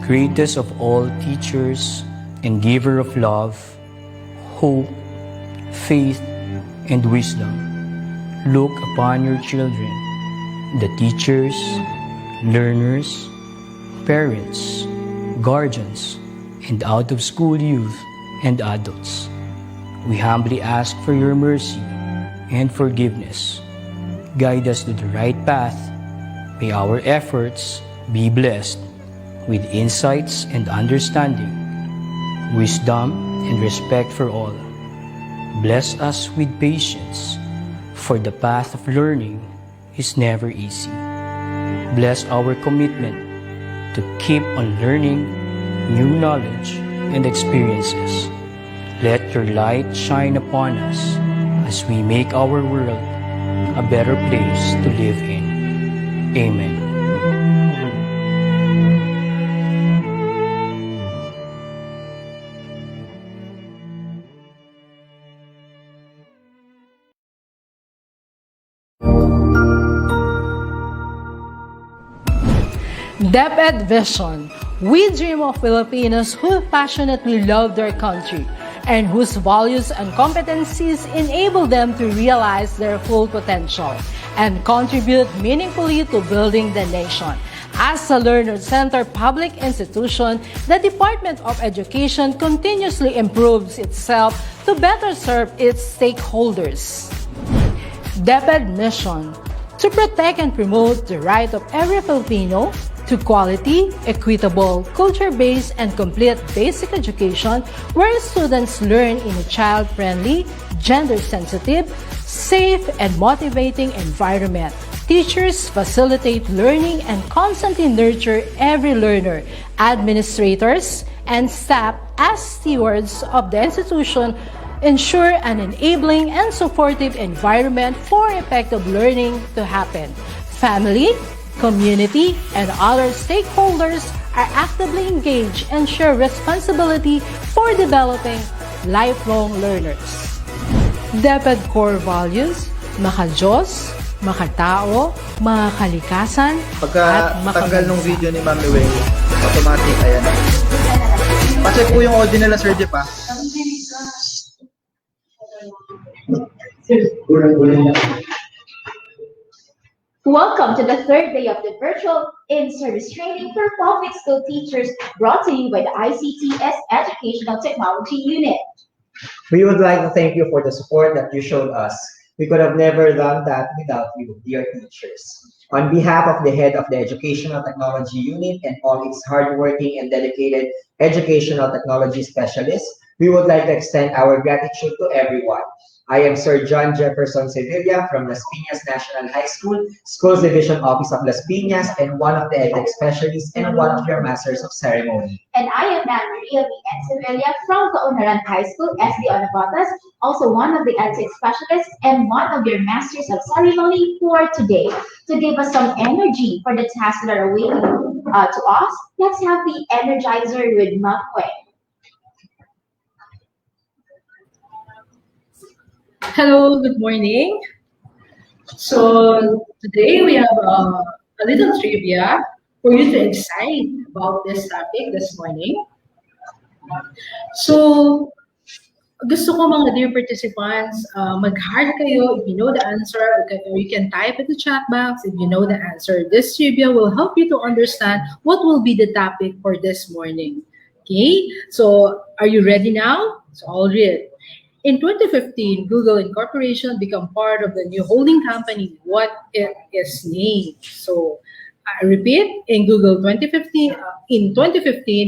greatest of all teachers and giver of love, hope, faith, and wisdom, look upon your children, the teachers, learners, parents, guardians, and out-of-school youth and adults. We humbly ask for your mercy and forgiveness. Guide us to the right path. May our efforts be blessed with insights and understanding, wisdom and respect for all. Bless us with patience, for the path of learning is never easy. Bless our commitment to keep on learning new knowledge and experiences. Let your light shine upon us as we make our world a better place to live in. Amen. DepEd Vision. We dream of Filipinos who passionately love their country and whose values and competencies enable them to realize their full potential and contribute meaningfully to building the nation. As a learner-centered public institution, the Department of Education continuously improves itself to better serve its stakeholders. DepEd mission: to protect and promote the right of every Filipino to quality, equitable, culture-based, and complete basic education where students learn in a child-friendly, gender-sensitive, safe, and motivating environment. Teachers facilitate learning and constantly nurture every learner. Administrators and staff, as stewards of the institution, ensure an enabling and supportive environment for effective learning to happen. Family, community, and other stakeholders are actively engaged and share responsibility for developing lifelong learners. DepEd core values: maka-Diyos, makatao, makakalikasan, at Pagka tanggal nung video ni Mami Weng, automatic, ayan. Pacheck po yung audio nila, Sir Jeff, ha? Welcome to the third day of the virtual in-service training for public school teachers brought to you by the ICTS Educational Technology Unit. We would like to thank you for the support that you showed us. We could have never done that without you, dear teachers. On behalf of the head of the Educational Technology Unit and all its hardworking and dedicated educational technology specialists, we would like to extend our gratitude to everyone. I am Sir John Jefferson Sevilla from Las Piñas National High School, Schools Division Office of Las Piñas, and one of the EdTech specialists and one of your Masters of Ceremony. And I am Maria V. Sevilla from Kaunaran High School, SD Onabatas, also one of the EdTech specialists and one of your Masters of Ceremony for today. To give us some energy for the tasks that are waiting to us, let's have the Energizer with Mapwe. Hello, good morning. So today we have a little trivia for you to excite about this topic this morning. So gusto ko mga dear participants, mag-heart kayo if you know the answer, or you can type in the chat box if you know the answer. This trivia will help you to understand what will be the topic for this morning. Okay, so are you ready now? So I'll read. In 2015, Google Incorporation became part of the new holding company. What it is named? So I repeat, in 2015,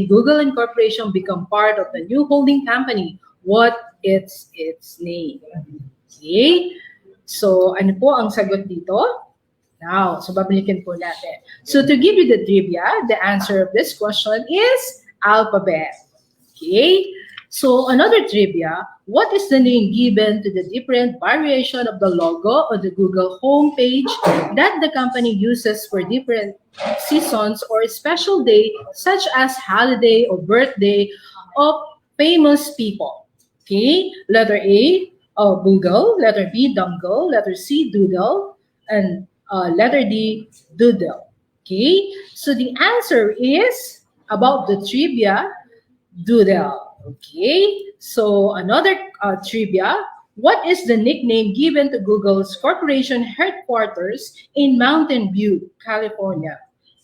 Google Incorporation became part of the new holding company. What is its name? Okay. So ano po ang sagot dito? Now, so babalikin po natin. So to give you the trivia, the answer of this question is alphabet. Okay. So another trivia, what is the name given to the different variation of the logo on the Google homepage that the company uses for different seasons or special day, such as holiday or birthday of famous people? Okay, letter A, Google, letter B, dongle, letter C, doodle, and letter D, doodle. Okay, so the answer is about the trivia doodle. Okay, so another trivia. What is the nickname given to Google's corporation headquarters in Mountain View, California?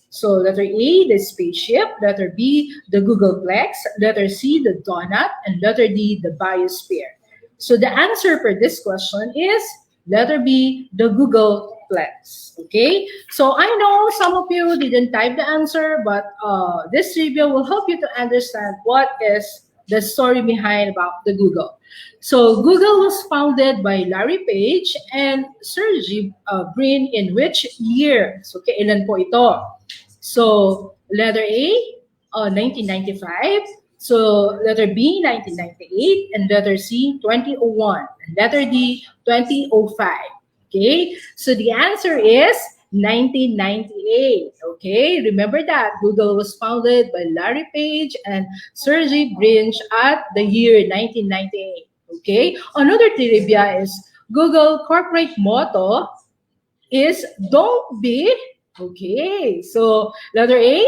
So letter A, the spaceship, letter B, the Googleplex, letter C, the donut, and letter D, the biosphere. So the answer for this question is letter B, the Googleplex. Okay, so I know some of you didn't type the answer, but this trivia will help you to understand what is the story behind about the Google. So Google was founded by Larry Page and Sergey Brin in which year? So kailan po ito? So letter A, 1995. So letter B, 1998. And letter C, 2001. And letter D, 2005. Okay, so the answer is 1998. Okay, remember that Google was founded by Larry Page and Sergey Brin at the year 1998. Okay, another trivia is Google corporate motto is don't be. Okay, so letter A,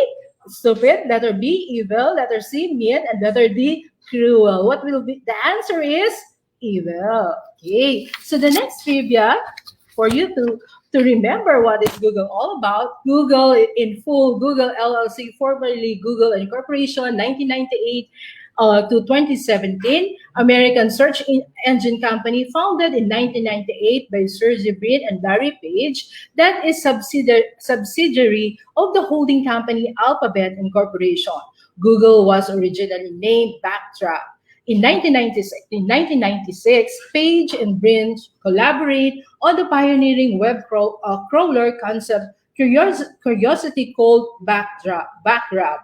stupid, letter B, evil, letter C, mean, and letter D, cruel. What will be the answer is evil. Okay, so the next trivia for you to remember what is Google all about. Google in full, Google LLC, formerly Google Incorporation, 1998 to 2017, American search engine company founded in 1998 by Sergey Brin and Larry Page, that is subsidiary of the holding company Alphabet Incorporation. Google was originally named Backdraft. In 1996, Page and Brin collaborate on the pioneering web crawler concept Curiosity called Backdraft.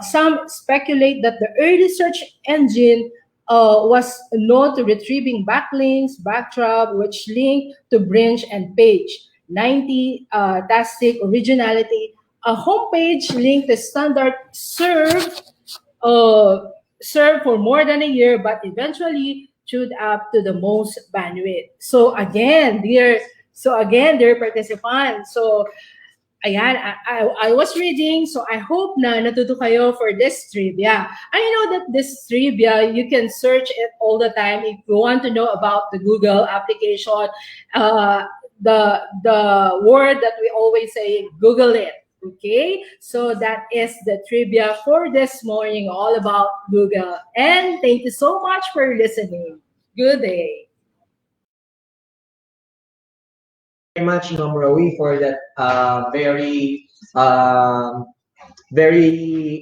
Some speculate that the early search engine was known to retrieving backlinks, backdraft, which linked to Branch and Page. 90 tastic originality. A homepage linked to standard served for more than a year, but eventually chewed up to the most bandwidth. Dear participants, so ayan, I was reading, so I hope na natuto kayo for this trivia. I know that this trivia, you can search it all the time if you want to know about the Google application. The word that we always say, Google it. Okay, so that is the trivia for this morning, all about Google. And thank you so much for listening. Good day. Very much, Ma'am Rowie, for that very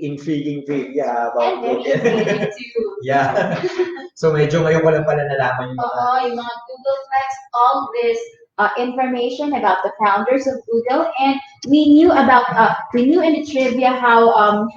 intriguing trivia about And very Google. too. Yeah. So medyo ngayon ko lang pala nalaman yung mga. Yung mga Google Flex, all this information about the founders of Google, and we knew in the trivia how long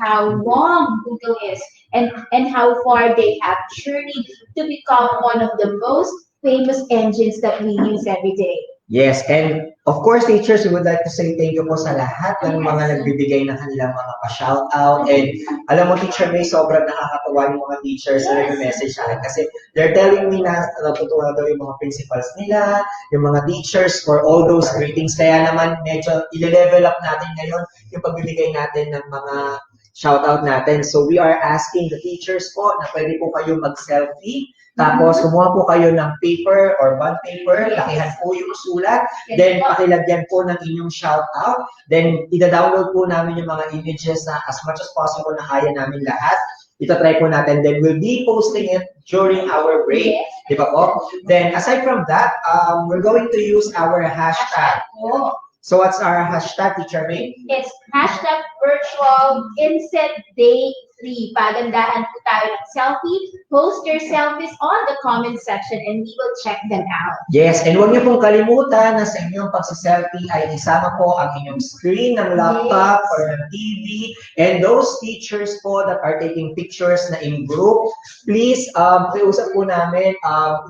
Google is and how far they have journeyed to become one of the most famous engines that we use every day. Yes, and of course, teachers, we would like to say thank you po sa lahat ng mga nagbibigay ng kanilang mga pa-shoutout. And alam mo, Teacher May, sobrang nakakatawa yung mga teachers na nag-message sa akin kasi they're telling me na natutuwa daw yung mga principals nila, yung mga teachers for all those greetings. Kaya naman, medyo ile-level up natin ngayon yung pagbibigay natin ng mga shoutout natin. So we are asking the teachers po na pwede po kayo mag-selfie. Tapos, kumuha po kayo ng paper or bond paper, lakihan po yung sulat, then pakilagyan po ng inyong shoutout, then ida-download po namin yung mga images na as much as possible na kaya namin lahat. Itatry po natin, then we'll be posting it during our break, di ba po? Then, aside from that, we're going to use our hashtag. So what's our hashtag, Teacher May? It's hashtag virtual INSET day 3. Pagandahan po tayo ng selfie. Post your selfies on the comment section and we will check them out. Yes, and huwag niyo pong kalimutan na sa inyong pagsiselfie ay isama po ang inyong screen ng laptop or ng TV. And those teachers po that are taking pictures na in group, please, pakiusap po namin,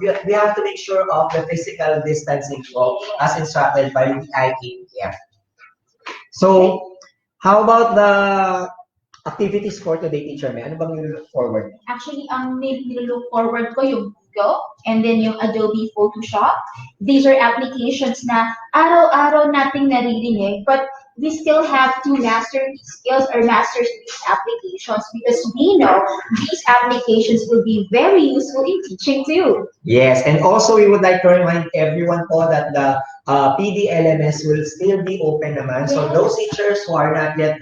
we have to make sure of the physical distancing po as instructed by the INSET. So, how about the activities for today, Teacher May? Ano bang nilook forward? Actually, nilook forward ko yung Google and then yung Adobe Photoshop. These are applications na araw-araw nating naririnig, but we still have to master these skills or master these applications because we know these applications will be very useful in teaching too. Yes, and also we would like to remind everyone po that the PDLMS will still be open naman. So those teachers who are not yet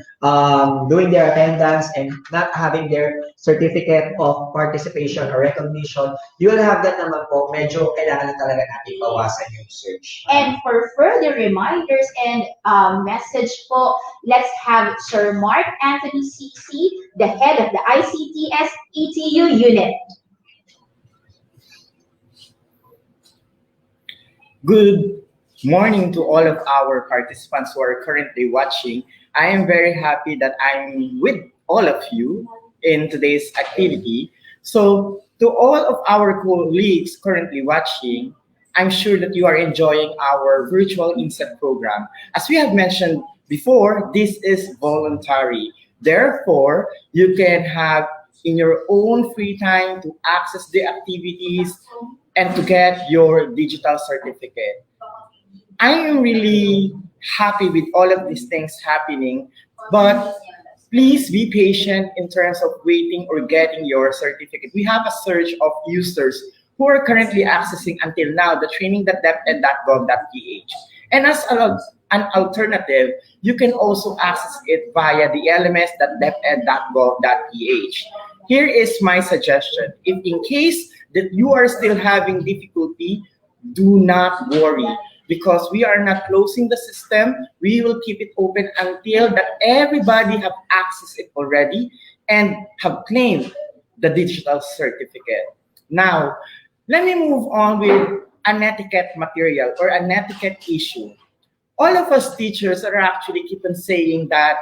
doing their attendance and not having their certificate of participation or recognition, you will have that naman po. Medyo kailangan na talaga natin bawasan yung search. And for further reminders and message po, let's have Sir Mark Anthony CC, the head of the ICTS ETU unit. Good morning to all of our participants who are currently watching. I am very happy that I'm with all of you in today's activity. So, to all of our colleagues currently watching, I'm sure that you are enjoying our virtual INSET program. As we have mentioned before, this is voluntary. Therefore, you can have in your own free time to access the activities and to get your digital certificate. I am really happy with all of these things happening, but please be patient in terms of waiting or getting your certificate. We have a surge of users who are currently accessing until now the training.deped.gov.ph. And as an alternative, you can also access it via the lms.deped.gov.ph. Here is my suggestion. If in case that you are still having difficulty, do not worry because we are not closing the system. We will keep it open until that everybody have accessed it already and have claimed the digital certificate. Now, let me move on with an etiquette material or an etiquette issue. All of us teachers are actually keep on saying that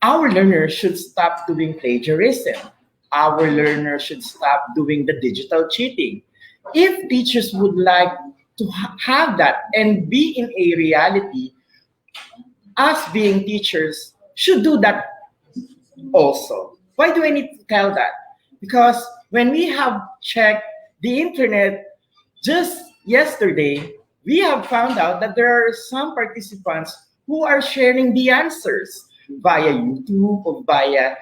our learners should stop doing plagiarism. Our learners should stop doing the digital cheating. If teachers would like to have that and be in a reality, us being teachers should do that also. Why do I need to tell that? Because when we have checked the internet just yesterday, we have found out that there are some participants who are sharing the answers via YouTube or via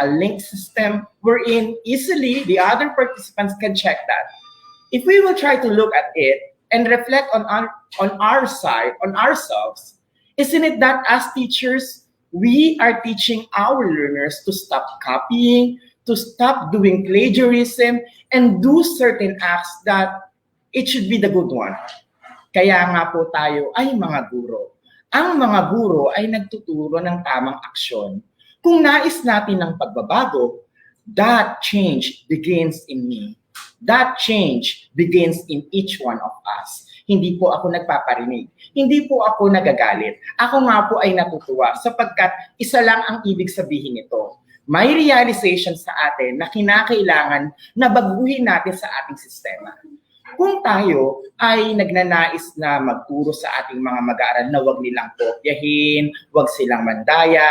a link system wherein easily the other participants can check that. If we will try to look at it and reflect on our side, on ourselves, isn't it that as teachers, we are teaching our learners to stop copying, to stop doing plagiarism, and do certain acts that it should be the good one. Kaya nga po tayo ay mga guro. Ang mga guro ay nagtuturo ng tamang aksyon. Kung nais natin ng pagbabago, that change begins in me. That change begins in each one of us. Hindi po ako nagpaparinig. Hindi po ako nagagalit. Ako nga po ay natutuwa sapagkat isa lang ang ibig sabihin nito. May realization sa atin na kinakailangan na baguhin natin sa ating sistema. Kung tayo ay nagnanais na magturo sa ating mga mag-aaral na wag nilang kopyahin, wag silang mandaya,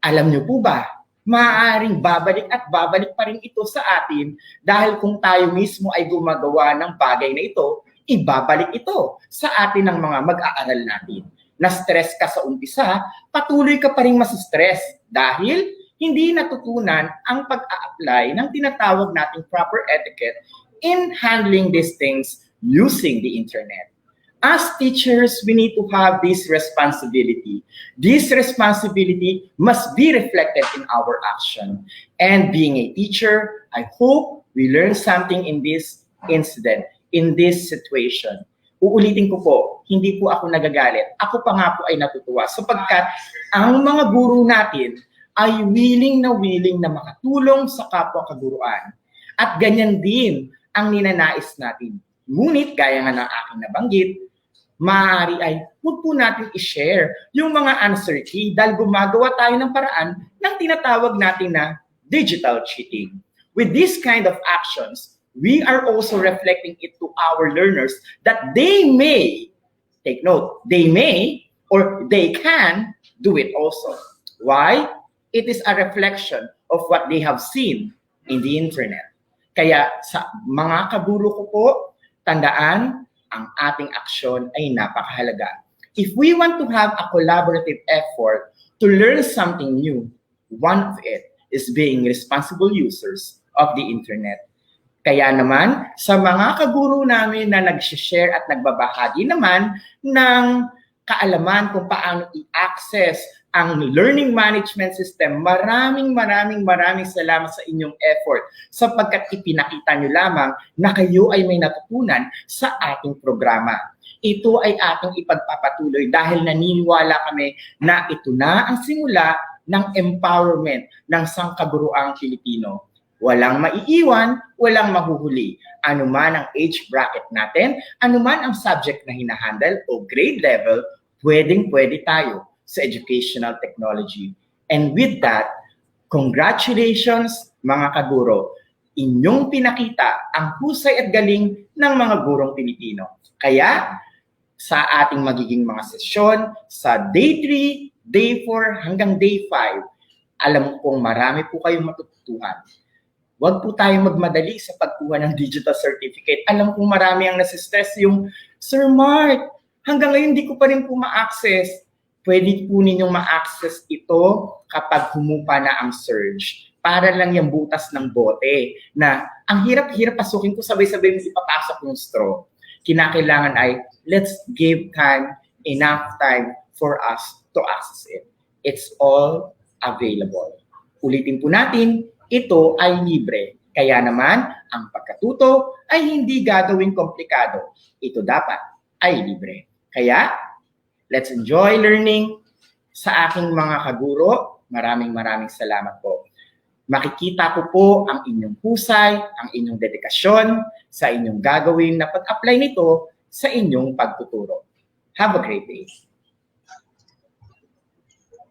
alam niyo po ba, maaaring babalik at babalik pa rin ito sa atin dahil kung tayo mismo ay gumagawa ng bagay na ito, ibabalik ito sa atin ng mga mag-aaral natin. Na-stress ka sa umpisa, patuloy ka pa rin masistress dahil hindi natutunan ang pag-a-apply ng tinatawag nating proper etiquette in handling these things using the internet. As teachers, we need to have this responsibility. This responsibility must be reflected in our action. And being a teacher, I hope we learn something in this incident, in this situation. Uulitin ko po, hindi po ako nagagalit. Ako pa nga po ay natutuwa sapagkat ang mga guro natin ay willing na makatulong sa kapwa kaguruan. At ganyan din ang ninanais natin. Ngunit, gaya nga ng aking nabanggit, maaari ay huwag po natin i-share yung mga answer key dahil gumagawa tayo ng paraan ng tinatawag natin na digital cheating. With this kind of actions, we are also reflecting it to our learners that they may, take note, they may or they can do it also. Why? It is a reflection of what they have seen in the internet. Kaya sa mga kaburo ko po, tandaan, ang ating aksyon ay napakahalaga. If we want to have a collaborative effort to learn something new, one of it is being responsible users of the internet. Kaya naman, sa mga kaguro namin na nag-share at nagbabahagi naman ng kaalaman kung paano i-access ang learning management system, maraming salamat sa inyong effort sapagkat ipinakita nyo lamang na kayo ay may natutunan sa ating programa. Ito ay ating ipagpapatuloy dahil naniniwala kami na ito na ang simula ng empowerment ng sangkaguruang Pilipino. Walang maiiwan, walang mahuhuli. Ano man ang age bracket natin, ano man ang subject na hinahandle o grade level, pwedeng-pwede tayo sa educational technology. And with that, congratulations mga kaguro. Inyong pinakita ang husay at galing ng mga gurong Pilipino. Kaya, sa ating magiging mga sesyon, sa day 3, day 4, hanggang day 5, alam kong marami po kayong matututuhan. Huwag po tayong magmadali sa pagkuha ng digital certificate. Alam kong marami ang nasistress yung, Sir Mark, hanggang ngayon di ko pa rin po ma-access. Pwede po ninyong ma-access ito kapag humupa na ang surge. Para lang yung butas ng bote na ang hirap-hirap pasukin ko, sabay-sabay mo ipapasok yung straw. Kinakailangan ay, let's give time, enough time for us to access it. It's all available. Ulitin po natin, ito ay libre. Kaya naman, ang pagkatuto ay hindi gagawing komplikado. Ito dapat ay libre. Kaya, let's enjoy learning sa aking mga kaguro. Maraming salamat po. Makikita ko po ang inyong husay, ang inyong dedikasyon sa inyong gagawin na pag-apply nito sa inyong pagtuturo. Have a great day.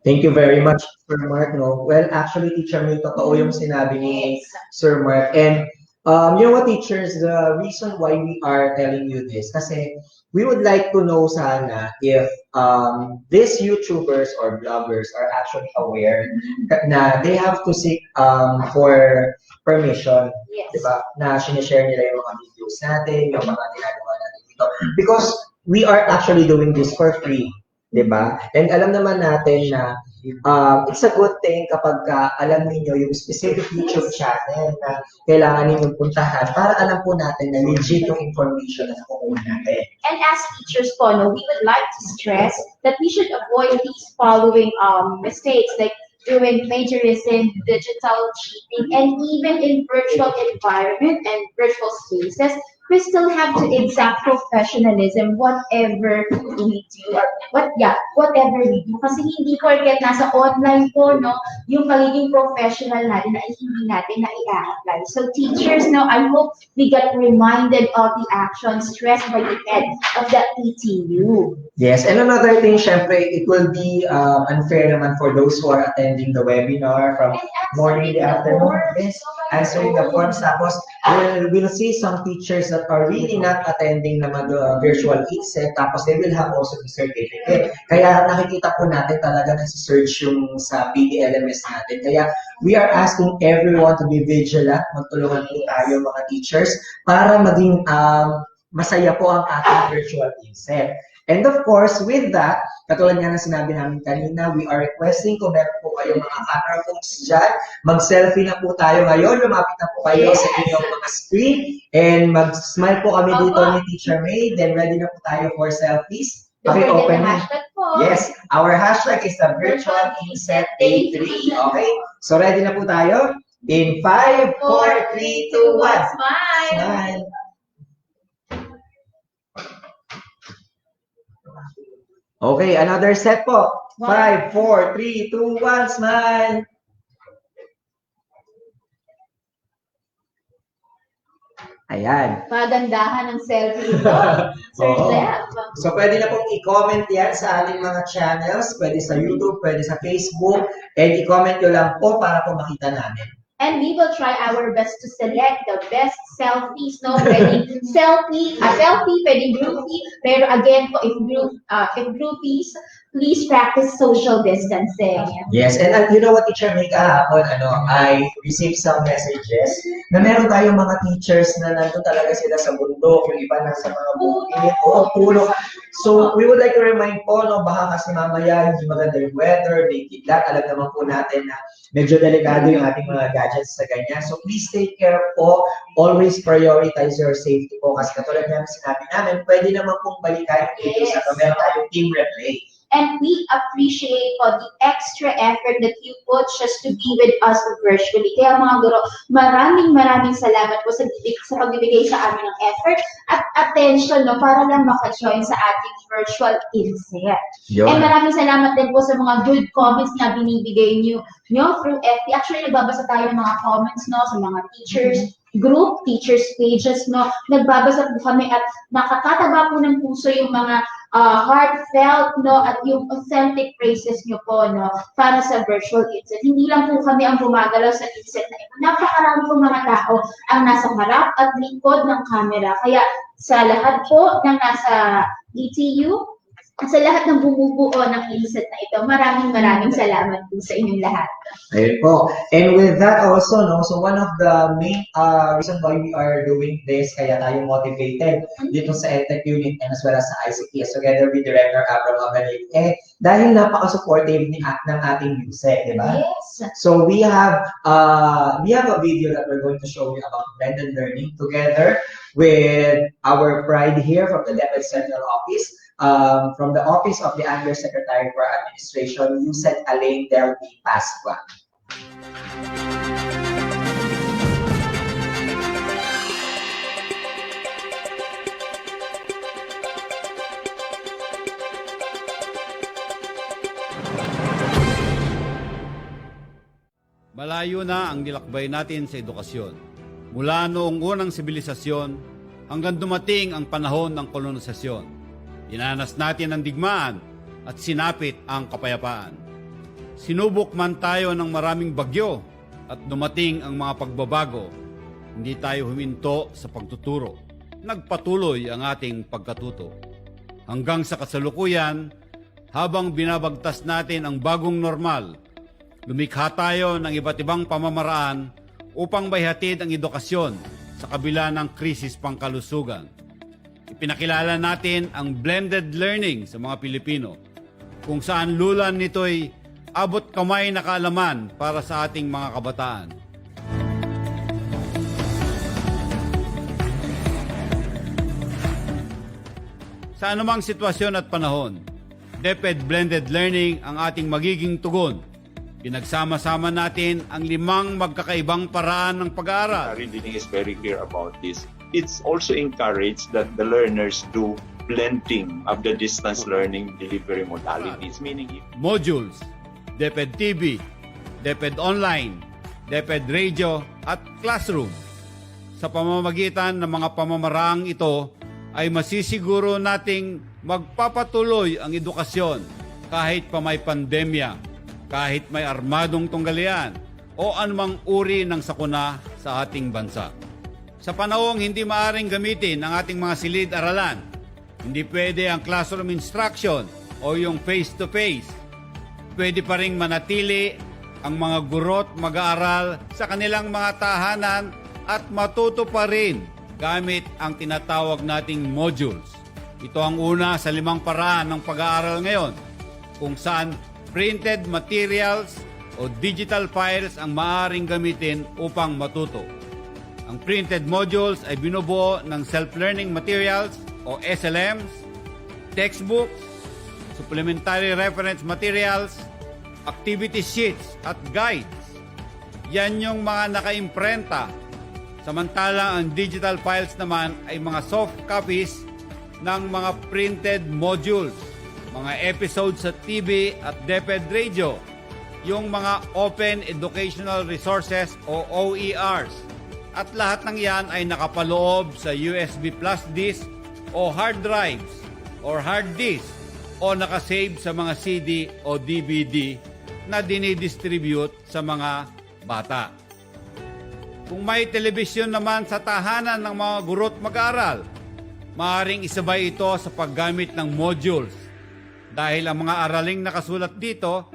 Thank you very much, Sir Mark. No? Well, actually, Teacher May, totoo yung sinabi ni Sir Mark. And you know what, teachers, the reason why we are telling you this, kasi we would like to know sana if these YouTubers or bloggers are actually aware na they have to seek for permission, Yes. diba? Na sinishare nila yung mga videos natin, yung mga ginagawa natin dito. Because we are actually doing this for free. Diba? And alam naman natin na it's a good thing kapag alam niyo yung specific YouTube channel na kailangan ninyong puntahan para alam po natin na legit yung information na nakukuha natin. And as teachers po, no, we would like to stress that we should avoid these following mistakes like doing plagiarism, digital cheating, and even in virtual environment and virtual spaces, we still have to exact professionalism whatever we do or whatever we do. Kasi hindi porket nasa online po, no, yung pagiging professional natin na hindi natin na i-apply. So teachers, no, I hope we get reminded of the actions stressed by the head of the PTU. Yes, and another thing, syempre, it will be unfair naman for those who are attending the webinar from morning to afternoon. Yes, answering the forms. Tapos, we'll see some teachers that are really not attending naman the virtual INSET. Tapos, they will have also the certificate. Kaya nakikita po natin talaga na search yung sa PDLMS natin. Kaya, we are asking everyone to be vigilant. Magtulungan po tayo mga teachers para maging masaya po ang ating virtual INSET. And of course, with that, katulad nga na sinabi namin kanina, we are requesting kung meron po kayong mga camera phones dyan, mag-selfie na po tayo ngayon, lumapit na po kayo sa inyong mga screen, and mag-smile po kami dito ni Teacher May, then ready na po tayo for selfies. Okay, open na. Yes, our hashtag is the virtual INSET Day 3. Okay, so ready na po tayo? In 5, 4, 3, 2, 1. Smile! Smile! Okay, another set po. 5, 4, 3, 2, 1, smile! Ayan. Magandahan ng selfie ito. Sir Oo. Jeff. So, pwede na pong i-comment yan sa ating mga channels. Pwede sa YouTube, pwede sa Facebook. And i-comment nyo lang po para po makita namin. And we will try our best to select the best selfies, no? Pwedeng selfie, pwedeng groupie. Pero again, po, if groupies, please practice social distancing. Yes, and you know what, Teacher May, kahapon, I received some messages na meron tayong mga teachers na nandun talaga sila sa bundok, yung iba nasa mga bukid, o pulo. So, we would like to remind po, no, baka kasi mamaya hindi maganda yung weather, may kidlat, alam naman po natin na medyo delikado yung ating mga gadgets sa ganyan. So, please take care po, always prioritize your safety po, kasi katulad ng sinabi namin, pwede naman pong balikan ito sa meron tayong team replay. And we appreciate po the extra effort that you put just to be with us virtually. Kaya mga guro, maraming salamat po sa pagbibigay sa amin ng effort at attention, no, para lang maka-join sa ating virtual INSET. And maraming salamat din po sa mga good comments na binibigay nyo through FB. Actually, nagbabasa tayo ng mga comments, no, sa mga teachers, group, teachers pages, no. Nagbabasa po kami at nakakataba po ng puso yung mga heartfelt, no, at yung authentic praises nyo po, no, para sa virtual INSET. Hindi lang po kami ang gumagalaw sa INSET na ito. Napakarami po mga tao ang nasa harap at likod ng camera. Kaya sa lahat po ng nasa DTU, sa lahat ng bumubuo ng INSET na ito, maraming salamat po sa inyong lahat. Ayun po. And with that also, no, so one of the main reason why we are doing this, kaya tayo motivated dito sa EdTech unit and as well as sa ICT, together with Director Abram Abalit, dahil napaka-supportive ng ating USEC, di ba? Yes. So we have a video that we're going to show you about blended learning together with our pride here from the DepEd Central Office. From the Office of the Undersecretary for Administration, USEC Alain Del P. Pascua. Malayo na ang nilakbay natin sa edukasyon. Mula noong unang sibilisasyon hanggang dumating ang panahon ng kolonisasyon. Dinanas natin ang digmaan at sinapit ang kapayapaan. Sinubok man tayo ng maraming bagyo at dumating ang mga pagbabago. Hindi tayo huminto sa pagtuturo. Nagpatuloy ang ating pagkatuto. Hanggang sa kasalukuyan, habang binabagtas natin ang bagong normal, lumikha tayo ng iba't ibang pamamaraan upang maihatid ang edukasyon sa kabila ng krisis pangkalusugan. Ipinakilala natin ang blended learning sa mga Pilipino, kung saan lulan nito'y abot kamay na kaalaman para sa ating mga kabataan. Sa anumang sitwasyon at panahon, DepEd Blended Learning ang ating magiging tugon. Pinagsama-sama natin ang 5 magkakaibang paraan ng pag-aaral. Reading is very clear about this. It's also encouraged that the learners do blending of the distance learning delivery modalities, meaning modules, DepEd TV, DepEd Online, DepEd Radio at Classroom. Sa pamamagitan ng mga pamamaraang ito ay masisiguro nating magpapatuloy ang edukasyon kahit pa may pandemya, kahit may armadong tunggalian o anumang uri ng sakuna sa ating bansa. Sa panahong hindi maaring gamitin ang ating mga silid-aralan, hindi pwede ang classroom instruction o yung face-to-face. Pwede pa ring manatili ang mga guro't mag-aaral sa kanilang mga tahanan at matuto pa rin gamit ang tinatawag nating modules. Ito ang una sa 5 paraan ng pag-aaral ngayon, kung saan printed materials o digital files ang maaaring gamitin upang matuto. Ang printed modules ay binubuo ng self-learning materials o SLMs, textbooks, supplementary reference materials, activity sheets at guides. Yan yung mga naka-imprenta. Samantalang ang digital files naman ay mga soft copies ng mga printed modules, mga episodes sa TV at DepEd Radio, yung mga Open Educational Resources o OERs. At lahat ng yan ay nakapaloob sa USB plus disk o hard drives or hard disk o nakasave sa mga CD o DVD na dinidistribute sa mga bata. Kung may telebisyon naman sa tahanan ng mga guro't mag-aaral, maaaring isabay ito sa paggamit ng modules. dahil ang mga araling nakasulat dito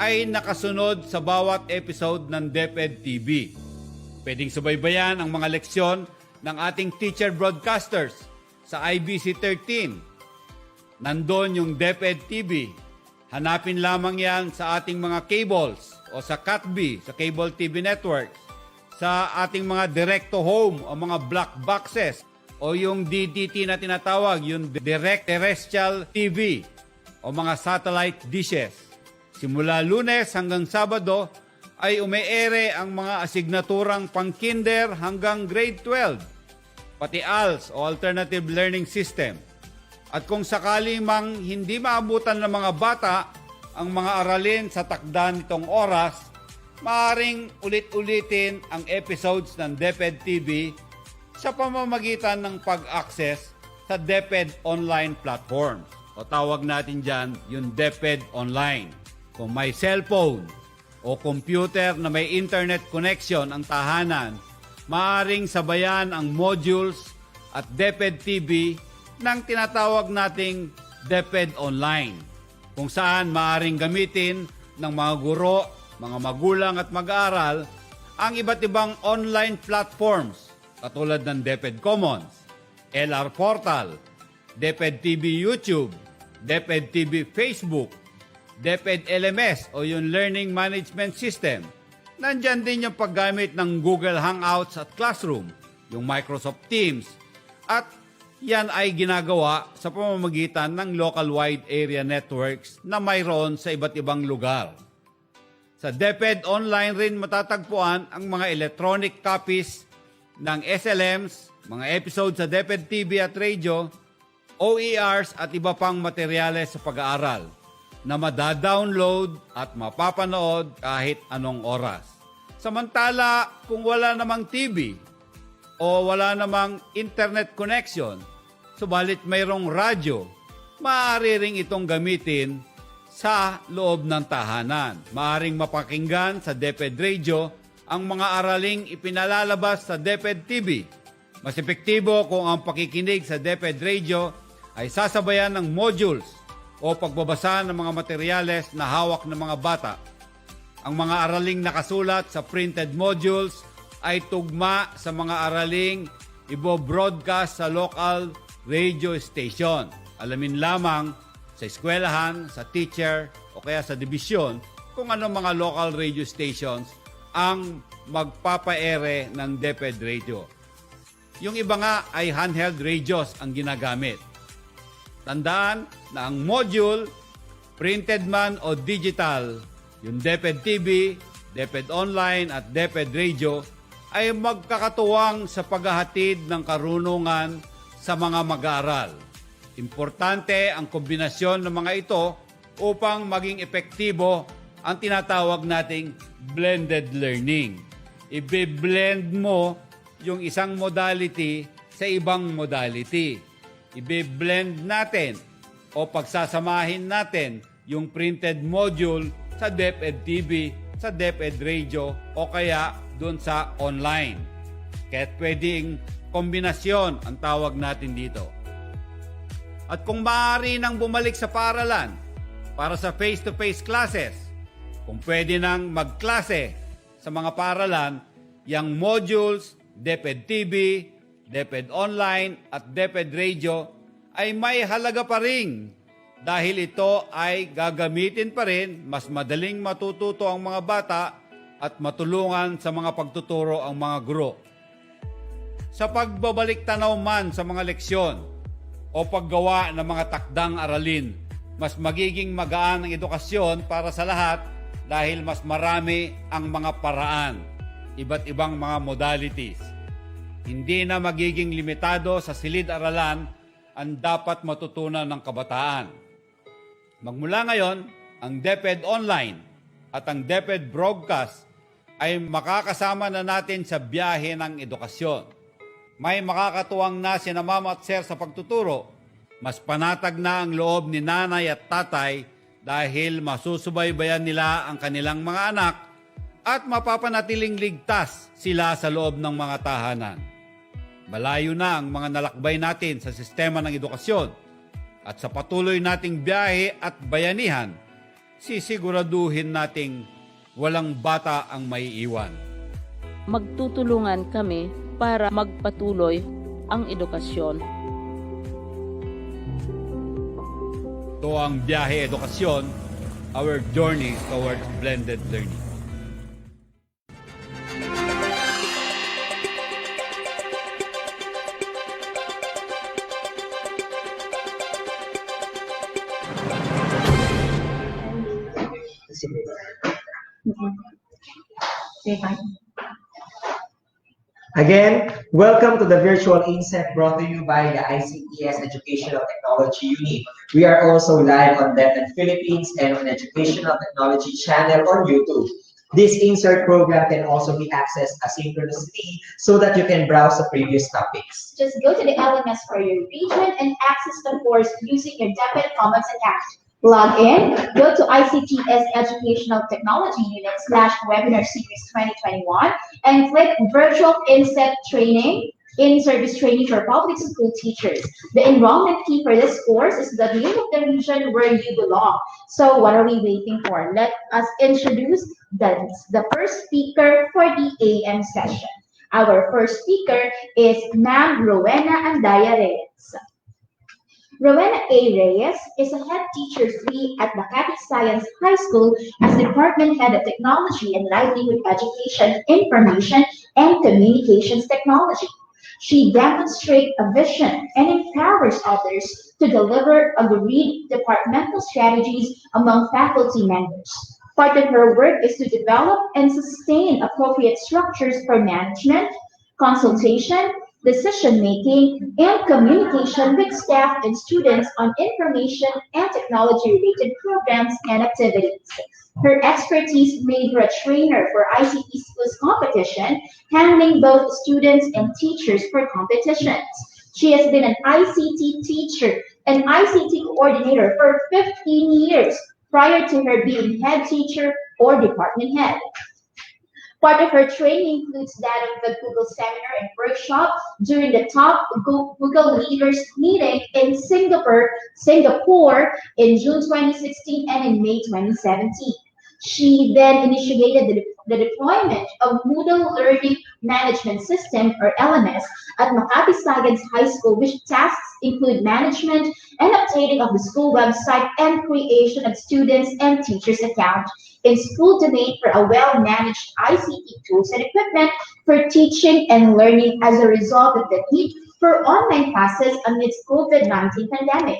ay nakasunod sa bawat episode ng DepEd TV. Pwedeng subaybayan ang mga leksyon ng ating teacher broadcasters sa IBC 13. Nandun yung DepEd TV. Hanapin lamang yan sa ating mga cables o sa CATV, sa Cable TV Network, sa ating mga direct-to-home o mga black boxes o yung DTT na tinatawag, yung Direct Terrestrial TV o mga satellite dishes. Simula Lunes hanggang Sabado ay umeere ang mga asignaturang pang-kinder hanggang grade 12, pati ALS o Alternative Learning System. At kung sakali mang hindi maabutan ng mga bata ang mga aralin sa takda nitong oras, maaaring ulit-ulitin ang episodes ng DepEd TV sa pamamagitan ng pag-access sa DepEd online platforms. O tawag natin dyan yung DepEd Online. Kung may cellphone o computer na may internet connection ang tahanan, maaaring sabayan ang modules at DepEd TV ng tinatawag nating DepEd Online, kung saan maaaring gamitin ng mga guro, mga magulang at mag-aaral ang iba't ibang online platforms katulad ng DepEd Commons, LR Portal, DepEd TV YouTube, DepEd TV Facebook, DepEd LMS o yung Learning Management System. Nandyan din yung paggamit ng Google Hangouts at Classroom, yung Microsoft Teams, at yan ay ginagawa sa pamamagitan ng local wide area networks na mayroon sa iba't ibang lugar. Sa DepEd Online rin matatagpuan ang mga electronic copies ng SLMs, mga episodes sa DepEd TV at radio, OERs at iba pang materyales sa pag-aaral na madadownload at mapapanood kahit anong oras. Samantala, kung wala namang TV o wala namang internet connection, subalit mayroong radyo, maaari ring itong gamitin sa loob ng tahanan. Maaaring mapakinggan sa DepEd Radio ang mga araling ipinalalabas sa DepEd TV. Mas epektibo kung ang pakikinig sa DepEd Radio ay sasabayan ng modules o pagbabasa ng mga materyales na hawak ng mga bata. Ang mga araling nakasulat sa printed modules ay tugma sa mga araling ibo-broadcast sa local radio station. Alamin lamang sa eskwelahan, sa teacher, o kaya sa dibisyon kung ano mga local radio stations ang magpapaere ng DepEd Radio. Yung iba nga ay handheld radios ang ginagamit. Tandaan na ang module, printed man o digital, yung DepEd TV, DepEd Online at DepEd Radio ay magkakatuwang sa paghahatid ng karunungan sa mga mag-aaral. Importante ang kombinasyon ng mga ito upang maging epektibo ang tinatawag nating blended learning. Ibe-blend mo yung isang modality sa ibang modality. Ibe-blend natin o pagsasamahin natin yung printed module sa DepEd TV, sa DepEd Radio o kaya doon sa online. Kaya pwedeng kombinasyon ang tawag natin dito. At kung maaari nang bumalik sa paaralan para sa face-to-face classes, kung pwede nang magklase sa mga paaralan, yung modules, DepEd TV, DepEd Online at DepEd Radio ay may halaga pa rin dahil ito ay gagamitin pa rin, mas madaling matututo ang mga bata at matulungan sa mga pagtuturo ang mga guro. Sa pagbabalik tanaw man sa mga leksyon o paggawa ng mga takdang aralin, mas magiging magaan ang edukasyon para sa lahat dahil mas marami ang mga paraan, iba't ibang mga modalities. Hindi na magiging limitado sa silid-aralan ang dapat matutunan ng kabataan. Magmula ngayon, ang DepEd Online at ang DepEd Broadcast ay makakasama na natin sa biyahe ng edukasyon. May makakatuwang na sina mama at sir sa pagtuturo. Mas panatag na ang loob ni nanay at tatay dahil masusubaybayan nila ang kanilang mga anak at mapapanatiling ligtas sila sa loob ng mga tahanan. Malayo na ang mga nalakbay natin sa sistema ng edukasyon. At sa patuloy nating biyahe at bayanihan, sisiguraduhin nating walang bata ang maiiwan. Magtutulungan kami para magpatuloy ang edukasyon. Ito ang biyahe edukasyon, our journey towards blended learning. Again, welcome to the virtual INSET brought to you by the ICTS Educational Technology Unit. We are also live on DepEd Philippines and on Educational Technology channel on YouTube. This insert program can also be accessed asynchronously so that you can browse the previous topics. Just go to the LMS for your region and access the course using your DepEd Commons account. Log in, go to ICTS Educational Technology Unit /Webinar Series 2021 and click Virtual INSET Training, In-Service Training for Public School Teachers. The enrollment key for this course is the name of the region where you belong. So what are we waiting for? Let us introduce the first speaker for the AM session. Our first speaker is Ma'am Rowena Andaya Reyes. Rowena A. Reyes is a head teacher 3 at Makati Science High School as Department Head of Technology and Livelihood Education, Information, and Communications Technology. She demonstrates a vision and empowers others to deliver agreed departmental strategies among faculty members. Part of her work is to develop and sustain appropriate structures for management, consultation, decision-making, and communication with staff and students on information and technology-related programs and activities. Her expertise made her a trainer for ICT schools competition, handling both students and teachers for competitions. She has been an ICT teacher and ICT coordinator for 15 years prior to her being head teacher or department head. Part of her training includes that of the Google seminar and workshop during the top Google leaders meeting in Singapore in June 2016 and in May 2017. She then initiated the deployment of Moodle Learning Management System, or LMS, at Makati Science High School, which tasks include management and updating of the school website and creation of students' and teachers' accounts in school domain for a well-managed ICT tools and equipment for teaching and learning as a result of the need for online classes amidst COVID-19 pandemic.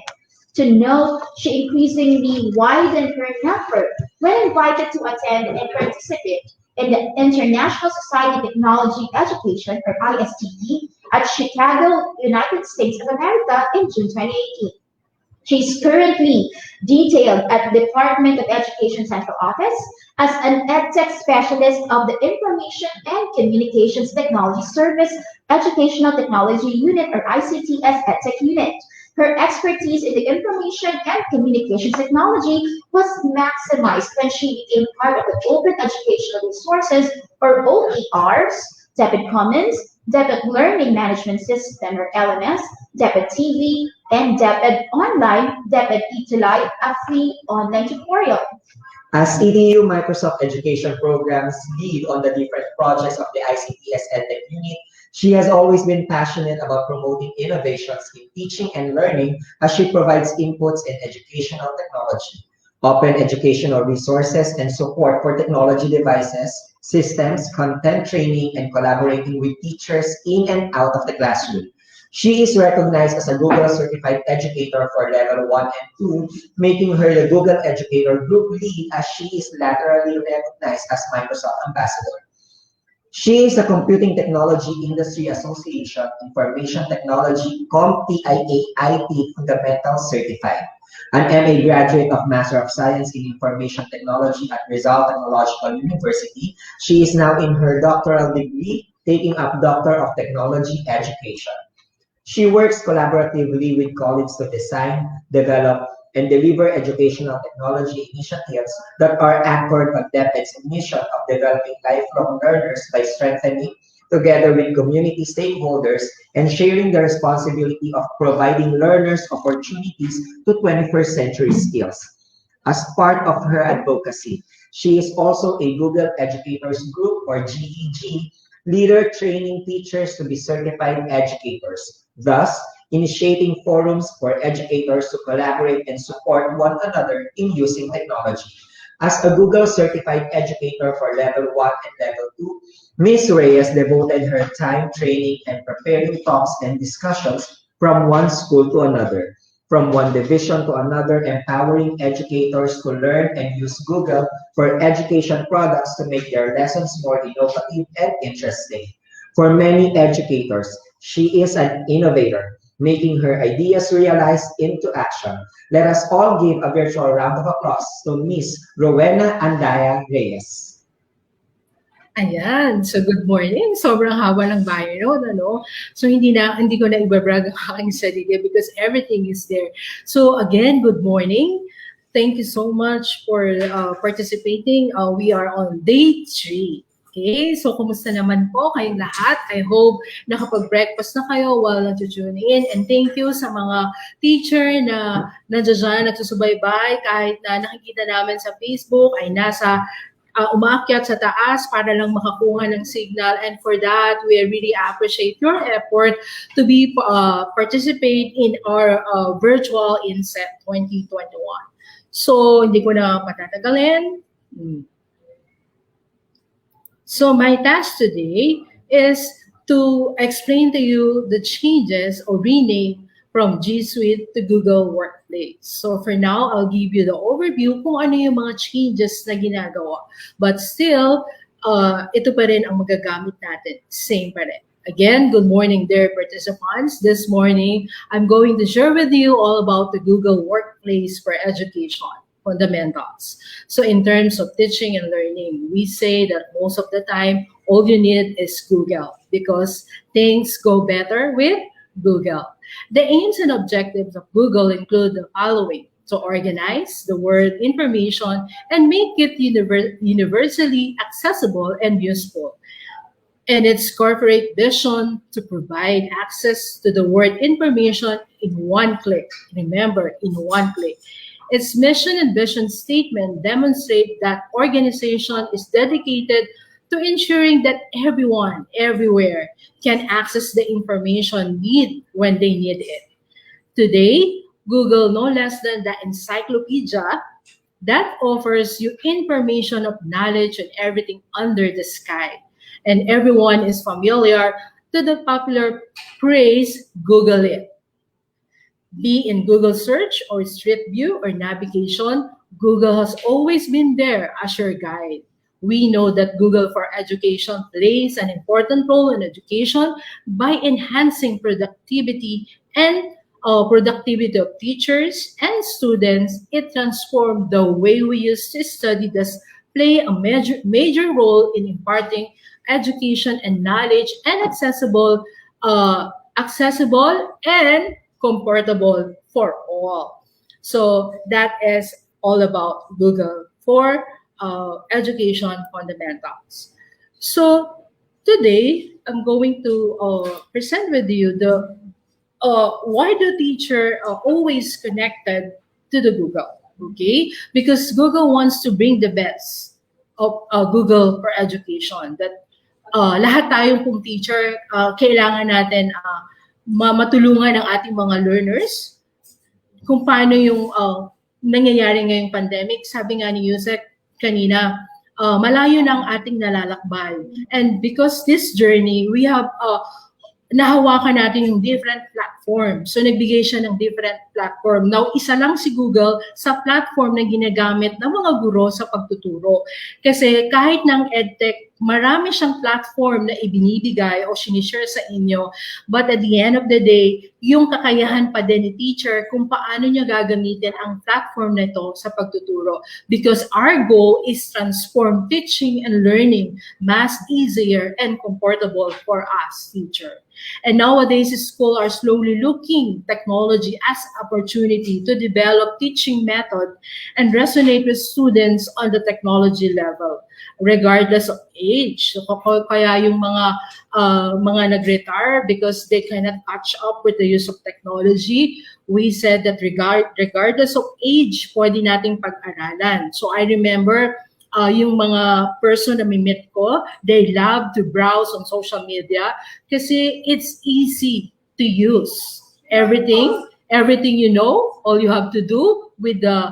To note, she increasingly widened her network when invited to attend and participate in the International Society of Technology Education, or ISTE, at Chicago, United States of America in June 2018. She's currently detailed at the Department of Education Central Office as an EdTech specialist of the Information and Communications Technology Service Educational Technology Unit, or ICTS EdTech Unit. Her expertise in the information and communications technology was maximized when she became part of the Open Educational Resources, or OERs, DepEd Commons, DepEd Learning Management System, or LMS, DepEd TV, and DepEd Online, DepEd Itulay, a free online tutorial. As EDU Microsoft Education Programs lead on the different projects of the ICTS EdTech Unit, she has always been passionate about promoting innovations in teaching and learning as she provides inputs in educational technology, open educational resources, and support for technology devices, systems, content training, and collaborating with teachers in and out of the classroom. She is recognized as a Google Certified Educator for Level 1 and 2, making her the Google Educator Group Lead as she is laterally recognized as Microsoft Ambassador. She is a Computing Technology Industry Association Information Technology CompTIA IT Fundamental Certified, an MA graduate of Master of Science in Information Technology at Rizal Technological University. She is now in her doctoral degree, taking up Doctor of Technology Education. She works collaboratively with colleagues to design, develop, and deliver educational technology initiatives that are anchored on DepEd's mission of developing lifelong learners by strengthening together with community stakeholders and sharing the responsibility of providing learners opportunities to 21st century skills. As part of her advocacy, she is also a Google Educators Group or GEG leader training teachers to be certified educators, thus initiating forums for educators to collaborate and support one another in using technology. As a Google certified educator for level 1 and level 2, Ms. Reyes devoted her time training and preparing talks and discussions from one school to another, from one division to another, empowering educators to learn and use Google for education products to make their lessons more innovative and interesting. For many educators, she is an innovator, making her ideas realized into action. Let us all give a virtual round of applause to Miss Rowena Andaya Reyes. Ayan. So, good morning. Sobrang haba ng bio note, ano? So, hindi ko na ibabrag ang aking sarili because everything is there. So, again, good morning. Thank you so much for participating. We are on day 3. Okay, so kumusta naman po kayong lahat? I hope nakapag-breakfast na kayo while nag-tune in. And thank you sa mga teacher na nandiyan, nagsusubaybay kahit na nakikita namin sa Facebook ay nasa umaakyat sa taas para lang makakuha ng signal. And for that, we really appreciate your effort to be participate in our virtual INSET 2021. So, hindi ko na patatagalin. So my task today is to explain to you the changes or rename from G Suite to Google Workplace. So for now, I'll give you the overview kung ano yung mga changes na ginagawa. But still, ito pa rin ang magagamit natin. Same pa rin. Again, good morning, dear participants. This morning, I'm going to share with you all about the Google Workplace for Education fundamentals. So in terms of teaching and learning, we say that most of the time, all you need is Google because things go better with Google. The aims and objectives of Google include the following: to organize the word information and make it universally accessible and useful. And its corporate vision to provide access to the word information in one click. Remember, in one click. Its mission and vision statement demonstrate that organization is dedicated to ensuring that everyone, everywhere, can access the information need when they need it. Today, Google, no less than the encyclopedia that offers you information of knowledge and everything under the sky. And everyone is familiar to the popular phrase, Google it. Be in Google search or Street View or navigation, Google has always been there as your guide. We know that Google for Education plays an important role in education by enhancing productivity and productivity of teachers and students. It transformed the way we used to study, thus play a major role in imparting education and knowledge and accessible and comfortable for all. So that is all about Google for education fundamentals. So today I'm going to present with you the why the teacher always connected to the Google. Okay, because Google wants to bring the best of Google for education. That lahat tayong pong teacher kailangan natin matulungan ang ating mga learners kung paano yung nangyayari ngayong pandemic. Sabi nga ni Yusek kanina, malayo na ang ating nalalakbay. And because this journey, we have nahawakan natin yung different platform. So nagbigay siya ng different platform. Now, isa lang si Google sa platform na ginagamit ng mga guro sa pagtuturo. Kasi kahit ng EdTech, marami siyang platform na ibinibigay o sinishare sa inyo. But at the end of the day, yung kakayahan pa din ni teacher kung paano niya gagamitin ang platform na ito sa pagtuturo. Because our goal is transform teaching and learning mas easier and comfortable for us, teacher. And nowadays, schools are slowly looking technology as opportunity to develop teaching method and resonate with students on the technology level, regardless of age. So, kaya yung mga nag-retire because they cannot catch up with the use of technology, we said that regardless of age, pwede nating pag-aralan. So I remember yung mga person na meet ko, they love to browse on social media kasi it's easy to use. Everything you know, all you have to do with the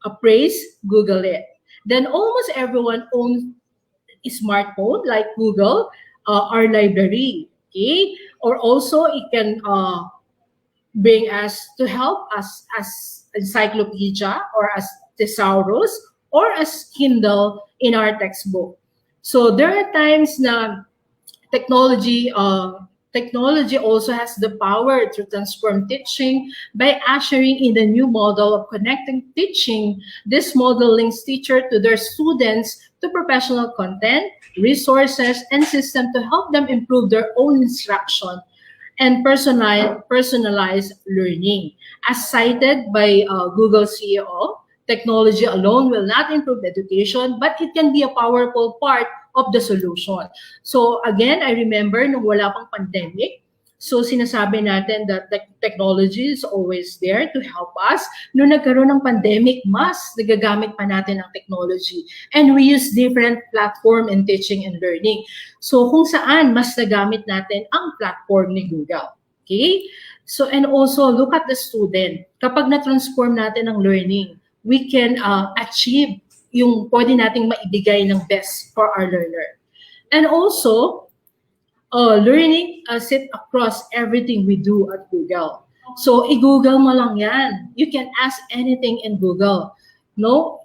appraise, Google it. Then almost everyone owns a smartphone like Google, our library. Okay, or also it can bring us to help us as encyclopedia or as thesaurus or as Kindle in our textbook. So there are times na technology also has the power to transform teaching by ushering in the new model of connecting teaching. This model links teacher to their students to professional content, resources, and system to help them improve their own instruction and personalized learning. As cited by Google CEO, technology alone will not improve education, but it can be a powerful part of the solution. So again, I remember nung wala pang pandemic, so sinasabi natin that technology is always there to help us. Nung nagkaroon ng pandemic, mas nagagamit pa natin ang technology. And we use different platform in teaching and learning. So kung saan mas nagamit natin ang platform ni Google. Okay? So and also look at the student. Kapag na-transform natin ang learning, we can achieve yung pwede nating maibigay ng best for our learner. And also, learning sit across everything we do at Google. So, i-Google mo lang yan. You can ask anything in Google. No?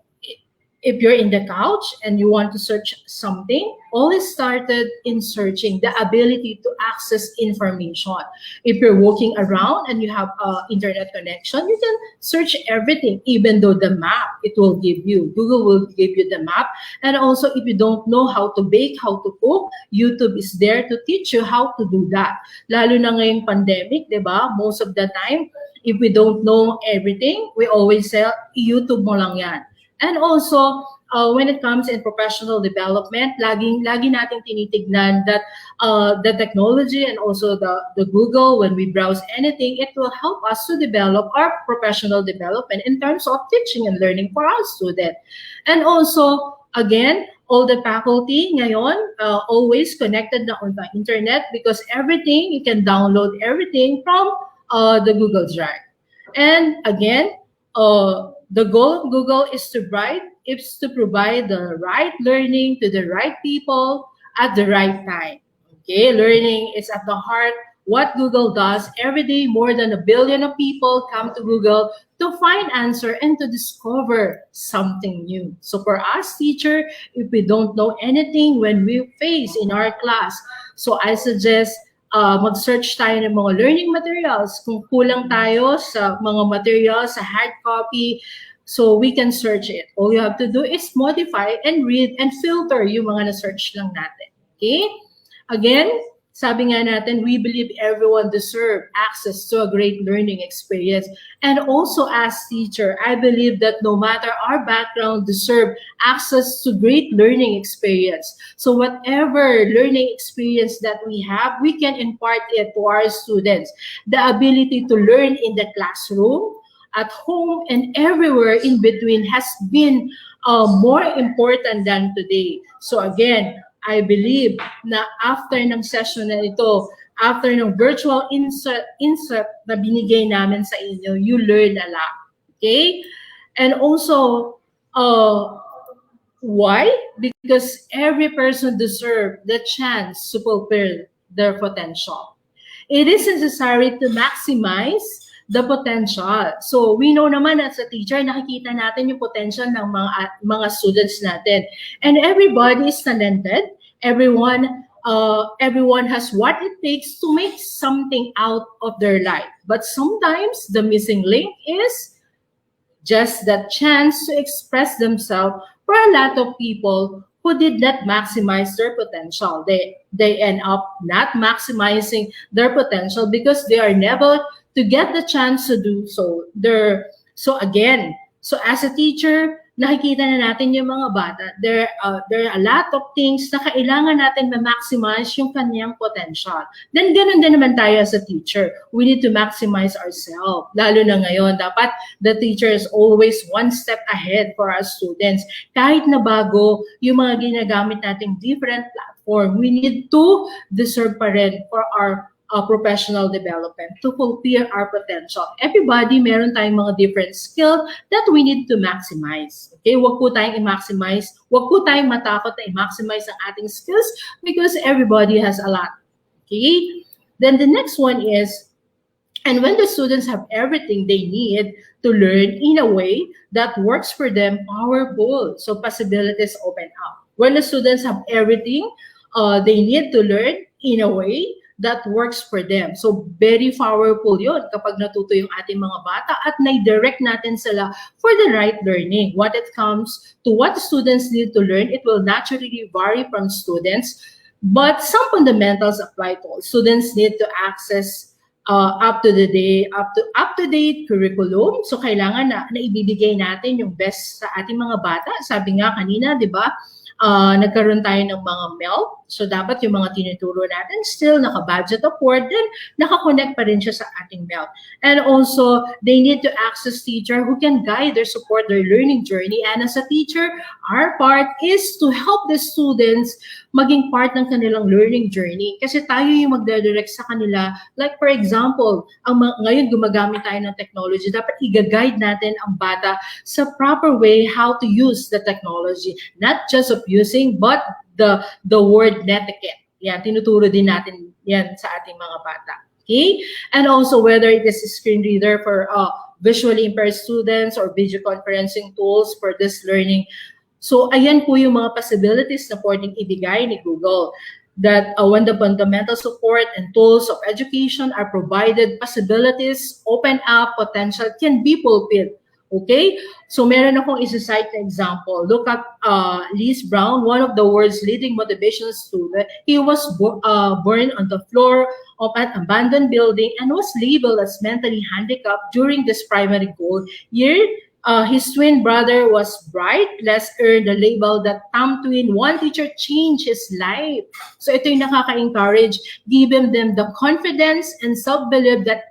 If you're in the couch and you want to search something, all it started in searching, the ability to access information. If you're walking around and you have internet connection, you can search everything, even though the map, it will give you. Google will give you the map. And also, if you don't know how to bake, how to cook, YouTube is there to teach you how to do that. Lalo na ngayong pandemic, di ba? Most of the time, if we don't know everything, we always say, YouTube mo lang yan. And also, when it comes in professional development, lagi nating tinitignan that the technology and also the Google, when we browse anything, it will help us to develop our professional development in terms of teaching and learning for our students. And also, again, all the faculty ngayon always connected na on the internet because everything, you can download everything from the Google Drive. And again, the goal of Google is to provide the right learning to the right people at the right time. Okay, learning is at the heart what Google does every day. More than 1 billion of people come to Google to find answer and to discover something new. So for us teacher, if we don't know anything when we face in our class, so I suggest mag-search tayo ng mga learning materials. Kung kulang tayo sa mga materials, sa hard copy, so we can search it. All you have to do is modify and read and filter yung mga na-search lang natin. Okay? Again, sabi nga natin, we believe everyone deserves access to a great learning experience. And also as teacher, I believe that no matter our background, deserve access to great learning experience. So whatever learning experience that we have, we can impart it to our students. The ability to learn in the classroom, at home, and everywhere in between has been more important than today. So again, I believe na after ng session na ito, after ng virtual insert na binigay namin sa inyo, you learn a lot. Okay? And also, why? Because every person deserves the chance to fulfill their potential. It is necessary to maximize the potential. So we know naman as a teacher, nakikita natin yung potential ng mga students natin. And everybody is talented. Everyone has what it takes to make something out of their life. But sometimes the missing link is just that chance to express themselves for a lot of people who did not maximize their potential. They end up not maximizing their potential because they are never to get the chance to do so. So as a teacher, nakikita na natin yung mga bata, there are a lot of things na kailangan natin ma-maximize yung kanyang potential. Then, ganun din naman tayo as a teacher. We need to maximize ourselves. Lalo na ngayon, dapat the teacher is always one step ahead for our students. Kahit na bago yung mga ginagamit nating different platform, we need to deserve pa rin for our professional development to fulfill our potential. Everybody, meron tayong mga different skills that we need to maximize. Okay, wag po tayong i-maximize, wag po tayong matakot na i-maximize ang ating skills because everybody has a lot. Okay, then the next one is, and when the students have everything they need to learn in a way that works for them, powerful. So possibilities open up. When the students have everything they need to learn in a way that works for them. So very powerful yun kapag natuto yung ating mga bata at nai-direct natin sila for the right learning. When it comes to what students need to learn, it will naturally vary from students, but some fundamentals apply to all. Students need to access up-to-date curriculum. So kailangan na ibibigay natin yung best sa ating mga bata. Sabi nga kanina, di ba, nagkaroon tayo ng mga MELP. So dapat yung mga tinuturo natin still naka-budget upward, then naka-connect pa rin siya sa ating MELP. And also, they need to access teacher who can guide their support their learning journey. And as a teacher, our part is to help the students maging part ng kanilang learning journey. Kasi tayo yung magdidirect sa kanila. Like for example, ngayon gumagamit tayo ng technology, dapat i-guide natin ang bata sa proper way how to use the technology. Not just of using, but the word netiquette. Yan, tinuturo din natin yan sa ating mga bata. Okay? And also whether it is a screen reader for visually impaired students or video conferencing tools for this learning. So ayan po yung mga possibilities na pwedeng ibigay ni Google. That when the fundamental support and tools of education are provided, possibilities open up, potential can be fulfilled. Okay? So meron akong isa-cite na example. Look at Les Brown, one of the world's leading motivational students. He was born on the floor of an abandoned building and was labeled as mentally handicapped during this primary school year. His twin brother was bright. Let's earn the label that Tom Twin, one teacher changed his life. So ito yung nakaka-encourage, giving them the confidence and self-belief that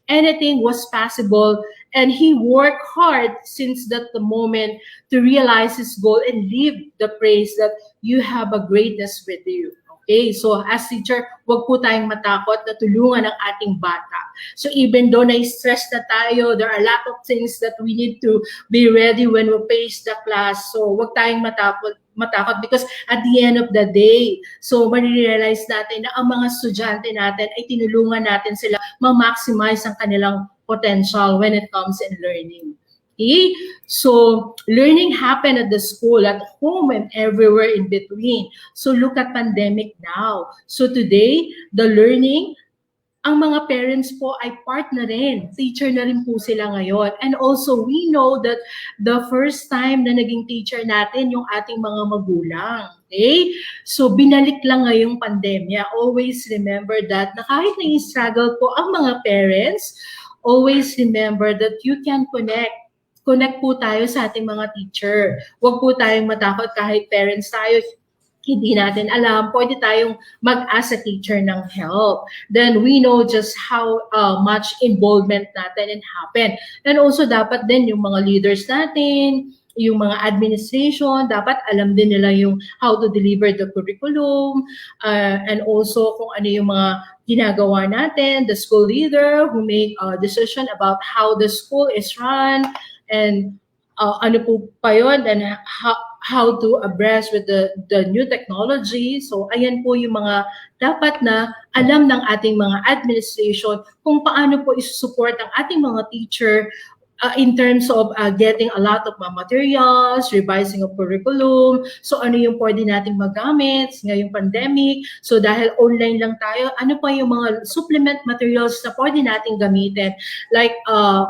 anything was possible. And he worked hard since that the moment to realize his goal and leave the praise that you have a greatness with you. Okay, so as teacher, wag po tayong matakot na tulungan ang ating bata. So even though na-stress na tayo, there are a lot of things that we need to be ready when we face the class. So wag tayong matakot because at the end of the day, so marirealize natin na ang mga estudyante natin ay tinulungan natin sila ma-maximize ang kanilang potential when it comes in learning. Okay? So learning happened at the school, at home, and everywhere in between. So look at pandemic now. So today, the learning, ang mga parents po ay part na rin. Teacher na rin po sila ngayon. And also, we know that the first time na naging teacher natin, yung ating mga magulang. Okay? So, binalik lang ngayong pandemya. Always remember that na kahit na-struggle po ang mga parents, always remember that you can connect. Connect po tayo sa ating mga teacher. Huwag po tayong matakot kahit parents tayo. Hindi natin alam, pwede tayong mag-ask a teacher ng help. Then we know just how much involvement natin and happen. And also dapat din yung mga leaders natin, yung mga administration, dapat alam din nila yung how to deliver the curriculum, and also kung ano yung mga ginagawa natin, the school leader who make a decision about how the school is run, and ano po pa yun, and how to abreast with the new technology. So ayan po yung mga dapat na alam ng ating mga administration kung paano po isusupport ang ating mga teacher in terms of getting a lot of materials, revising of curriculum. So ano yung pwede nating magamit ngayong pandemic. So dahil online lang tayo, ano pa yung mga supplement materials na pwede nating gamitin. Like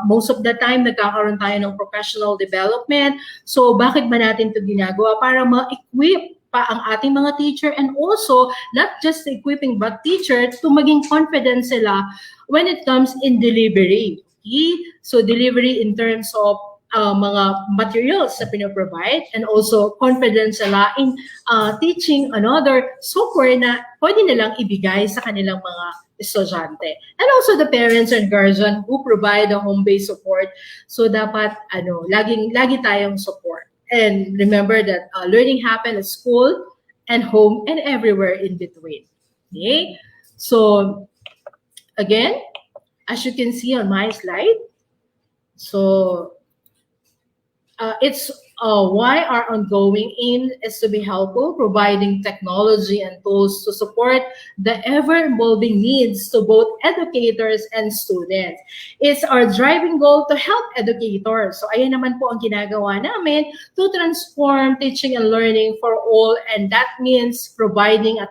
most of the time, nagkakaroon tayo ng professional development. So bakit ba natin ito ginagawa? Para ma-equip pa ang ating mga teacher, and also not just equipping but teacher to maging confident sila when it comes in delivery. So delivery in terms of mga materials na pinoprovide, and also confidence sila in teaching another software na pwede nilang ibigay sa kanilang mga estudyante. And also the parents and guardian who provide the home-based support. So dapat lagi tayong support. And remember that learning happens at school and home and everywhere in between. Okay? So again, as you can see on my slide, so it's why our ongoing aim is to be helpful, providing technology and tools to support the ever-evolving needs to both educators and students. It's our driving goal to help educators. So ayan naman po ang ginagawa namin to transform teaching and learning for all, and that means providing a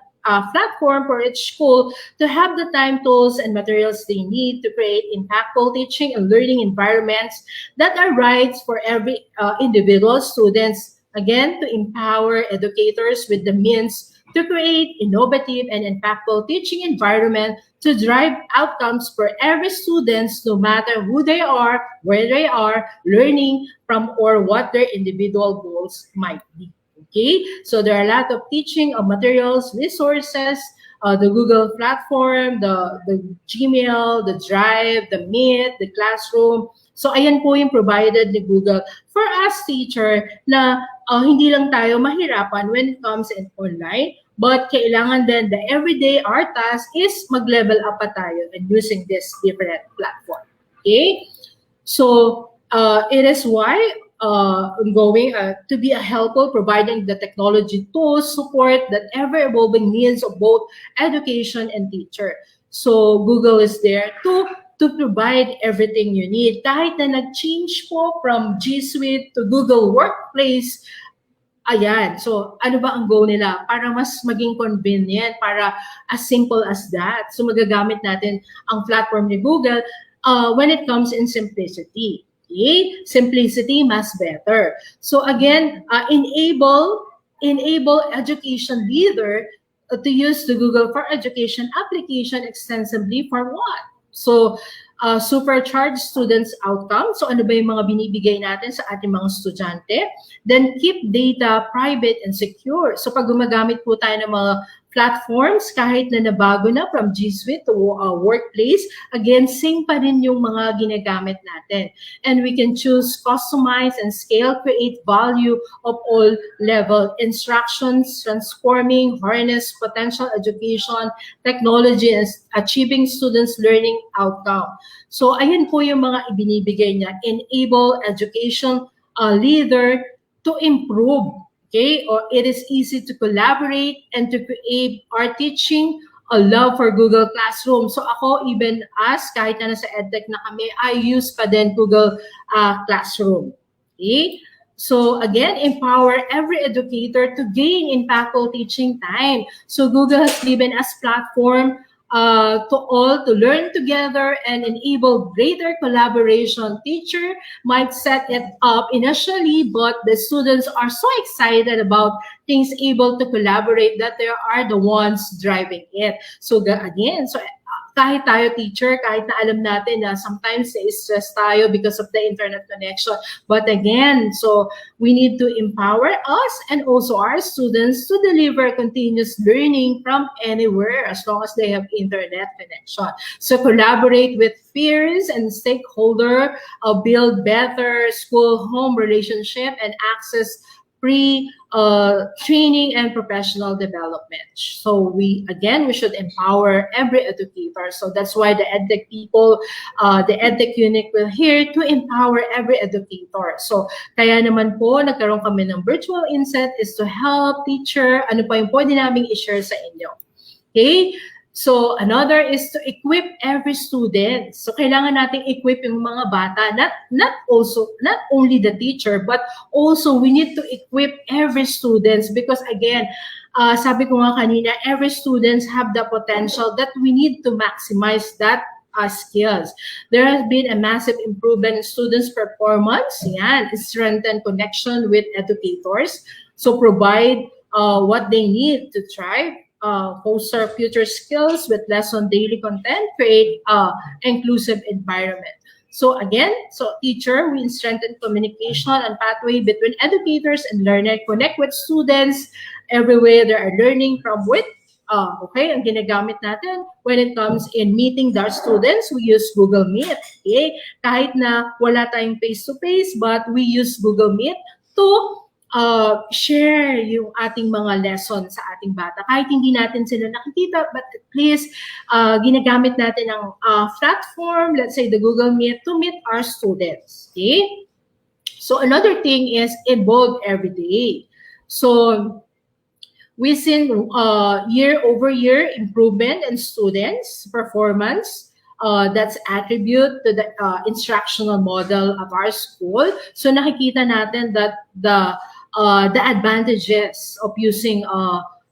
platform for each school to have the time, tools, and materials they need to create impactful teaching and learning environments that are right for every individual students. Again, to empower educators with the means to create innovative and impactful teaching environment to drive outcomes for every students, no matter who they are, where they are learning from, or what their individual goals might be. Okay, so there are a lot of teaching of materials, resources, the Google platform, the Gmail, the Drive, the Meet, the Classroom. So ayan po yung provided ni Google for us teacher na hindi lang tayo mahirapan when it comes in online, but kailangan din the everyday our task is mag-level up pa tayo and using this different platform. Okay, so it is why going to be a helpful, providing the technology tools support that ever-evolving needs of both education and teacher. So Google is there to provide everything you need. Kahit na nag-change po from G Suite to Google Workplace, ayan. So ano ba ang goal nila? Para mas maging convenient, para as simple as that. So magagamit natin ang platform ni Google when it comes in simplicity. Okay? Simplicity mas better. So again, enable education leader to use the Google for Education application extensively for what? So supercharge students' outcomes. So ano ba yung mga binibigay natin sa ating mga estudyante? Then keep data private and secure. So pag gumagamit po tayo ng mga platforms, kahit na nabago na from G Suite to Workplace, again, same pa rin yung mga ginagamit natin. And we can choose, customize, and scale, create value of all level. Instructions, transforming, harness, potential education, technology, and achieving students' learning outcome. So, ayan po yung mga ibinibigay niya. Enable education leader to improve. Okay, or it is easy to collaborate and to create our teaching a love for Google Classroom. So ako, even us, kahit na nasa EdTech na kami, I use pa din Google Classroom. Okay, so again, empower every educator to gain impactful teaching time. So Google has given us platform to all to learn together and enable greater collaboration. Teacher might set it up initially, but the students are so excited about things able to collaborate that they are the ones driving it. So again, so kahit tayo teacher, kahit na alam natin na sometimes stress tayo because of the internet connection. But again, so we need to empower us and also our students to deliver continuous learning from anywhere as long as they have internet connection. So collaborate with peers and stakeholder, build better school-home relationship and access training and professional development. So we should empower every educator. So that's why the EdTech people, the EdTech unit will here to empower every educator. So kaya naman po, nagkaroon kami ng virtual INSET is to help teacher, ano pa yung pwede namin i-share sa inyo. Okay? So another is to equip every student. So kailangan nating equip yung mga bata, not only the teacher, but also we need to equip every students because again, sabi ko nga kanina, every students have the potential that we need to maximize that skills. There has been a massive improvement in students' performance. Yan, strengthen connection with educators. So provide what they need to thrive. Foster future skills with lesson daily content, create inclusive environment. So again, teacher, we strengthen communication and pathway between educators and learner, connect with students everywhere they are learning from with. Okay, ang ginagamit natin when it comes in meeting our students, we use Google Meet. Okay, kahit na wala tayong face-to-face, but we use Google Meet to share yung ating mga lesson sa ating bata. Kahit hindi natin sila nakikita, but at least ginagamit natin ang platform, let's say the Google Meet, to meet our students. Okay? So another thing is involved every day. So we see year-over-year improvement in students' performance. That's attribute to the instructional model of our school. So nakikita natin that the advantages of using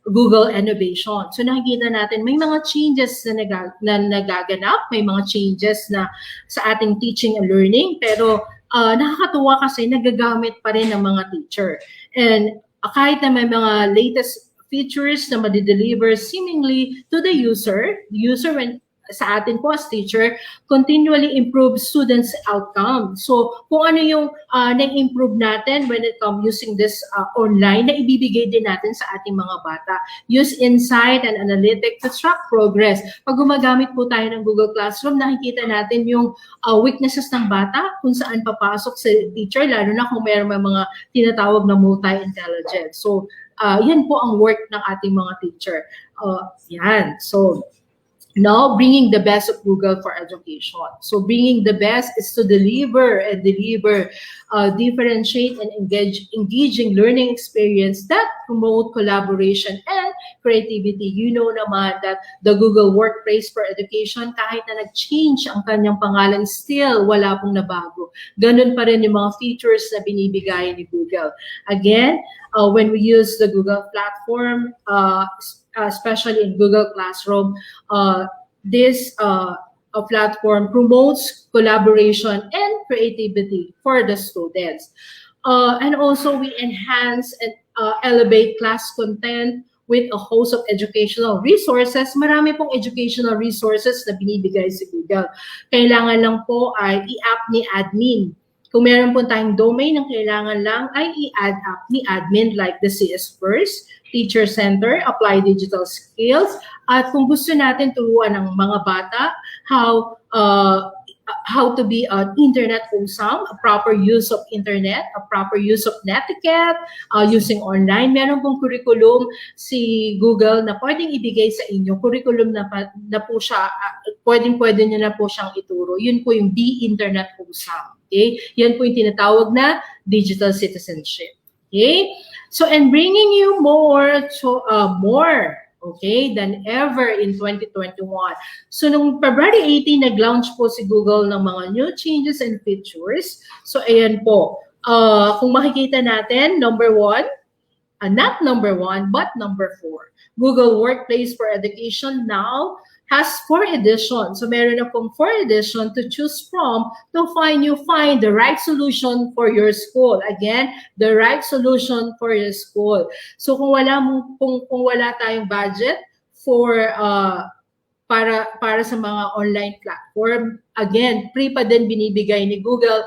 Google innovation. So nakikita natin may mga changes na nagaganap, may mga changes na sa ating teaching and learning, pero nakakatuwa kasi nagagamit pa rin ng mga teacher. And kahit na may mga latest features na madi-deliver seemingly to the user when sa atin po as teacher, continually improve students' outcome. So, kung ano yung na-improve natin when it comes using this online, na ibibigay din natin sa ating mga bata. Use insight and analytic to track progress. Pag gumagamit po tayo ng Google Classroom, nakikita natin yung weaknesses ng bata, kung saan papasok sa teacher, lalo na kung mayroon mga tinatawag na multi-intelligence. So, yan po ang work ng ating mga teacher. Yan. So, now, bringing the best of Google for education. So bringing the best is to deliver differentiate and engaging learning experience that promote collaboration and creativity. You know naman that the Google Workplace for Education, kahit na nag-change ang kanyang pangalan, still wala pong nabago. Ganun pa rin yung mga features na binibigay ni Google. Again, when we use the Google platform, especially in Google Classroom, this platform promotes collaboration and creativity for the students. And also we enhance and elevate class content with a host of educational resources. Marami pong educational resources na binibigay si Google. Kailangan lang po ay i-app ni admin. Kung meron po tayong domain, ang kailangan lang ay i-add up ni admin like the CS First, Teacher Center, Apply Digital Skills, at kung gusto natin turuan ng mga bata how to be an internet usam, a proper use of internet, a proper use of netiquette, using online. Meron pong curriculum si Google na pwedeng ibigay sa inyo. Curriculum na po siya, pwede nyo na po siyang ituro. Yun po yung Be Internet Usam. Okay? Yan po yung tinatawag na digital citizenship. Okay? So, and bringing you more okay, than ever in 2021. So, nung February 18, nag-launch po si Google ng mga new changes and features. So, ayan po. Kung makikita natin, number 1, not number 1, but number 4. Google Workplace for Education now has 4 editions. So, meron na pong 4 editions to choose from to find the right solution for your school. Again, the right solution for your school. So, kung wala tayong budget for para sa mga online platform, again, free pa din binibigay ni Google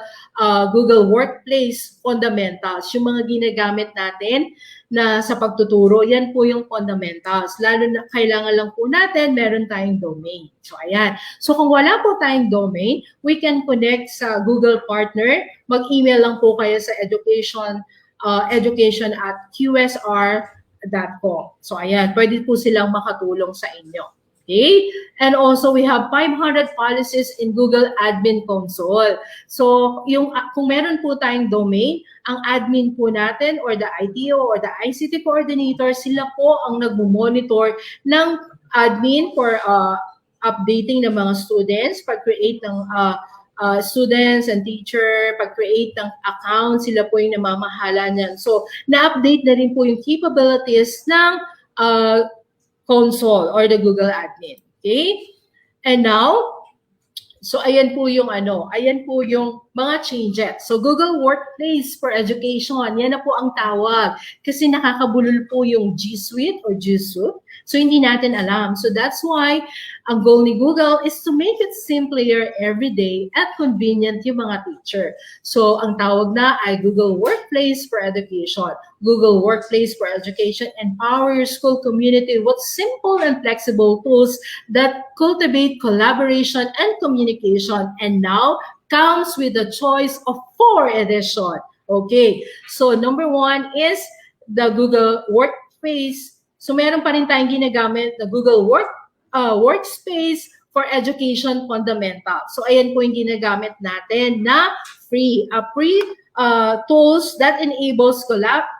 Workplace Fundamentals. Yung mga ginagamit natin na sa pagtuturo, yan po yung fundamentals. Lalo na kailangan lang po natin, meron tayong domain. So, ayan. So, kung wala po tayong domain, we can connect sa Google Partner. Mag-email lang po kayo sa education@qsr.com. So, ayan. Pwede po silang makatulong sa inyo. Okay? And also, we have 500 policies in Google Admin Console. So, kung meron po tayong domain, ang admin po natin or the ITO or the ICT coordinator, sila po ang nagmo-monitor ng admin for updating ng mga students, pag-create ng students and teacher, pag-create ng account, sila po yung namamahala niyan. So, na-update na rin po yung capabilities ng console or the Google admin. Okay? And now, so ayan po yung mga changes. So Google Workplace for Education, yan na po ang tawag. Kasi nakakabulol po yung G Suite or G Suite. So hindi natin alam. So that's why ang goal ni Google is to make it simpler every day at convenient yung mga teacher. So ang tawag na ay Google Workplace for Education. Google Workplace for Education empower your school community with simple and flexible tools that cultivate collaboration and communication. And now comes with the choice of 4 edition. Okay, so number 1 is the Google Workspace. So meron pa rin tayong ginagamit na Google Workspace for Education Fundamental. So ayan po yung ginagamit natin na free tools that enables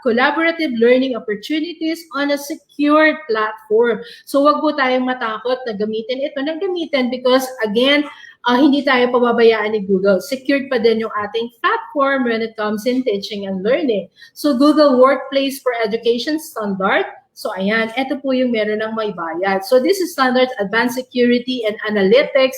collaborative learning opportunities on a secured platform. So wag po tayong matakot na gamitin ito na gamitin because again, hindi tayo pababayaan ni Google. Secured pa din yung ating platform when it comes in teaching and learning. So Google Workplace for Education Standard. So ayan, ito po yung meron ng may bayad. So this is standard advanced security and analytics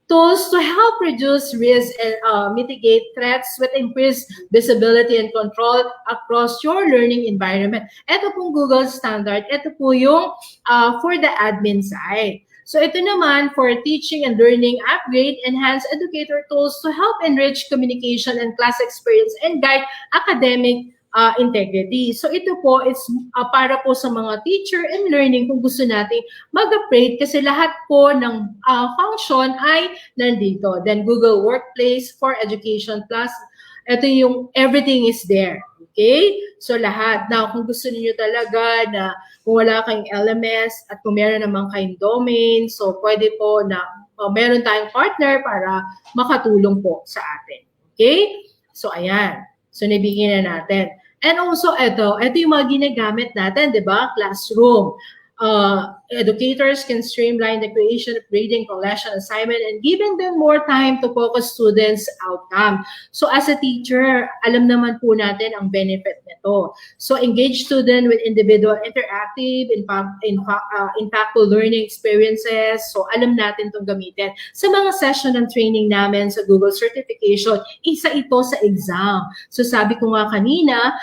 tools to help reduce risk and mitigate threats with increased visibility and control across your learning environment. Ito pong Google Standard, ito po yung for the admin side. So ito naman for teaching and learning upgrade, enhance educator tools to help enrich communication and class experience and guide academic integrity. So ito po is para po sa mga teacher and learning kung gusto nating mag-upgrade kasi lahat po ng function ay nandito. Then Google Workplace for Education Plus, ito yung everything is there. Okay? So lahat. Now, kung gusto niyo talaga na kung wala kayong LMS at kung meron naman kayong domain, so pwede po na meron tayong partner para makatulong po sa atin. Okay? So ayan. So nabigyan na natin. And also ito yung mga ginagamit natin, di ba? Classroom. Educators can streamline the creation of grading, collection, assignment, and giving them more time to focus students' outcome. So as a teacher, alam naman po natin ang benefit nito. So engage student with individual, interactive, impactful learning experiences. So alam natin itong gamitin. Sa mga session ng training namin sa Google Certification, isa ito sa exam. So sabi ko nga kanina,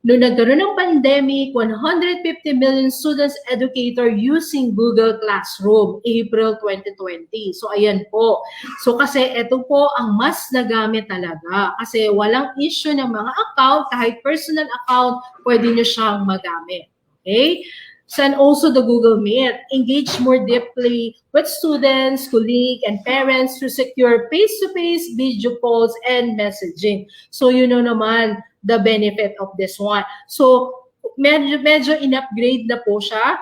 noong nagkaroon ng pandemic, 150 million students educator using Google Classroom, April 2020. So, ayan po. So, kasi ito po ang mas nagamit talaga. Kasi walang issue ng mga account, kahit personal account, pwede nyo siyang magamit. Okay? So, and also the Google Meet. Engage more deeply with students, colleagues, and parents to secure face-to-face video calls and messaging. So, you know naman, the benefit of this one. So, medyo in-upgrade na po siya.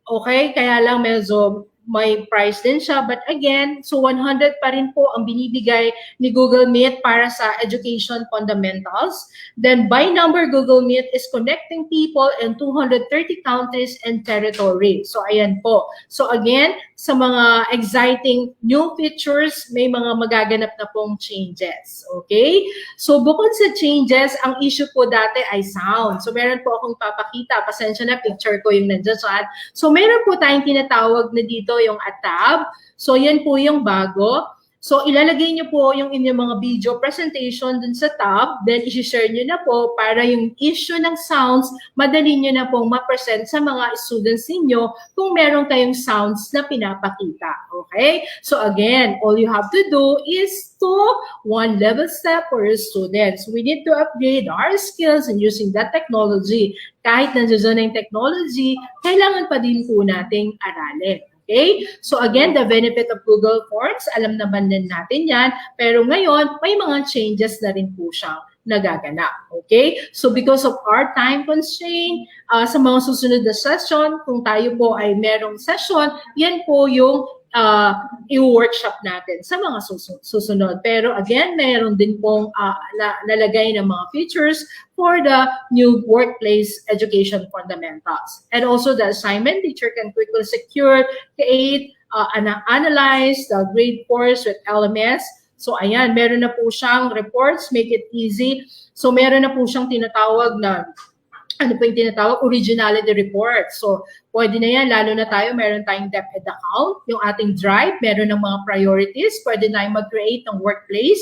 Okay? Kaya lang medyo may price din siya. But again, so 100 pa rin po ang binibigay ni Google Meet para sa education fundamentals. Then by number, Google Meet is connecting people in 230 countries and territories. So ayan po. So again, sa mga exciting new features, may mga magaganap na pong changes. Okay? So bukod sa changes, ang issue po dati ay sound. So meron po akong papakita. Pasensya na, picture ko yung nandiyan. So meron po tayong tinatawag na dito yung tab. So yan po yung bago. So ilalagay niyo po yung inyong mga video presentation dun sa tab, then i-share niyo na po para yung issue ng sounds, madali niyo na pong ma-present sa mga students niyo kung meron kayong sounds na pinapakita. Okay? So again, all you have to do is to one level step for your students. We need to upgrade our skills in using that technology. Kahit nandiyan na yung technology, kailangan pa din po nating aralin. Okay? So again, the benefit of Google Forms, alam naman din natin yan. Pero ngayon, may mga changes na rin po siyang nagaganap. Okay? So because of our time constraint, sa mga susunod na session, kung tayo po ay merong session, yan po yung i-workshop natin sa mga susunod. Pero again, mayroon din pong nalagay ng mga features for the new workplace education fundamentals. And also the assignment, teacher can quickly secure, create, analyze the grade course with LMS. So ayan, meron na po siyang reports, make it easy. So meron na po siyang tinatawag na ano po yung tinatawag? Originality report. So, pwede na yan, lalo na tayo, meron tayong DepEd account, yung ating drive, meron ng mga priorities, pwede na mag-create ng workplace.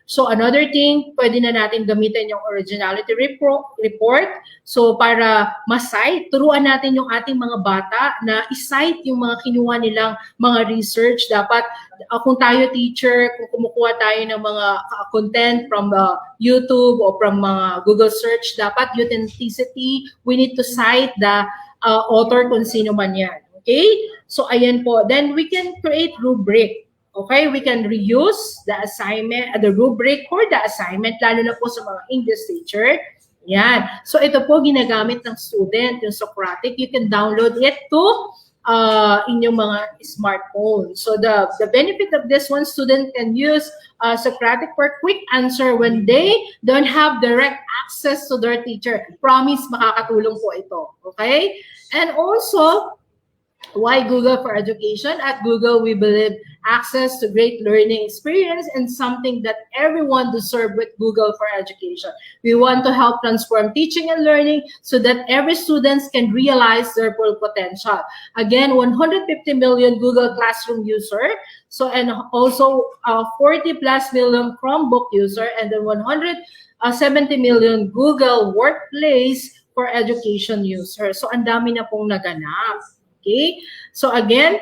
So another thing, pwede na natin gamitin yung originality report. So para ma-cite, turuan natin yung ating mga bata na i-cite yung mga kinuha nilang mga research. Dapat kung tayo teacher, kung kumukuha tayo ng mga content from YouTube o from Google search, dapat authenticity, we need to cite the author kung sino man yan. Okay? So ayan po. Then we can create rubric. Okay, we can reuse the assignment, the rubric for the assignment, lalo na po sa mga English teacher. Yan. So ito po ginagamit ng student, yung Socratic. You can download it to inyong mga smartphone. So the benefit of this one, student can use Socratic for quick answer when they don't have direct access to their teacher. Promise, makakatulong po ito. Okay? And also, why Google for Education? At Google, we believe access to great learning experience and something that everyone deserves with Google for Education. We want to help transform teaching and learning so that every student can realize their full potential. Again, 150 million Google Classroom user, so and also 40 plus million Chromebook user, and then 170 million Google Workplace for Education user. So ang dami na pong naganap. Okay? So again,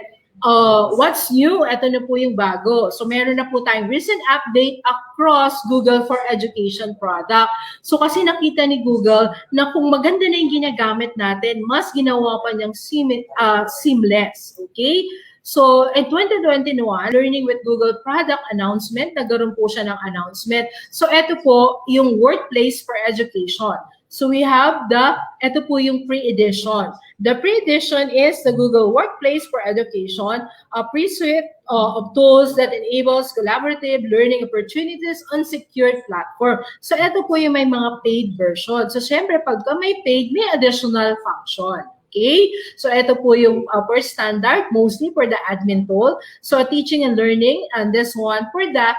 what's new? Ito na po yung bago. So meron na po tayong recent update across Google for Education product. So kasi nakita ni Google na kung maganda na yung ginagamit natin, mas ginawa pa niyang seamless. Okay? So, in 2021, Learning with Google product announcement, nagkaroon po siya ng announcement. So, ito po yung Workplace for Education. So, we have ito po yung pre-edition. The pre-edition is the Google Workplace for Education, a pre-suite of tools that enables collaborative learning opportunities on secured platform. So, ito po yung may mga paid version. So, syempre, pagka may paid, may additional function. Okay? So, ito po yung per standard, mostly for the admin tool. So, teaching and learning, and this one for the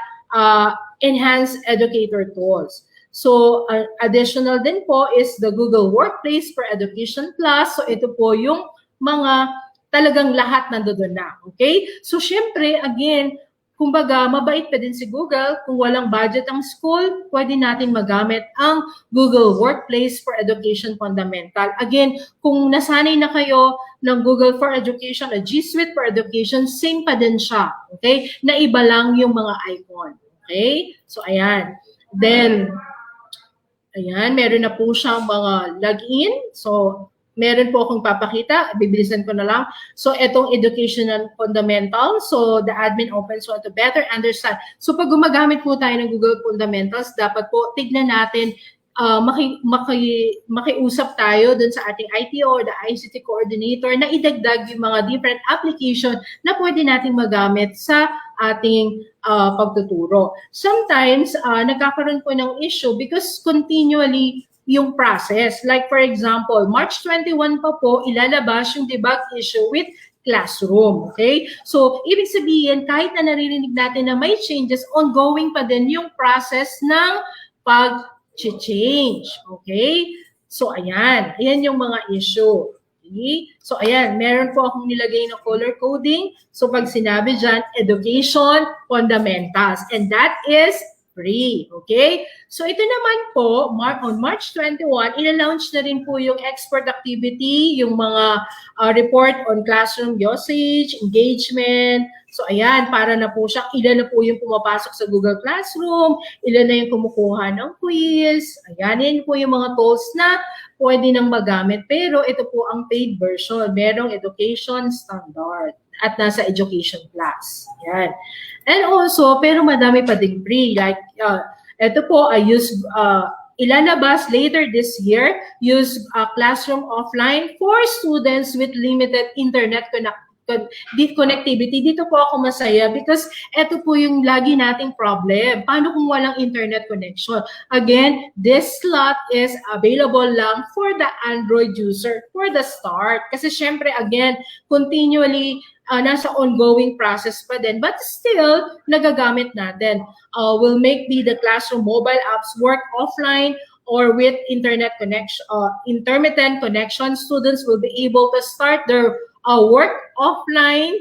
enhanced educator tools. So, additional din po is the Google Workplace for Education Plus. So, ito po yung mga talagang lahat nandoon na. Okay? So, syempre, again, kumbaga, mabait pa din si Google. Kung walang budget ang school, pwede natin magamit ang Google Workplace for Education Fundamental. Again, kung nasanay na kayo ng Google for Education o G Suite for Education, same pa din siya. Okay? Naiba lang yung mga icon. Okay? So, ayan. Then, ayan, meron na po siyang mga login. So, meron po akong papakita. Bibilisan ko na lang. So, itong educational fundamentals. So, the admin opens one to better understand. So, pag gumagamit po tayo ng Google Fundamentals, dapat po tignan natin, makiusap tayo dun sa ating ITO or the ICT coordinator na idagdag yung mga different application na pwede nating magamit sa ating pagtuturo. Sometimes, nagkakaroon po ng issue because continually yung process. Like for example, March 21 pa po, ilalabas yung debug issue with Classroom. Okay? So, ibig sabihin, kahit na naririnig natin na may changes, ongoing pa din yung process ng pag-change. Okay? So, ayan. Ayan yung mga issue. Okay? So, ayan. Meron po akong nilagay na color coding. So, pag sinabi dyan, Education Fundamentals. And that is free. Okay? So, ito naman po, on March 21, ina-launch na rin po yung expert activity, yung mga report on classroom usage, engagement. So, ayan, para na po siya, ilan na po yung pumapasok sa Google Classroom, ilan na yung kumukuha ng quiz. Ayan, yan po yung mga tools na pwede nang magamit. Pero ito po ang paid version. Merong education standard at nasa education class. Ayan. And also, pero madami pa ding free. Like, ito po, I use, ilalabas later this year, use classroom offline for students with limited internet connectivity. Dito po ako masaya because ito po yung lagi nating problem. Paano kung walang internet connection? Again, this slot is available lang for the Android user for the start. Kasi syempre, again, continually, nasa ongoing process pa din. But still, nagagamit natin. Will make the classroom mobile apps work offline or with internet connection, intermittent connection. Students will be able to start their work offline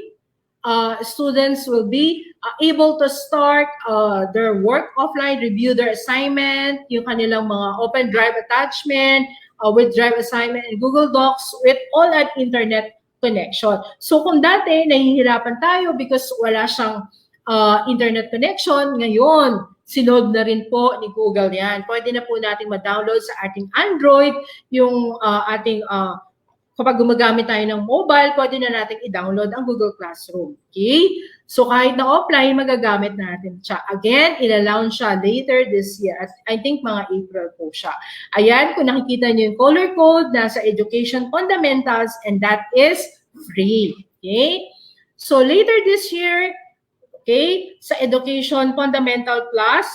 students will be able to start their work offline, review their assignment, yung kanilang mga open drive attachment, with drive assignment in Google Docs with all an internet connection. So kung dati nahihirapan tayo because wala siyang internet connection, ngayon sinod na rin po ni Google yan. Pwede na po natin ma-download sa ating Android yung ating kapag gumagamit tayo ng mobile, pwede na natin i-download ang Google Classroom. Okay? So kahit na offline, magagamit natin siya. Again, ila-launch siya later this year. I think mga April po siya. Ayan, kung nakikita niyo yung color code, nasa Education Fundamentals, and that is free. Okay? So later this year, okay, sa Education Fundamental Plus,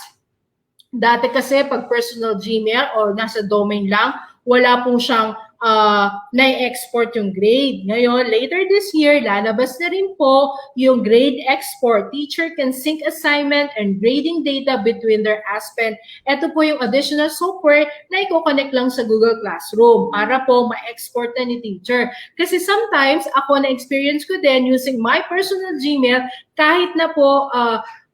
dati kasi pag personal Gmail o nasa domain lang, wala pong siyang na-export yung grade. Ngayon, later this year, lalabas na rin po yung grade export. Teacher can sync assignment and grading data between their Aspen. Ito po yung additional software na i-connect lang sa Google Classroom para po ma-export na ni teacher. Kasi sometimes, ako na-experience ko din using my personal Gmail, kahit na po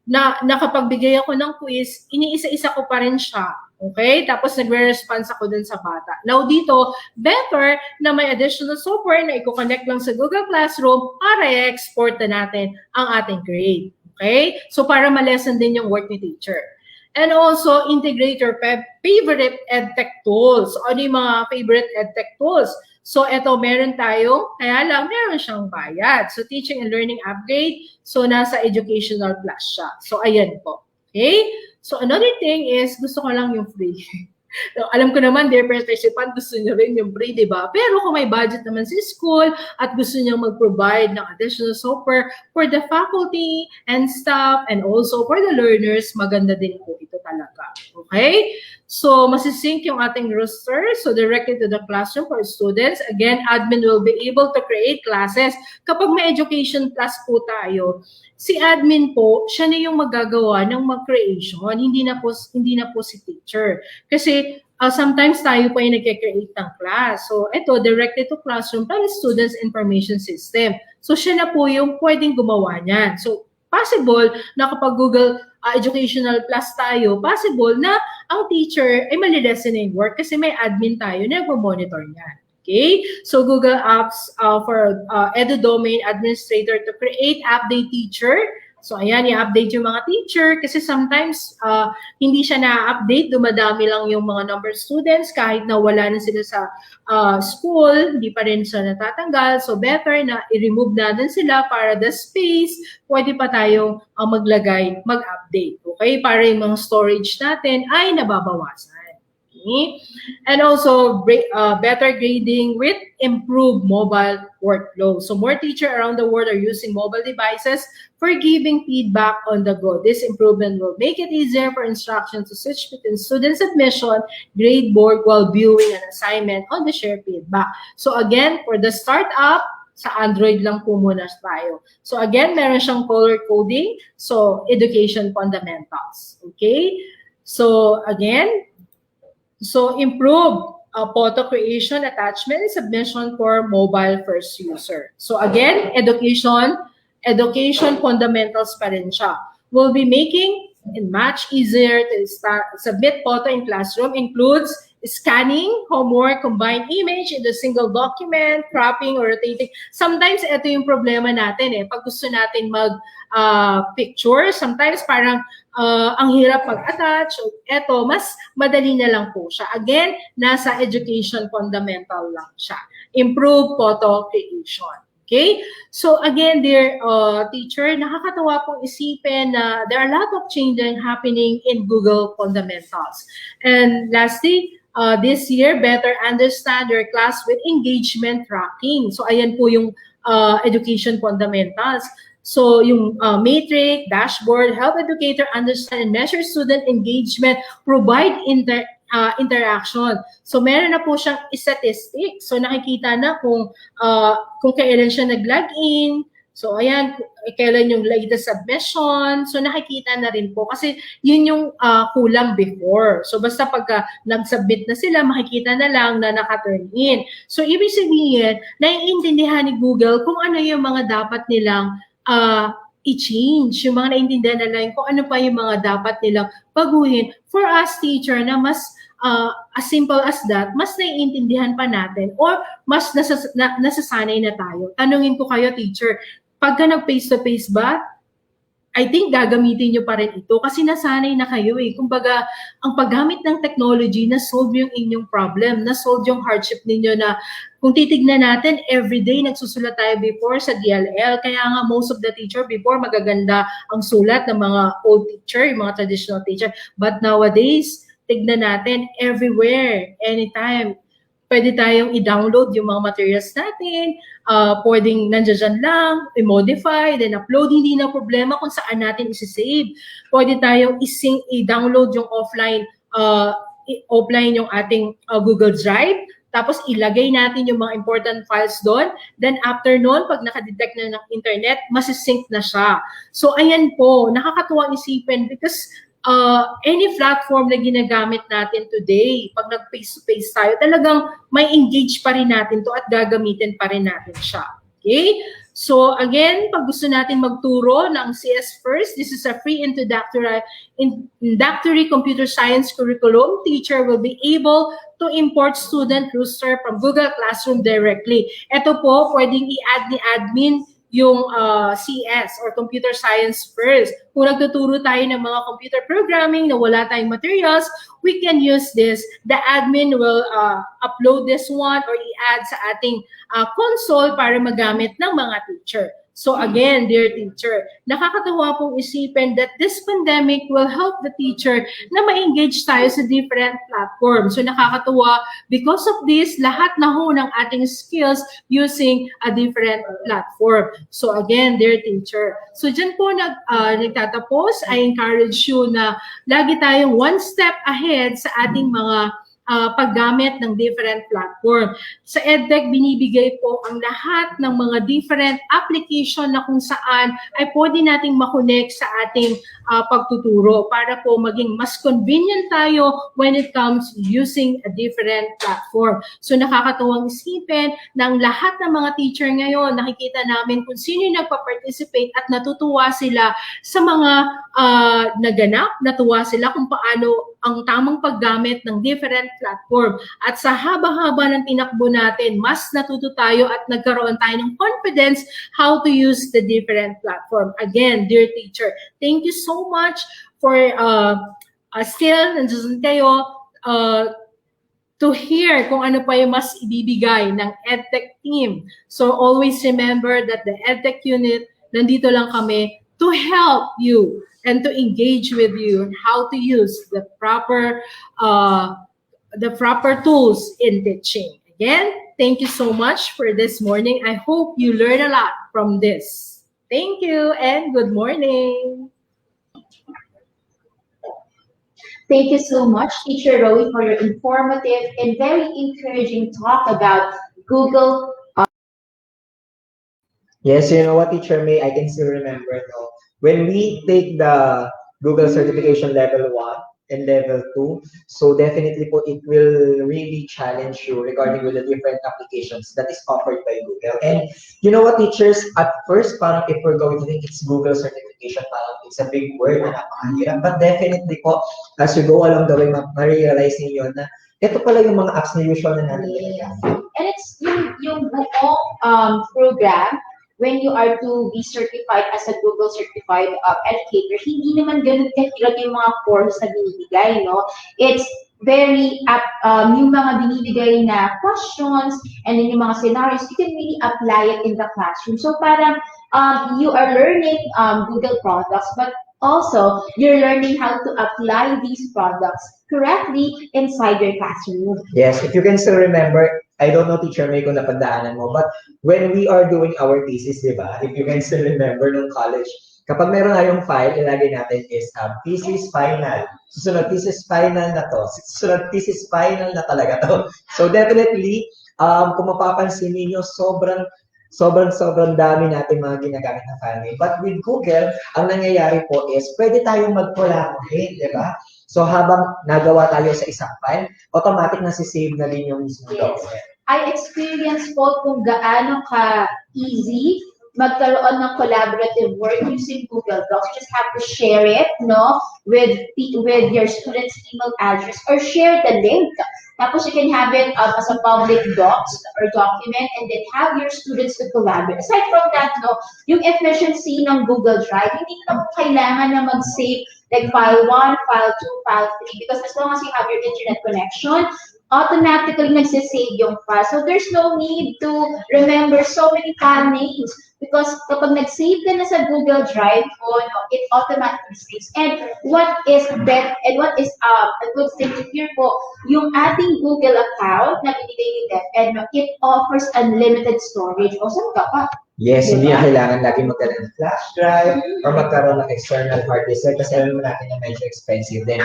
na nakapagbigay ako ng quiz, iniisa-isa ko pa rin siya. Okay? Tapos nagre-response ako dun sa bata. Now dito, better na may additional software na i-connect lang sa Google Classroom para i-export na natin ang ating grade. Okay? So para ma-lessen din yung work ni teacher. And also, integrate your favorite edtech tools. Ano yung mga favorite edtech tools? So ito, meron tayo, kaya lang meron siyang bayad. So teaching and learning upgrade, so nasa educational plus siya. So ayan po. Okay? So another thing is, gusto ko lang yung free. So, alam ko naman, dear participant, gusto niyo rin yung free, di ba? Pero kung may budget naman si school at gusto niyo mag-provide ng additional software for the faculty and staff and also for the learners, maganda din po ito talaga. Okay? So, masisync yung ating roster. So, directly to the classroom for students. Again, admin will be able to create classes. Kapag may education class po tayo, si admin po, siya na yung magagawa ng mag-creation. Hindi na po si teacher. Kasi sometimes tayo pa yung nagke-create ng class. So, ito, directly to classroom para students information system. So, siya na po yung pwedeng gumawa niyan. So, possible na kapag Google Educational Plus tayo, possible na ang teacher ay mali-lessen yung work kasi may admin tayo na nagpo-monitor niyan. Okay? So, Google Apps for Edu Domain Administrator to create update teacher. So, ayan, i-update yung mga teacher kasi sometimes hindi siya na-update, dumadami lang yung mga number of students kahit na wala na sila sa school, hindi pa rin siya natatanggal. So, better na i-remove natin sila para the space, pwede pa tayong maglagay, mag-update. Okay? Para yung mga storage natin ay nababawasan. Okay? And also, better grading with improved mobile workflow. So more teachers around the world are using mobile devices for giving feedback on the go. This improvement will make it easier for instruction to switch between student submission, grade board, while viewing an assignment on the shared feedback. So again, for the startup, sa Android lang po muna tayo. So again, meron siyang color coding. So education fundamentals. Okay? So again, so improve photo creation, attachment, and submission for mobile first user. So again, education fundamentals pa rin siya. We'll be making it much easier to submit photo in classroom, includes scanning, homework, combined image in the single document, cropping or rotating. Sometimes ito yung problema natin pag gusto natin mag-picture, sometimes parang ang hirap mag-attach. Ito, mas madali na lang po siya. Again, nasa education fundamental lang siya. Improve photo creation. Okay? So again, dear teacher, nakakatawa pong isipin na there are a lot of changes happening in Google Fundamentals. And lastly, this year, better understand your class with engagement tracking. So ayan po yung education fundamentals. So yung matrix, dashboard, help educator understand and measure student engagement, provide interaction. So meron na po siyang statistics. So nakikita na kung kailan siya nag-login. So ayan, kailan yung latest submission. So nakikita na rin po kasi yun yung kulang before. So basta pagka nag-submit na sila, makikita na lang na naka-turn in. So ibig sabihin, naiintindihan ni Google kung ano yung mga dapat nilang i-change, yung mga naintindihan nila yung kung ano pa yung mga dapat nilang baguhin for us teacher na mas as simple as that, mas naiintindihan pa natin or mas nasasanay na tayo. Tanungin ko kayo teacher, pagka nag face-to-face ba, I think gagamitin nyo pa rin ito kasi nasanay na kayo eh. Kumbaga, ang paggamit ng technology, na-solve yung inyong problem, na-solve yung hardship ninyo na kung titignan natin, everyday nagsusulat tayo before sa DLL. Kaya nga most of the teacher before magaganda ang sulat ng mga old teacher, yung mga traditional teacher. But nowadays, tignan natin everywhere, anytime. Pwede tayong i-download yung mga materials natin, pwedeng nandiyan lang, i-modify, then upload, hindi na problema kung saan natin isi-save. Pwede tayong i-download yung offline yung ating Google Drive, tapos ilagay natin yung mga important files doon. Then after noon, pag nakadetect na ng internet, masisync na siya. So ayan po, nakakatuwang isipin because any platform na ginagamit natin today, pag nag-face-to-face tayo, talagang may engage pa rin natin to at gagamitin pa rin natin siya. Okay? So again, pag gusto natin magturo ng CS First, this is a free introductory computer science curriculum. Teacher will be able to import student roster from Google Classroom directly. Ito po, pwedeng i-add ni admin yung CS or Computer Science First. Kung nagtuturo tayo ng mga computer programming na wala tayong materials, we can use this. The admin will upload this one or i-add sa ating console para magamit ng mga teacher. So again, dear teacher, nakakatawa pong isipin that this pandemic will help the teacher na ma-engage tayo sa different platforms. So nakakatawa, because of this, lahat na ho ng ating skills using a different platform. So again, dear teacher, so dyan po nagtatapos, I encourage you na lagi tayong one step ahead sa ating mga paggamit ng different platform. Sa EdTech, binibigay po ang lahat ng mga different application na kung saan ay pwede nating makonect sa ating pagtuturo para po maging mas convenient tayo when it comes using a different platform. So nakakatuwang isipin na ang lahat ng mga teacher ngayon, nakikita namin kung sino yung nagpa-participate at natutuwa sila sa mga naganap, natuwa sila kung paano ang tamang paggamit ng different platform. At sa haba-haba ng tinakbo natin, mas natuto tayo at nagkaroon tayo ng confidence how to use the different platform. Again, dear teacher, thank you so much for still nandiyan kayo to hear kung ano pa yung mas ibibigay ng EdTech team. So always remember that the EdTech unit, nandito lang kami to help you and to engage with you on how to use the proper tools in teaching. Again, thank you so much for this morning. I hope you learn a lot from this. Thank you and good morning. Thank you so much, Teacher Rowie, for your informative and very encouraging talk about Google. Yes, you know what, Teacher May, I can still remember though. When we take the Google certification level 1 and level 2, so definitely po it will really challenge you regarding with the different applications that is offered by Google. And you know what, teachers, at first, parang if we're going to think it's Google certification, parang it's a big word na napakahirap. But definitely po, as you go along the way, ma-realize niyo na ito pala yung mga apps na usual na natin. Yes. And it's yung buong program, when you are to be certified as a Google certified educator, hindi naman ganun kahirap yung mga courses na binibigay, no? It's very, yung mga binibigay na questions and then yung mga scenarios, you can really apply it in the classroom. So parang you are learning Google products, but also you're learning how to apply these products correctly inside your classroom. Yes, if you can still remember, I don't know, Teacher May, kung napadaanan mo, but when we are doing our thesis, di ba, if you can still remember nung college, kapag meron tayong file, ilagay natin is thesis final. Susunod, thesis final na to. Susunod, thesis final na talaga to. So definitely, kung mapapansin niyo, sobrang dami natin mga ginagamit na file name. But with Google, ang nangyayari po is, pwede tayong mag-collaborate, di ba? So habang nagawa tayo sa isang file, automatic na sisave na din yung mismo document. I experienced po kung gaano ka-easy magkaroon ng collaborative work using Google Docs. You just have to share it, no, with your student's email address or share the link. Tapos you can have it as a public docs or document and then have your students to collaborate. Aside from that, no, yung efficiency ng Google Drive, hindi na po kailangan na mag-save like file 1, file 2, file 3 because as long as you have your internet connection, automatically nagsisave yung file. So there's no need to remember so many file names because kapag nag-save ka na sa Google Drive, it automatically saves. And what is a good thing to hear po, yung ating Google account na binigay ni DepEd, it offers unlimited storage. O saan ka pa? Yes, hindi na kailangan lagi magkaroon ng flash drive or magkaroon ng external hard disk kasi alam mo natin na medyo expensive din.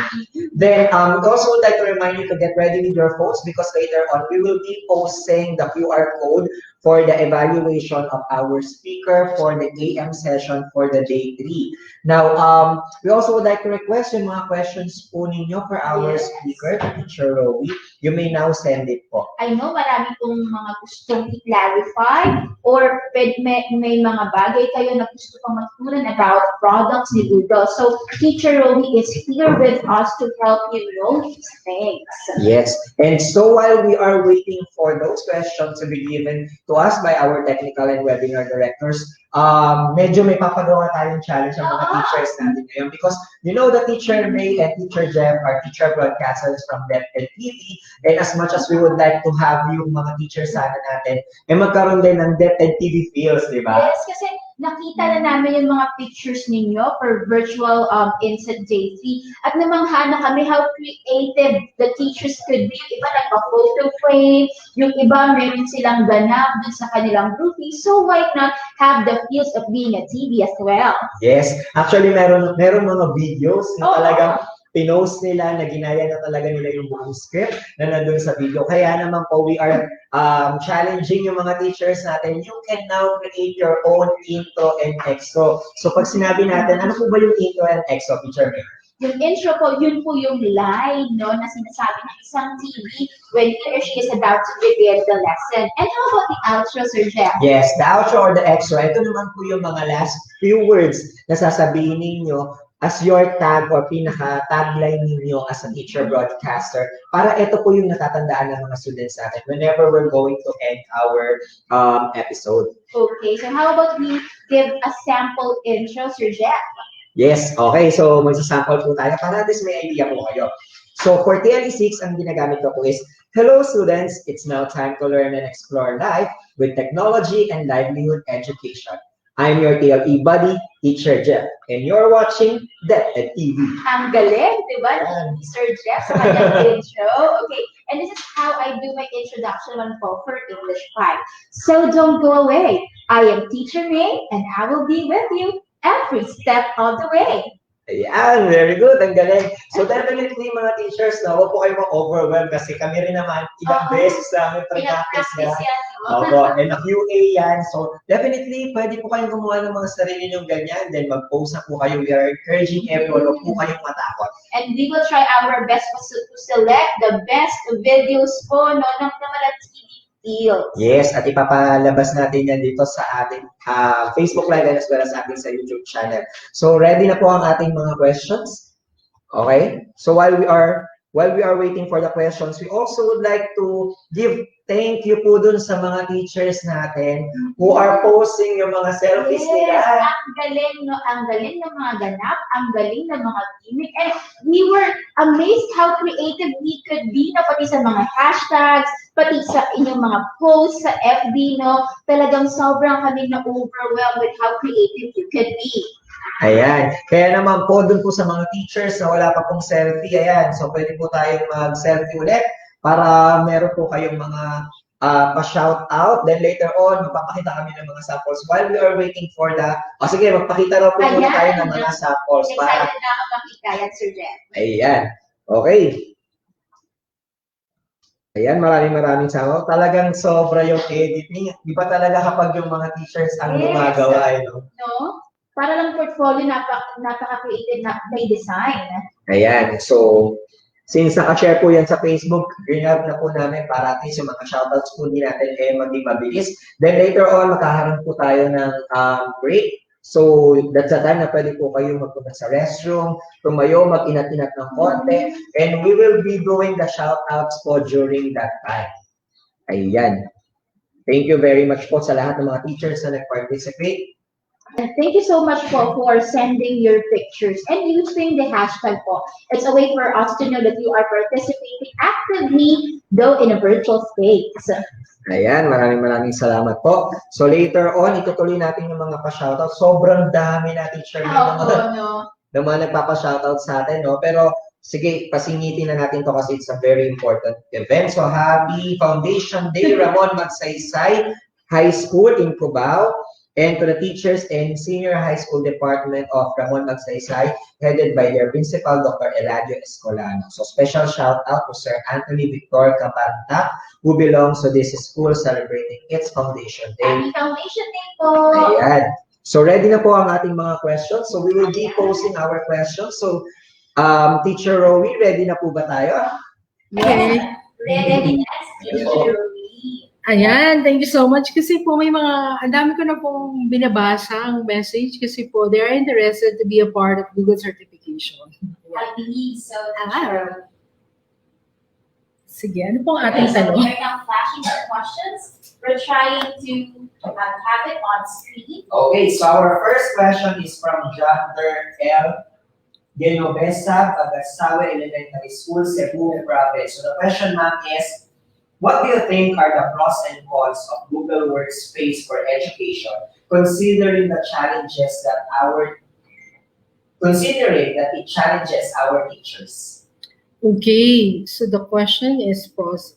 Then, also would like to remind you to get ready with your phones because later on we will be posting the QR code for the evaluation of our speaker for the AM session for the day 3. Now, we also would like to request yung mga questions po ninyo for our speaker, Teacher Rowie. You may now send it po. I know marami pong mga gustong i-clarify or may mga bagay kayo na gusto pang matutunan about products ni Google. So, Teacher Rowie is here with us to help you know these things. Yes, and so while we are waiting for those questions to be given to us by our technical and webinar directors, medyo may papagawa tayong challenge ang mga teachers natin ngayon because you know the Teacher May and Teacher Jeff are teacher broadcasters from DepEd TV, and as much as we would like to have yung mga teachers sana natin, magkaroon din ng DepEd TV feels, di ba? Yes, kasi nakita na namin yung mga pictures ninyo for virtual INSET Day 3 at namangha na kami how creative the teachers could be. Yung iba nagpa-photo frame, yung iba meron silang ganap dun sa kanilang groupie. So why not have the feels of being a TV as well? Yes, actually meron mga videos na talagang pinost nila na ginaya na talaga nila yung buong script na nandun sa video. Kaya naman po, we are challenging yung mga teachers natin. You can now create your own intro and extra. So pag sinabi natin, ano po ba yung intro and extra, Teacher May? Yung intro po, yun po yung line, no, na sinasabi ng isang TV when he or she is about to begin the lesson. And how about the outro, Sir Jeff? Yes, the outro or the extra. Ito naman po yung mga last few words na sasabihin ninyo as your tag or pinaka-tagline ninyo as a teacher broadcaster para ito po yung natatandaan ng mga students natin whenever we're going to end our episode. Okay, so how about we give a sample intro, Sir Jeff? Yes, okay. So magsasample po tayo para at least may idea po kayo. So for TLE6, ang ginagamit ko po is, hello students, it's now time to learn and explore life with technology and livelihood education. I'm your TLE buddy, Teacher Jeff, and you're watching DepEd TV. Ang galing, di ba? Ni Sir Jeff sa kanyang intro. Okay, and this is how I do my introduction on for English 5. So don't go away. I am Teacher May, and I will be with you every step of the way. Ayan, very good. Ang galing. So definitely mga teachers, huwag po kayo ma-overwhelm kasi kami rin naman ilang beses namin practice yan. Opo, and a QA yan. So definitely, pwede po kayong gumawa ng mga sarili niyong ganyan. Then mag-post na po kayo. We are encouraging everyone. Huwag po kayong matakot. And we will try our best to select the best videos po, no, ng mga TV feels. Yes, at ipapalabas natin yan dito sa ating Facebook Live and as well as ating sa YouTube channel. So ready na po ang ating mga questions. Okay? So while we are waiting for the questions, we also would like to give thank you po dun sa mga teachers natin who are posting yung mga selfies nila. Ang galing, no? Ang galing ng mga ganap, ang galing ng mga gimmick. And we were amazed how creative we could be, no? Pati sa mga hashtags, pati sa inyong mga posts sa FB, no? Talagang sobrang kami na-overwhelmed with how creative you could be. Ayan. Kaya naman po, dun po sa mga teachers na wala pa pong selfie, ayan. So, pwede po tayong mag-selfie ulit para meron po kayong mga pa-shout out. Then later on, magpapakita kami ng mga samples while we are waiting for the... sige, magpakita raw po muna tayo ng mga samples. Excited na ako makita yan, Sir Jeff. Ayan. Okay. Ayan, maraming samples. Talagang sobra yung editing. Di ba talaga kapag yung mga teachers ang gumagawa, no? No? Para lang portfolio, napaka-creative na may design. Ayan. So, Since naka-share po yan sa Facebook, grab na po namin para at least yung mga shoutouts po din natin maging mabilis. Then later on, makaharap po tayo ng break. So, that's the time na pwede po kayo magpunta sa restroom, tumayo, mag-inat-inat ng konti, and we will be doing the shoutouts po during that time. Ayan. Thank you very much po sa lahat ng mga teachers na nag-participate. And thank you so much for sending your pictures and using the hashtag po. It's a way for us to know that you are participating actively, though in a virtual space. Ayan, maraming salamat po. So later on, itutuloy natin yung mga pa-shoutout. Sobrang dami natin share ng mga nagpapa-shoutout sa atin, no? Pero sige, pasingitin na natin to kasi it's a very important event. So happy Foundation Day, Ramon Magsaysay High School in Cubao. And to the teachers and senior high school department of Ramon Magsaysay, headed by their principal, Dr. Eladio Escolano. So special shout out to Sir Anthony Victor Capanta, who belongs to this school celebrating its Foundation Day. Happy Foundation Day po! Ayan. So ready na po ang ating mga questions. So we will be posing our questions. So Teacher Rowie, ready na po ba tayo? Okay. Ready na, Teacher Rowie. Ayan, thank you so much. Kasi po may mga, ang dami ko na pong binabasa ang message kasi po they are interested to be a part of Google certification. I believe so, Teacher. Sige, ano pong ating tanong? So we're now flashing our questions. We're trying to have it on screen. Okay, so our first question is from John L. Genovesa, Pagasawe Elementary School, Cebu Province. So the question, ma'am, is, what do you think are the pros and cons of Google Workspace for education, considering it challenges our teachers? Okay, so the question is pros.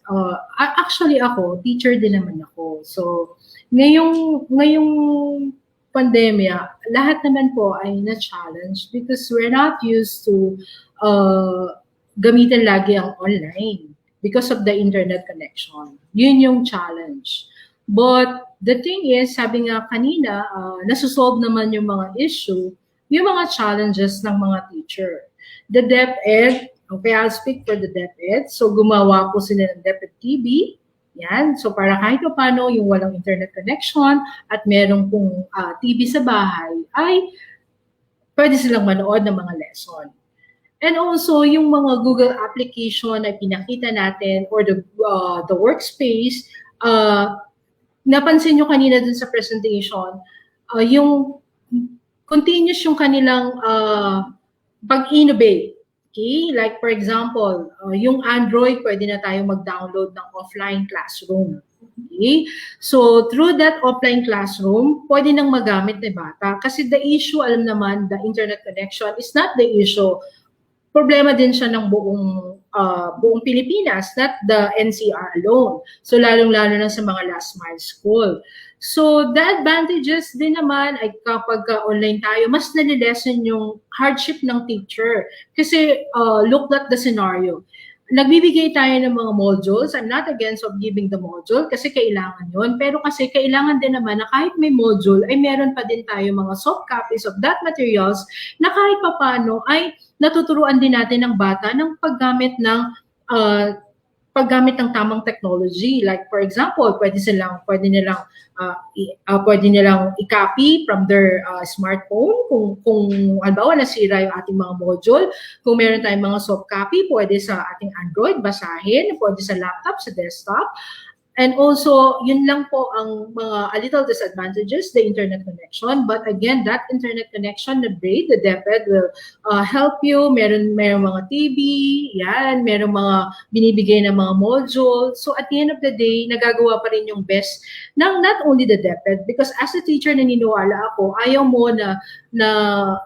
Actually ako, teacher din naman ako. So, ngayong pandemya, lahat naman po ay na-challenge because we're not used to gamitin lagi ang online because of the internet connection. Yun yung challenge. But the thing is, sabi nga kanina, nasusolve naman yung mga issue, yung mga challenges ng mga teacher. The DepEd, okay, I'll speak for the DepEd. So gumawa po sila ng DepEd TV. Yan. So para kahit pa paano yung walang internet connection at merong pong TV sa bahay, ay pwede silang manood ng mga lesson. And also, yung mga Google application na pinakita natin or the workspace, napansin nyo kanina dun sa presentation, yung continuous yung kanilang pag-innovate. Okay? Like for example, yung Android, pwede na tayo mag-download ng offline classroom. Okay? So, through that offline classroom, pwede nang magamit ng bata. Kasi the issue, alam naman, the internet connection is not the issue. Problema din siya ng buong Pilipinas, not the NCR alone. So lalong-lalo na sa mga last mile school. So the advantages din naman ay kapag online tayo, mas nalilesen yung hardship ng teacher. Kasi look at the scenario. Nagbibigay tayo ng mga modules. I'm not against of giving the module kasi kailangan yun. Pero kasi kailangan din naman na kahit may module, ay meron pa din tayo mga soft copies of that materials na kahit papano ay natuturuan din natin ng bata ng paggamit ng tamang technology. Like for example, pwede nilang i-copy from their smartphone kung halimbawa nasira yung ating mga module. Kung meron tayong mga soft copy, pwede sa ating Android basahin, pwede sa laptop, sa desktop. And also, yun lang po ang mga a little disadvantages, the internet connection. But again, that internet connection, the DepEd will help you. Meron mga TV, yan, meron mga binibigay na mga module. So at the end of the day, nagagawa pa rin yung best ng not only the DepEd, because as a teacher, naniniwala ako, ayaw mo na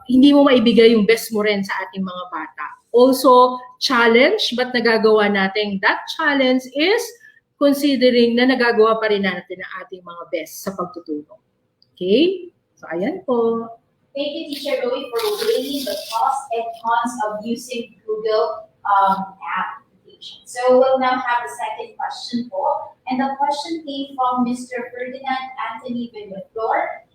hindi mo maibigay yung best mo rin sa ating mga bata. Also, challenge, but nagagawa natin that challenge is considering na nagagawa pa rin natin ang ating mga best sa pagtuturo. Okay? So, ayan po. Thank you, Teacher Rowie, for weighing the pros and cons of using Google application. So, we'll now have the second question po. And the question came from Mr. Ferdinand Anthony Villaflor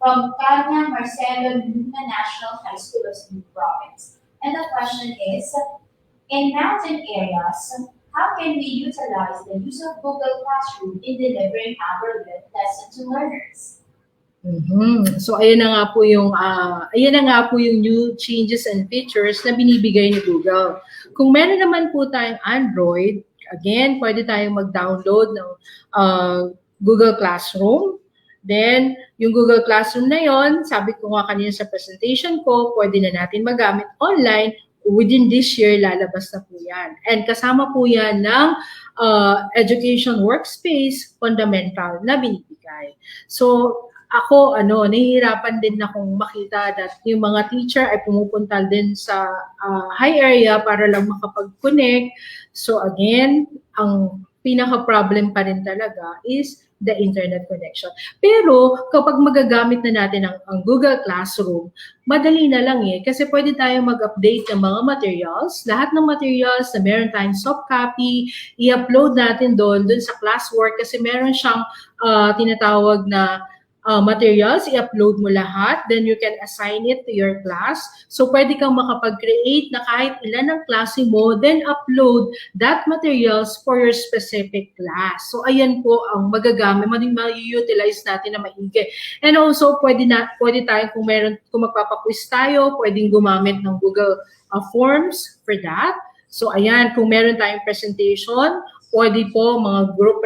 from Kanya Marcelo Luna National High School of Cebu Province. And the question is, In mountain areas, how can we utilize the use of Google Classroom in delivering our lesson to learners? So ayan na nga po yung new changes and features na binibigay ni Google. Kung meron naman po tayong Android, again, pwede tayong mag-download ng Google Classroom. Then, yung Google Classroom na yon, sabi ko nga kanina sa presentation ko, pwede na natin magamit online. Within this year, lalabas na po yan. And kasama po yan ng education workspace fundamental na binibigay. So, ako, nahihirapan din akong makita that yung mga teacher ay pumupunta din sa high area para lang makapag-connect. So again, ang pinaka-problem pa rin talaga is the internet connection. Pero kapag magagamit na natin ang Google Classroom, madali na lang kasi pwede tayong mag-update ng mga materials. Lahat ng materials na meron tayong soft copy, i-upload natin doon sa classwork kasi meron siyang tinatawag na materials, i-upload mo lahat, then you can assign it to your class. So, pwede kang makapag-create na kahit ilan ang klase mo, then upload that materials for your specific class. So, ayan po ang magagamit, ma-utilize natin na maigi. And also, pwede tayo, kung magpapaquiz tayo, pwedeng gumamit ng Google Forms for that. So, ayan, kung meron tayong presentation, pwede po mga group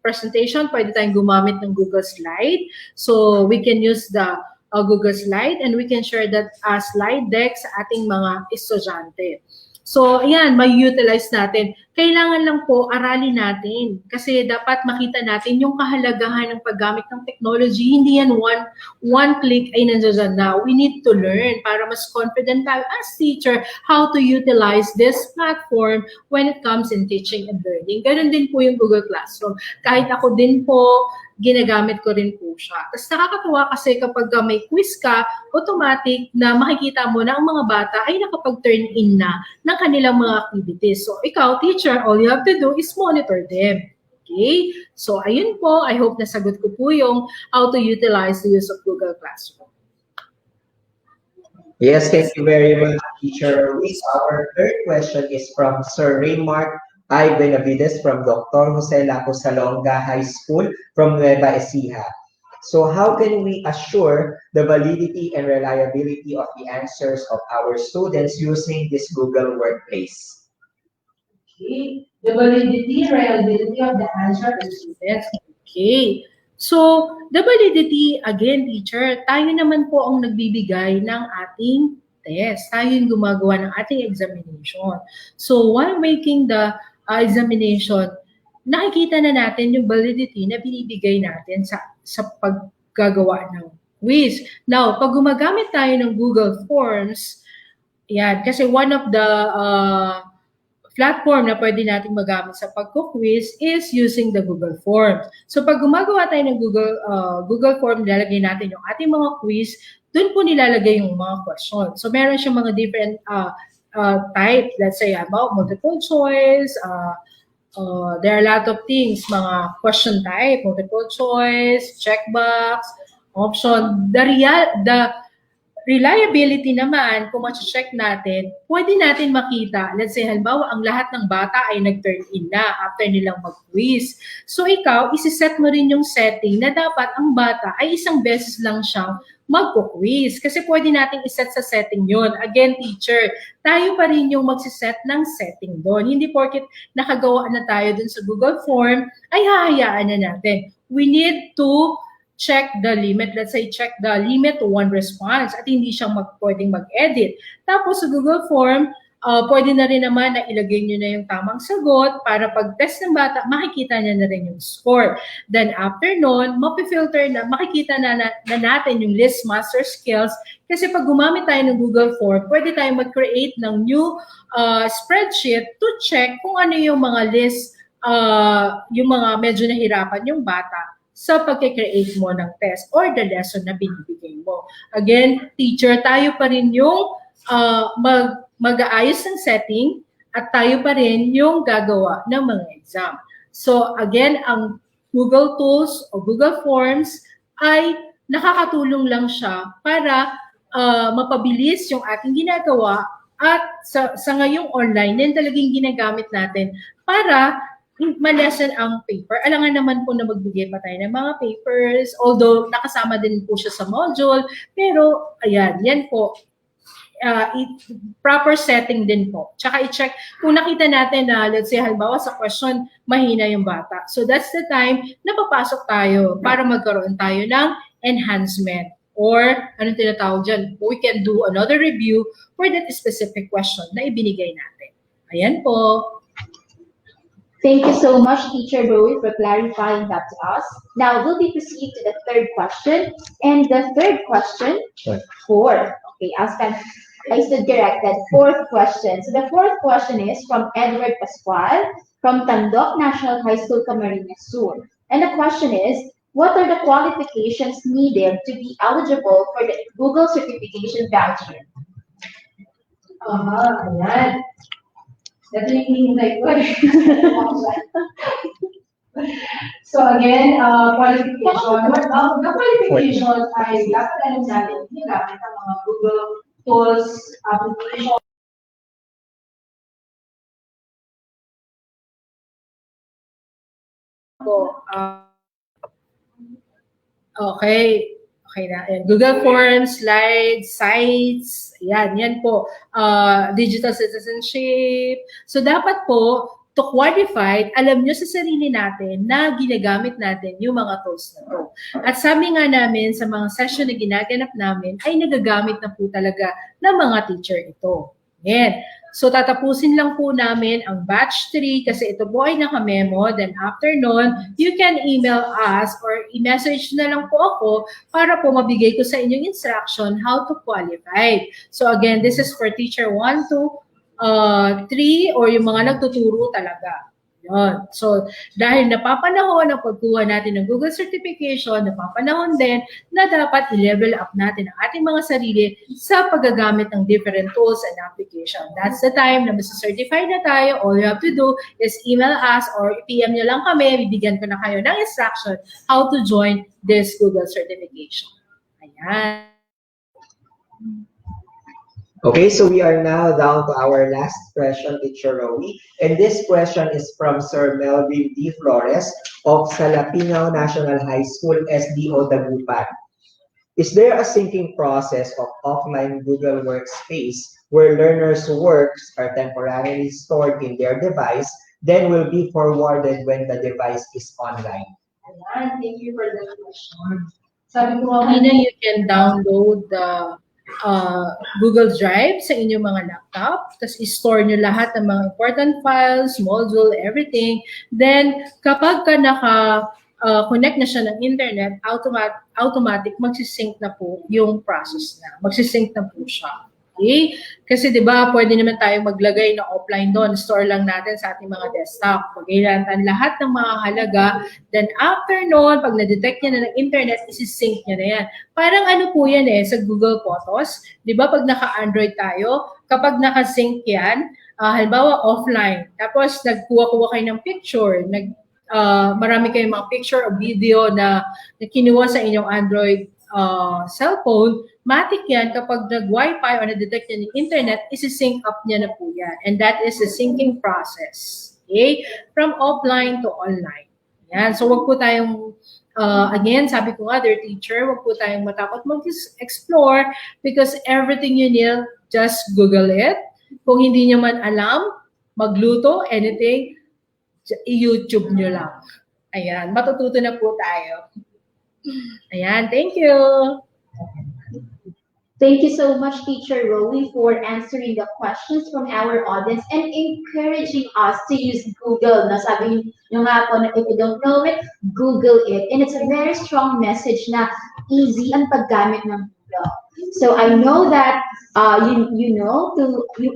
presentation, pwede tayong gumamit ng Google Slide. So we can use the Google Slide and we can share that slide deck sa ating mga estudyante. So ayan, may utilize natin. Kailangan lang po aralin natin kasi dapat makita natin yung kahalagahan ng paggamit ng technology. Hindi yan one click ay nandiyan na. We need to learn para mas confident tayo as teacher how to utilize this platform when it comes in teaching and learning. Ganun din po yung Google Classroom. Kahit ako din po, ginagamit ko rin po siya. Tapos nakakatuwa kasi kapag may quiz ka, automatic na makikita mo na ang mga bata ay nakapag-turn in na ng kanilang mga activities. So ikaw, teacher, all you have to do is monitor them. Okay? So ayun po, I hope nasagot ko po yung how to utilize the use of Google Classroom. Yes, thank you very much, Teacher Ruiz. Our third question is from Sir Raymark I. Benavides from Dr. Jose Laco Salonga High School from Nueva Ecija. So how can we assure the validity and reliability of the answers of our students using this Google Workplace? Okay. The validity, reliability of the answer of the students. Okay. So, the validity, again, teacher, tayo naman po ang nagbibigay ng ating test. Tayo yung gumagawa ng ating examination. So, while making the examination, nakikita na natin yung validity na binibigay natin sa paggagawa ng quiz. Now, pag gumagamit tayo ng Google Forms, yan, kasi one of the platform na pwede natin magamit sa pagko-quiz is using the Google Forms. So, pag gumagawa tayo ng Google Form, nilalagay natin yung ating mga quiz, dun po nilalagay yung mga questions. So, meron siyang mga different type, let's say about multiple choice, there are a lot of things, mga question type, multiple choice, checkbox, option. The reliability naman, kung ma-check natin, pwede natin makita, let's say halimbawa, ang lahat ng bata ay nag-turn in na after nilang mag-quiz. So ikaw, isi-set mo rin yung setting na dapat ang bata ay isang beses lang siyang magpo-quiz. Kasi pwede nating iset sa setting yon. Again, teacher, tayo pa rin yung magsiset ng setting doon. Hindi porket nakagawa na tayo dun sa Google Form, ay hahayaan na natin. We need to check the limit. Let's say, check the limit to one response at hindi siyang pwedeng mag-edit. Tapos sa Google Form, pwede na rin naman na ilagay nyo na yung tamang sagot para pag-test ng bata, makikita niya na rin yung score. Then after nun, mapifilter na, makikita na natin yung list master skills kasi pag gumamit tayo ng Google Form, pwede tayo mag-create ng new spreadsheet to check kung ano yung mga list, yung mga medyo nahirapan yung bata sa pagkikreate mo ng test or the lesson na binibigay mo. Again, teacher, tayo pa rin yung mag-aayos ng setting at tayo pa rin yung gagawa ng mga exam. So again, ang Google Tools o Google Forms ay nakakatulong lang siya para mapabilis yung ating ginagawa At sa ngayong online, yan talagang ginagamit natin para ma-lessen ang paper. Alangan naman po na magbigay pa tayo ng mga papers, although nakasama din po siya sa module, pero ayan, yan po, proper setting din po. Tsaka i-check, kung nakita natin na, let's say, halimbawa sa question, mahina yung bata. So that's the time na papasok tayo para magkaroon tayo ng enhancement. Or, anong tinatawag dyan? We can do another review for that specific question na ibinigay natin. Ayan po. Thank you so much, Teacher Roy, for clarifying that to us. Now, we'll be proceeding to the third question. And the third question, fourth. Okay, I stood corrected. Fourth question. So the fourth question is from Edward Pascual from Tandok National High School, Camarines Sur. And the question is, what are the qualifications needed to be eligible for the Google certification voucher? Ayan. Definitely like what? So again, qualification. The qualification ay dapat alam natin gamit ang mga Google tools, application. Okay. Okay na. Ayan. Google Forms, slides, sites, yan po. Digital citizenship. So dapat po, to qualify, alam nyo sa sarili natin na ginagamit natin yung mga tools na to. At sabi nga namin sa mga session na ginaganap namin, ay nagagamit na po talaga ng mga teacher ito. Yan. So tatapusin lang po namin ang batch 3 kasi ito po ay naka-memo. Then after nun, you can email us or i-message na lang po ako para po mabigay ko sa inyong instruction how to qualify. So again, this is for teacher 1 to 3 or yung mga nagtuturo talaga. Yun. So, dahil napapanahon ang pagkuha natin ng Google certification, napapanahon din na dapat i-level up natin ang ating mga sarili sa paggagamit ng different tools and application. That's the time na masa-certify na tayo. All you have to do is email us or PM nyo lang kami. Bibigyan ko na kayo ng instruction how to join this Google certification. Ayan. Okay, so we are now down to our last question, Teacher Rowie. And this question is from Sir Melvin D. Flores of Salapinao National High School, SDO Dagupan. Is there a syncing process of offline Google Workspace where learners' works are temporarily stored in their device, then will be forwarded when the device is online? Ayan, thank you for that question. Sabi ko, you can download the Google Drive sa inyong mga laptop, tapos i-store nyo lahat ng mga important files, module, everything. Then, kapag ka naka-connect na siya ng internet, automatic magsisync na po yung process na. Magsisync na po siya. Okay? Kasi di ba pwede naman tayong maglagay na offline doon, store lang natin sa ating mga desktop. Pag-ilantan lahat ng mga halaga, then after noon, pag na-detect niya na ng internet, isi-sync niya na yan. Parang ano po yan sa Google Photos. Di ba pag naka-Android tayo, kapag naka-sync yan, halimbawa offline, tapos nagkuha-kuha kayo ng picture, marami kayong mga picture o video na kinuha sa inyong Android cellphone, matik yan kapag nag-Wi-Fi or na-detect niya ng internet, isi-sync up niya na po yan. And that is the syncing process. Okay? From offline to online. Yan. So, wag po tayong, again, sabi ko nga, dear teacher, wag po tayong matakot mag-explore because everything you need, just Google it. Kung hindi nyo man alam, magluto, anything, i-YouTube nyo lang. Ayan. Matututo na po tayo. Ayan, thank you. Thank you so much, Teacher Rowie, for answering the questions from our audience and encouraging us to use Google. Nasabi nyo nga po na if you don't know it, Google it. And it's a very strong message na easy ang paggamit ng Google. So I know that you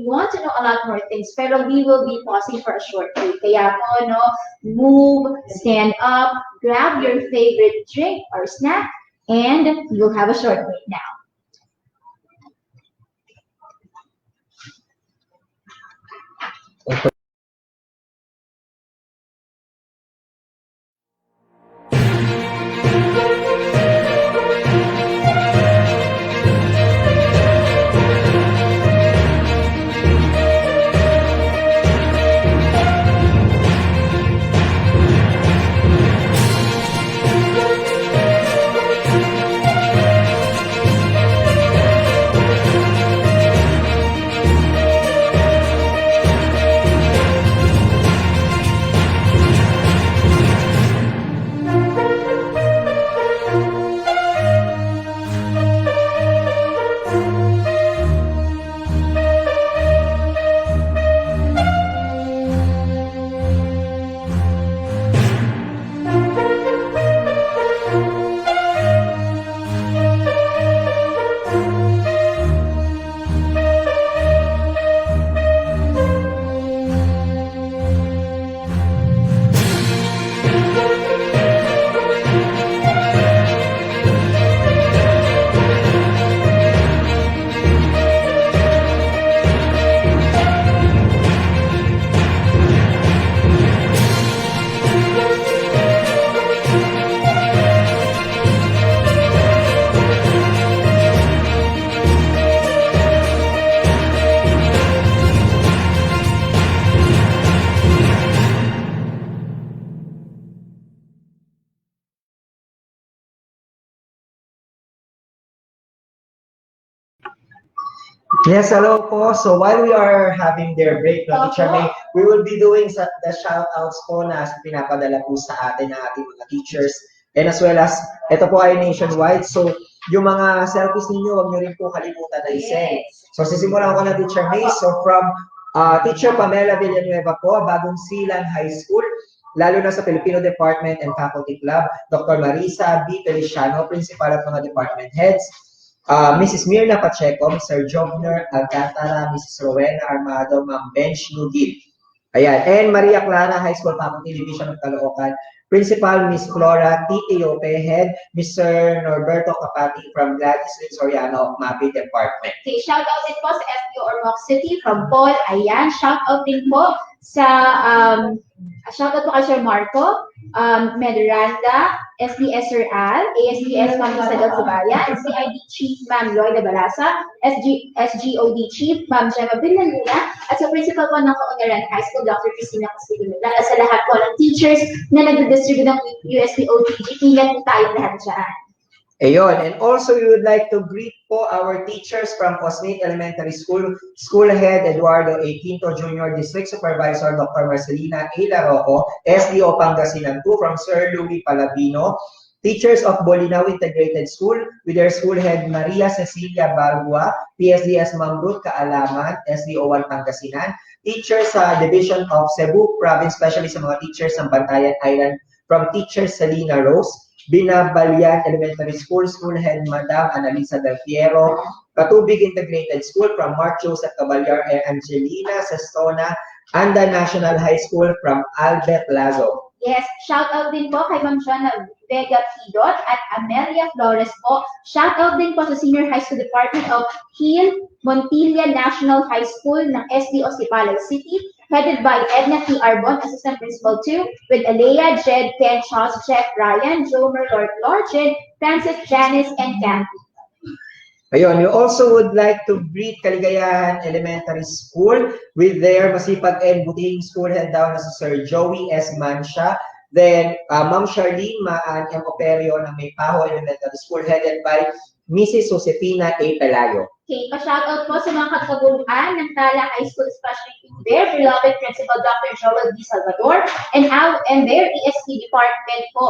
want to know a lot more things, pero we will be pausing for a short break. Kaya po, move, stand up, grab your favorite drink or snack, and you'll have a short break now. Yes, hello po. So while we are having their break, no, Teacher May, we will be doing the shoutouts po na pinapadala po sa atin ng ating mga teachers. And as well as, ito po ay nationwide. So yung mga selfies ninyo, huwag nyo rin po kalimutan na i-send. So sisimulan ko na Teacher May. So from Teacher Pamela Villanueva po, Bagong Silang High School, lalo na sa Filipino Department and Faculty Club, Dr. Marisa B. Feliciano, Principal at mga Department Heads, Mrs. Mirna Pacheco, Mr. Jovner Alcantara, Mrs. Rowena Armado, Ma'am Bench Nugit. Ayan. And Maria Clara High School Faculty Division of Caloocan, Principal Miss Flora Titiope, Head Mr. Norberto Capati from Gladys Lynn Soriano of MAPI Department. Okay, shout out din po sa FPO Ormoc City from Paul. Ayan, shout out din po sa shout out po kay Sir Marco, Medranda, SDS Sir Al, ASPS Ma'am Isabel Subayan, CID Chief Ma'am Lloyd Barasa, SGOD Chief Ma'am Gemma Villaluna, at sa Principal po ng Kaunlaran High School, Dr. Christina Castillo. At sa lahat po ng teachers na nag-distribute ng USB OTG, ingat po tayo lahat dyan. Ayun, and also we would like to greet po our teachers from Cosmate Elementary School, School Head Eduardo A. Quinto Jr., District Supervisor Dr. Marcelina A. Larroco, SDO Pangasinan 2 from Sir Louis Palabino, teachers of Bolinao Integrated School with their school head Maria Cecilia Balbua, PSDS Ma'am Ruth Kaalaman, SDO 1 Pangasinan, teachers sa Division of Cebu Province, especially sa mga teachers ng Bantayan Island from Teacher Salina Rose, Binabalyan Elementary School, School Head Madam Analisa Del Fiero, Katubig Integrated School from Mark Joseph Caballar and Angelina Sestona, and the National High School from Albert Lazo. Yes, shout out din po kay Ma'am Joanna Vega Pidot at Amelia Flores po. Shout out din po sa Senior High School Department of Hill Montilla National High School ng SDO Sipalay City, headed by Edna T. Arbon, Assistant Principal 2, with Alea, Jed, Ken, Charles, Jeff, Ryan, Jomer, Lord, Jed, Francis, Janice, and Candy. Ayun, we also would like to greet Kaligayahan Elementary School with their masipag and butihing school head down na si Sir Joey S. Mansha. Then, Ma'am Charlene Maan M. Operio ng Maypaho Elementary School headed by Mrs. Josefina A. Pelayo. Okay, pa-shoutout po sa mga kataguluhan ng Tala High School, especially to their beloved Principal Dr. Joel D. Salvador and their ESP department po.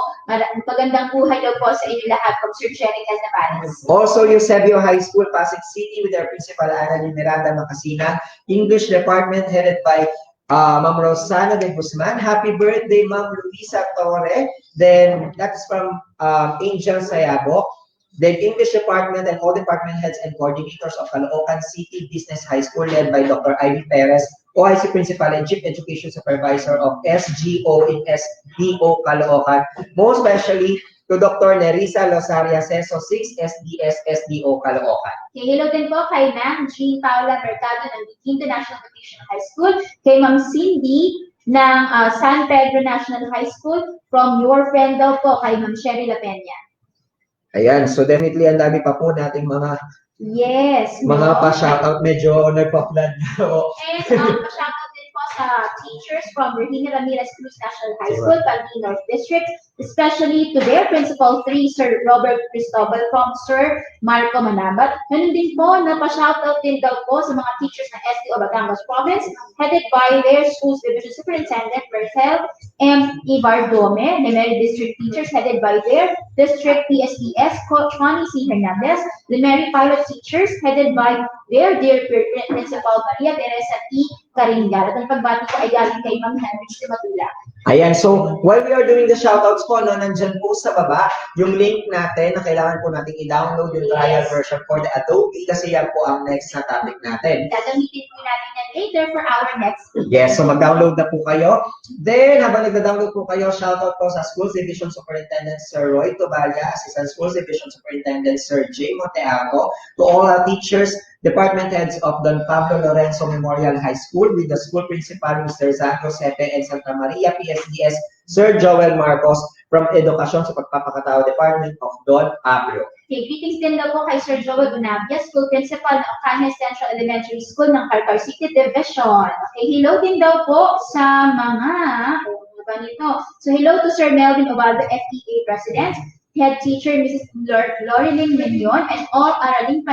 Magandang buhay daw po sa inyo lahat from Sir Jerica Navales. Also, Eusebio High School, Pasig City with their Principal Annalyn Miranda Macasinan, English department headed by Ma'am Rosana de Guzman. Happy birthday, Ma'am Luisa Torre. Then, that's from Angel Sayabo. Then English department and all department heads and coordinators of Caloocan City Business High School led by Dr. Ivy Perez, OIC Principal and Chief Education Supervisor of SGO in SDO Caloocan. Most especially to Dr. Nerissa Losaria Seso 6 SDS SDO Caloocan. Okay, hello din po kay Ma'am Jean Paula Mercado ng Quinto National Vocational High School, kay Ma'am Cindy ng San Pedro National High School, from your friend daw po kay Ma'am Sherry La Peña. Ayan, so definitely ang dami pa po nating mga pa-shoutout, medyo nagpa-flood na po. And pa-shoutout din po sa teachers from Regina Ramirez Cruz National High School, Palmi North District, especially to their Principal 3, Sir Robert Cristobal from Sir Marco Manabat. Ganun din po, pa-shoutout din daw po sa mga teachers ng SDO Batangas Province, headed by their school's Division Superintendent, Berthel M. Ibardome, Limeri District teachers headed by their District PSPS, Coach Juani C. Hernandez, Limeri Pilot teachers headed by their dear Principal Maria Teresa T. Karingal. At ang pagbati ko ay galing kay Ma'am Henrich de Matula. Ayan, so while we are doing the shoutouts po, no, nandyan po sa baba yung link natin na kailangan po natin i-download yung trial version for the Adobe kasi yan po ang next na topic natin. Gagamitin po natin yan later for our next video. Yes, so mag-download na po kayo. Then, habang nagda-download po kayo, shoutout po sa Schools Division Superintendent Sir Roy Tobalia, Assistant Schools Division Superintendent Sir J. Monteago, to all our teachers, department heads of Don Pablo Lorenzo Memorial High School with the school principal, Mr. San Josepe and Santa Maria PSDS, Sir Joel Marcos from Edukasyon sa Pagpapakatao Department of Don Pablo. Okay, greetings din daw po kay Sir Joel Bonavia, School Principal ng Cañas Central Elementary School ng Carcar City Division. Okay, hello din daw po sa mga ganito. So hello to Sir Melvin Ovaldo, FEA President, Head Teacher Mrs. Loreline Mignon, and all Araling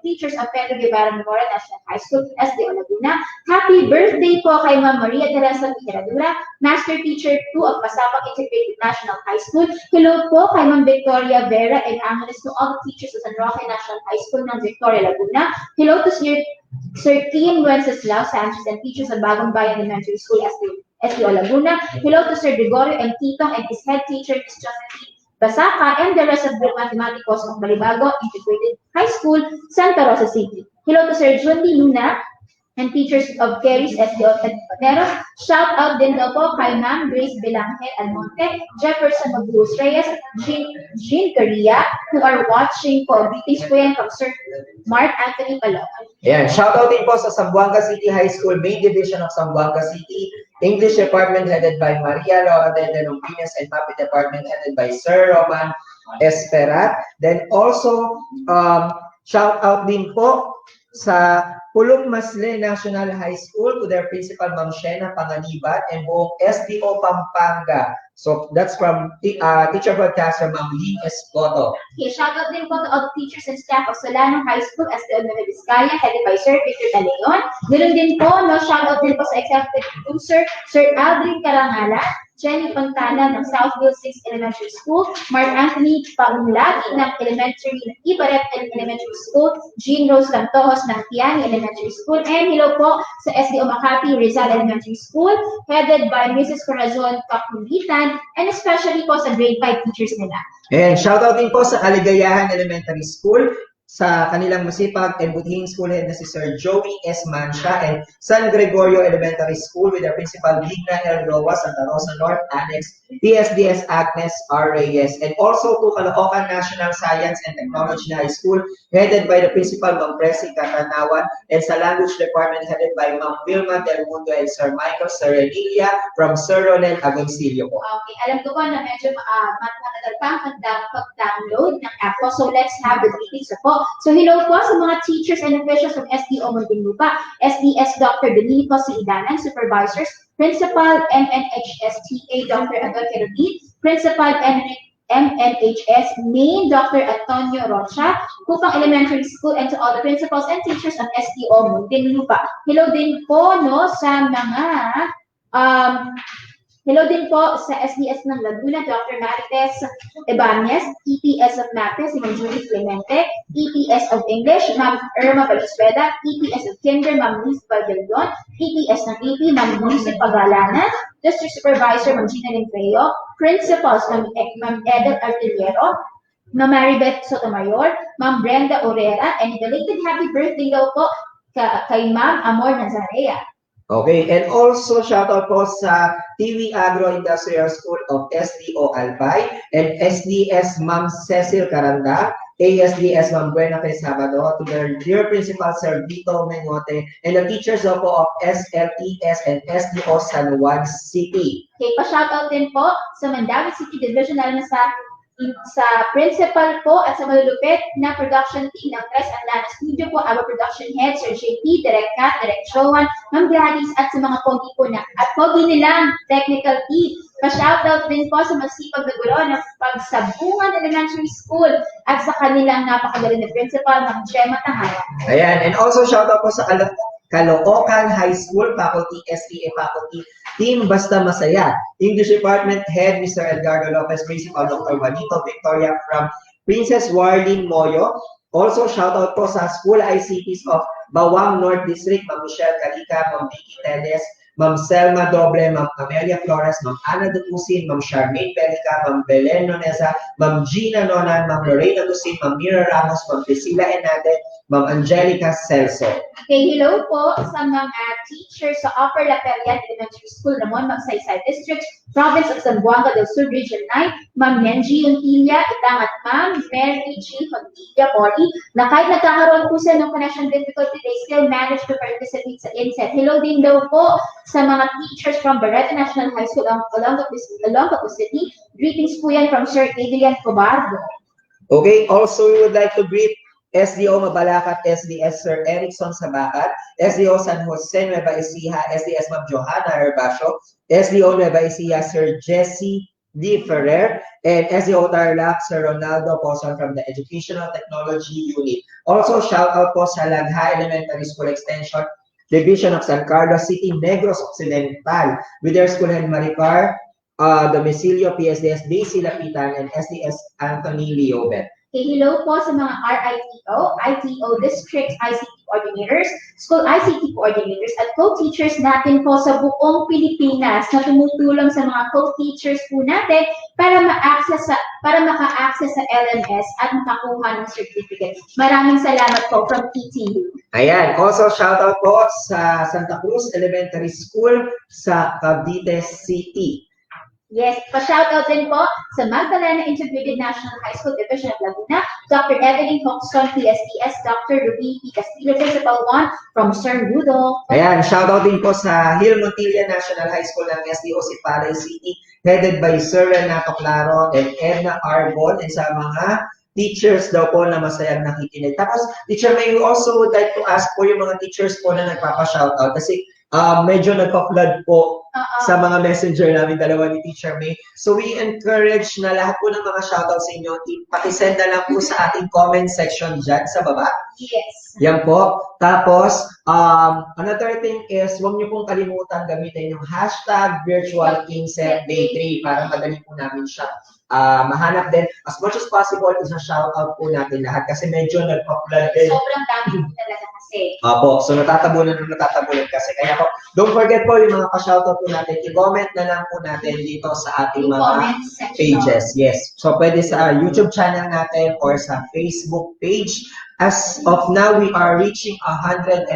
teachers of Pedro Guevara Memorial National High School, SDO Laguna. Happy birthday po kay Ma'am Maria Teresa Miradura, Master Teacher 2 of Pasapag Integrated National High School. Hello po kay Ma'am Victoria Vera and Angeles to all the teachers of San Roque National High School ng Victoria Laguna. Hello to Sir Tim Wenceslao Sanchez and teachers of Bagong Bayan Elementary School, SDO Laguna. Hello to Sir Gregorio and Titong and his head teacher, Ms. Josephine Basaka, and the rest of Group Mathematicos of Balibago Integrated High School, Santa Rosa City. Hello to Sir Jundi Luna and teachers of Caris SDO Pero. Shout out din daw po kay Ma'am Grace Belangel Almonte, Jefferson Magluz Reyes, Jean Caria, who are watching po. Greetings po yan from Sir Mark Anthony Palocan. Ayan, shoutout din po sa Zamboanga City High School, Main Division of Zamboanga City, English Department headed by Maria Laura de Lumpinas, and Mapi Department headed by Sir Roman Esperat. Then also, shoutout din po sa Pulong Masle National High School to their principal, Ma'am Shena Panganiban, and buong SDO Pampanga. So that's from teacher broadcaster, Ma'am Lee Escoto. Okay, shout out din po to all the teachers and staff of Solano High School, SDO Nueva Vizcaya, headed by Sir Victor De Leon. Ganoon din po, no, shout out din po sa executive producer, Sir Aldrin Carangala, Jenny Fontana ng Southville 6 Elementary School, Mark Anthony Paunlagi ng Ibaret Elementary School, Jean Rose Lantojos ng Tiani Elementary School, and hello po sa SDO Makati Rizal Elementary School, headed by Mrs. Corazon Kapulitan, and especially po sa grade 5 teachers nila. And shoutout din po sa Kaligayahan Elementary School, sa kanilang masipag and butihing school head na si Sir Joey S. Mancia, and San Gregorio Elementary School with their principal Ligna L. Roa, Santa Rosa North Annex, PSDS Agnes R. Reyes, and also to Caloocan National Science and Technology High School headed by the principal, Ma'am Presi Catanawan, and sa Language Department headed by Ma'am Vilma Del Mundo and Sir Michael Serelia from Sir Ronel Agoncillo po. Okay, alam ko po na medyo matagal pa pag-download ng app po, so let's have the greetings po. So hello po sa mga teachers and officials from SDO Muntinlupa, SDS Dr. Benito C. Idanan, supervisors, Principal MNHSTA Dr. Adolfo Rodin, Principal MNHS Main Dr. Antonio Rocha, Kupang Elementary School, and to all the principals and teachers of SDO Muntinlupa. Hello din po no sa mga hello din po sa SDS ng Laguna, Dr. Marites Ebanez, EPS of Math, si Ma'am Julie Clemente, EPS of English, Ma'am Irma Valenzuela, EPS of Kinder, Ma'am Liz Valdelon, EPS ng AP, Ma'am Lucy Pagalanan, District Supervisor, Ma'am Gina Linfeo, Principals, Ma'am Edel Artillero, Ma'am Maribeth Sotomayor, Ma'am Brenda Orera, and belated happy birthday daw po kay Ma'am Amor Nazarea. Okay, and also shout out po sa TV Agro Industrial School of SDO Albay and SDS Ma'am Cecil Caranda, ASDS Ma'am Buena Fe Sabado, to their dear principal Sir Vito Mengote, and the teachers po of SLES and SDO San Juan City. Okay, pa-shout out din po sa Mandawi City Division na sa principal po at sa malulupit na production team ng Tres Atlanta Studio po, our production head, Sir JP, Direct Kat, Direct Joan, Ma'am Gladys, at sa mga pogi po na, at pogi nilang technical team. Pa-shoutout din po sa masipag na guro ng Pagsabungan Elementary School at sa kanilang napakagaling na principal, Ma'am Gemma Tangara. Ayan, and also shoutout po sa Caloocan High School Faculty, STA Faculty Team Basta Masaya, English Department Head Mr. Edgardo Lopez, Principal Dr. Juanito Victoria from Princess Warlene Moyo. Also shoutout po sa School ICTs of Bawang North District, Ma'am Michelle Calica, Ma'am Vicky Tedes, Ma'am Selma Doble, Ma'am Amelia Flores, Ma'am Ana Dupusin, Ma'am Charmaine Pelica, Ma'am Belen Nonesa, Ma'am Gina Nonan, Ma'am Lorena Dusin, Ma'am Mira Ramos, Ma'am Priscilla Enade, Ma'am Angelica Celso. Okay, hello po sa mga teachers sa Upper La Perian Elementary School, Ramon Magsaysay District, Province of Zamboanga del Sur, Region 9, Ma'am Nenji Yuntilla, Itang at Ma'am Mary G. Hontilla Mori, na kahit nagkakaroon po sila ng connection difficulty, they still manage to participate sa INSET. Hello din daw po sa mga teachers from Barreta National High School, Olongapo City. Greetings po yan from Sir Adrian Cobardo. Okay, also we would like to greet SDO Mabalacat, SDS Sir Erickson Sabacat, SDO San Jose Nueva Ecija, SDS Ma'am Johanna Herbacio, SDO Nueva Ecija Sir Jesse D. Ferrer, and SDO Tarlac, Sir Ronaldo Poson from the Educational Technology Unit. Also, shout out po sa Lagha Elementary School Extension Division of San Carlos City, Negros Occidental, with their school head Maricar, Domicilio, PSDS Daisy Lapitan, and SDS Anthony Leobet. Okay, hello po sa mga ITO District ICT Coordinators, School ICT Coordinators, at co-teachers natin po sa buong Pilipinas na tumutulong sa mga co-teachers po natin para maka-access sa LMS at makakuha ng certificate. Maraming salamat po from PTU. Ayan, also shout out po sa Santa Cruz Elementary School sa Cavite City. Yes, pa-shoutout din po sa Magdalena Integrated National High School Division of Laguna, Dr. Evelyn Hoxton, PSDS, Dr. Ruby P. Castillo, Principal 1 from Sir Rudolph. Ayan, shoutout din po sa Hill Montilla National High School ng SDOC Palay City, headed by Sir Renato Claro and Edna Arbon, and sa mga teachers daw po na masayang nakikinig. Tapos, Teacher May, we also would like to ask po yung mga teachers po na nagpapa-shoutout kasi medyo nagpa-flood po sa mga messenger namin dalawa ni Teacher May. So we encourage na lahat po ng mga shoutout sa inyo, pakisend na lang po sa ating comment section dyan sa baba. Yes. Yan po. Tapos, another thing is, huwag niyo pong kalimutan gamitin yung hashtag virtual INSET Day 3 para madali po namin siya mahanap din. As much as possible, isa shoutout po natin lahat kasi medyo nagpa-flood din. Sobrang dami po talaga kasi. Opo, so natatabunan kasi. Kaya po, don't forget po yung mga pa-shoutout po natin. I-comment na lang po natin dito sa ating mga pages. Yes. So pwede sa YouTube channel natin or sa Facebook page. As of now, we are reaching 103,000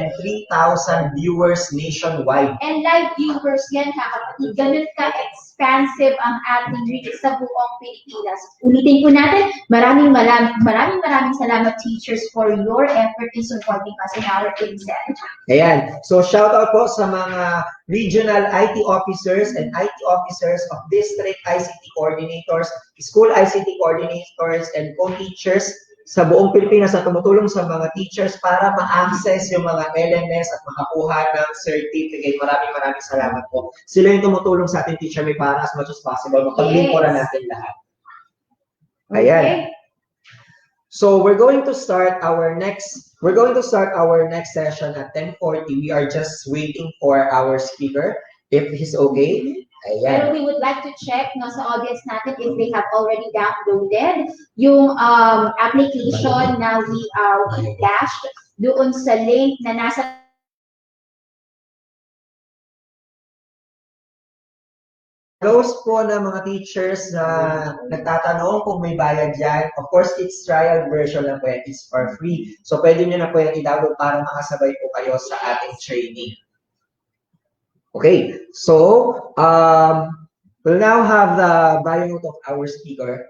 viewers nationwide. And live viewers yan, kapatid. Ganun ka-expansive ang ating reach sa buong Pilipinas. Ulitin po natin, maraming salamat teachers for your effort in supporting us in our INSET. Ayan. So shout out po sa mga regional IT officers and IT officers of district ICT coordinators, school ICT coordinators, and co-teachers sa buong Pilipinas na tumutulong sa mga teachers para ma-access yung mga LMS at makakuha ng certificate. Maraming salamat po. Sila yung tumutulong sa ating Teacher May para as much as possible. Makaglingkuran natin lahat. Ayan. Okay. So we're going to start our next session at 10:40. We are just waiting for our speaker if he's okay. Ayan. Pero we would like to check sa audience natin if they have already downloaded yung application na we flashed doon sa link na nasa those po na mga teachers na nagtatanong kung may bayad yan, of course, it's trial version na po yan. It's for free. So, pwede nyo na po yan i-download para makasabay po kayo sa ating training. Okay, so we'll now have the bio note of our speaker.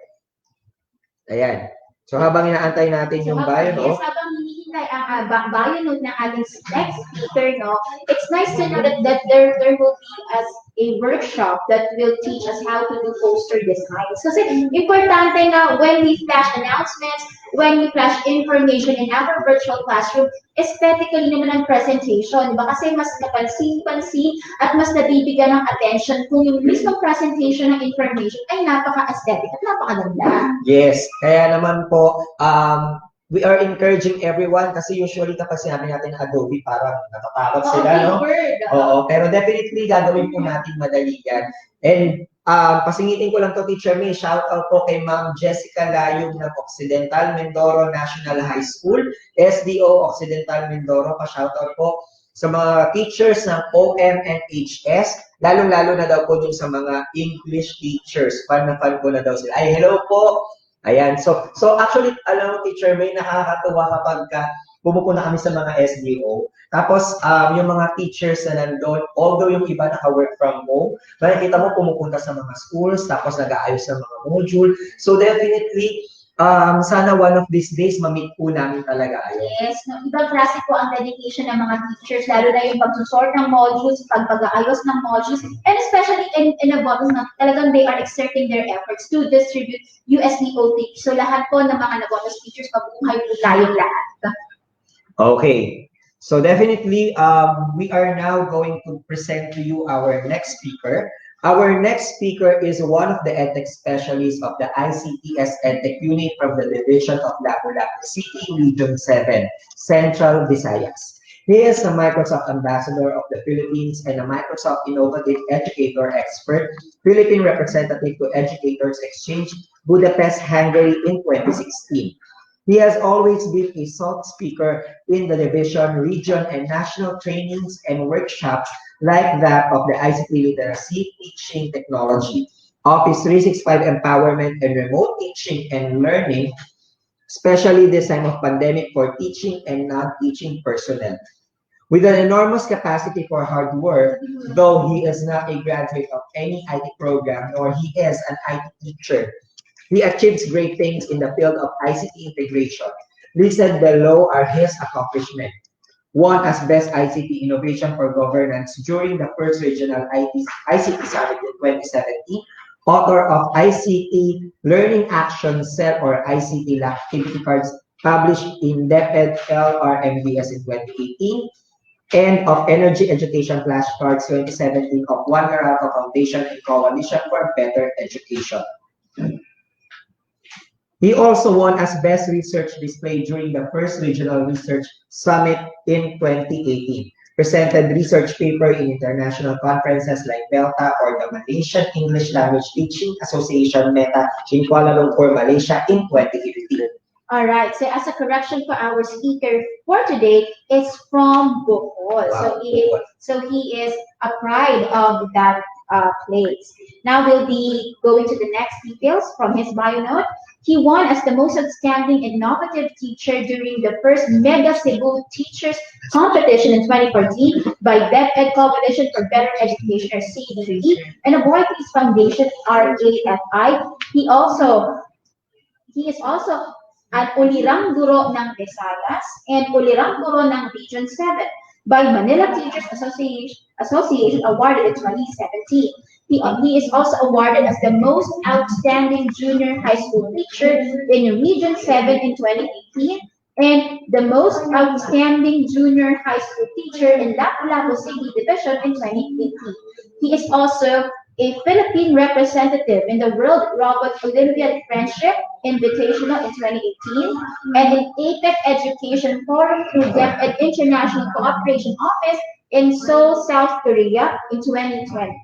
Ayan. So habang inaantay natin yung bio note. Yes, habang hinihintay ang bio note ng ating next speaker, it's nice to know that there will be a workshop that will teach us how to do poster designs. Kasi importante nga when we flash announcements, when we flash information in our virtual classroom, aesthetically naman ang presentation, diba? Kasi mas napansin-pansin at mas nabibigyan ng attention kung yung mismong presentation ng information ay napaka-aesthetic at napakaganda. Yes, kaya naman po, we are encouraging everyone kasi usually kapag sinabi natin Adobe, parang natatakot sila, no? Oo, pero definitely gagawin po natin madali yan. And pasingitin ko lang to, Teacher May, shout out po kay Ma'am Jessica Layong ng Occidental Mindoro National High School, SDO Occidental Mindoro, pa-shout out po sa mga teachers ng OMNHS, lalong-lalo na daw po dun sa mga English teachers. Fan na fan ko na daw sila. Ay, hello po! Ayan, so actually, alam mo, Teacher May, nakakatuwa kapag pumupunta kami sa mga SDO. Tapos, yung mga teachers na nandun, although yung iba naka-work from home, makikita mo pumupunta sa mga schools, tapos nag-aayos ng mga module. So definitely, sana one of these days, ma-meet po namin talaga kayo. Yes, ibang klase po ang dedication ng mga teachers, lalo na yung pagsusort ng modules, pag-aayos ng modules, and especially in a bonus na talagang they are exerting their efforts to distribute USDO tips. So lahat po ng mga nabonus teachers, mabuhay po tayong lahat. Okay. So definitely, we are now going to present to you our next speaker. Our next speaker is one of the EdTech specialists of the ICTS EdTech unit from the Division of Lapu-Lapu City, Region 7, Central Visayas. He is a Microsoft Ambassador of the Philippines and a Microsoft Innovative Educator Expert, Philippine Representative to Educators Exchange, Budapest, Hungary in 2016. He has always been a sought speaker in the division, region, and national trainings and workshops like that of the ICT literacy, teaching technology, Office 365 empowerment and remote teaching and learning, especially this time of pandemic for teaching and non-teaching personnel. With an enormous capacity for hard work, though he is not a graduate of any IT program, nor he is an IT teacher, he achieves great things in the field of ICT integration. Listed below are his accomplishments. Won as Best ICT Innovation for Governance during the first regional ICT Summit in 2017. Author of ICT Learning Action Set or ICT Activity Cards published in DepEd LRMDS in 2018. And of Energy Education Flashcards 2017 of One Meralco Foundation and Coalition for Better Education. He also won as Best Research Display during the first Regional Research Summit in 2018. Presented research paper in international conferences like Belta or the Malaysian English Language Teaching Association Meta in Kuala Lumpur, Malaysia in 2015. All right. So as a correction for our speaker for today, it's from Bohol. Wow. So he is a pride of that place. Now we'll be going to the next details from his bio note. He won as the most outstanding innovative teacher during the first Mega Cebu Teachers Competition in 2014 by DepEd Coalition for Better Education or CDE and a Boycott Foundation RAFI. He is also an Ulirang Guro ng Visayas and Ulirang Guro ng Region 7 by Manila Teachers Association awarded in 2017. He is also awarded as the most outstanding junior high school teacher in Region 7 in 2018 and the most outstanding junior high school teacher in Lapu-Lapu City Division in 2018. He is also a Philippine representative in the World Robot Olympiad Friendship Invitational in 2018 and in APEC Education Forum through DepEd International Cooperation Office in Seoul, South Korea in 2020.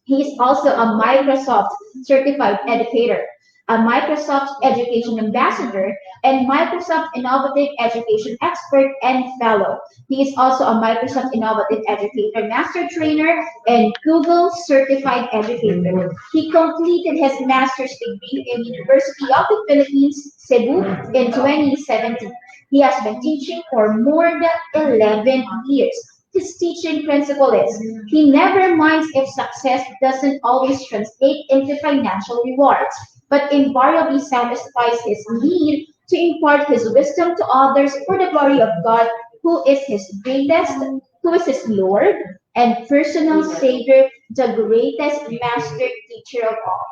He is also a Microsoft Certified Educator, a Microsoft Education Ambassador, and Microsoft Innovative Education Expert and Fellow. He is also a Microsoft Innovative Educator Master Trainer and Google Certified Educator. He completed his master's degree in University of the Philippines, Cebu in 2017. He has been teaching for more than 11 years. His teaching principle is, he never minds if success doesn't always translate into financial rewards, but invariably satisfies his need to impart his wisdom to others for the glory of God, who is his greatest, who is his Lord and personal Savior, the greatest master teacher of all.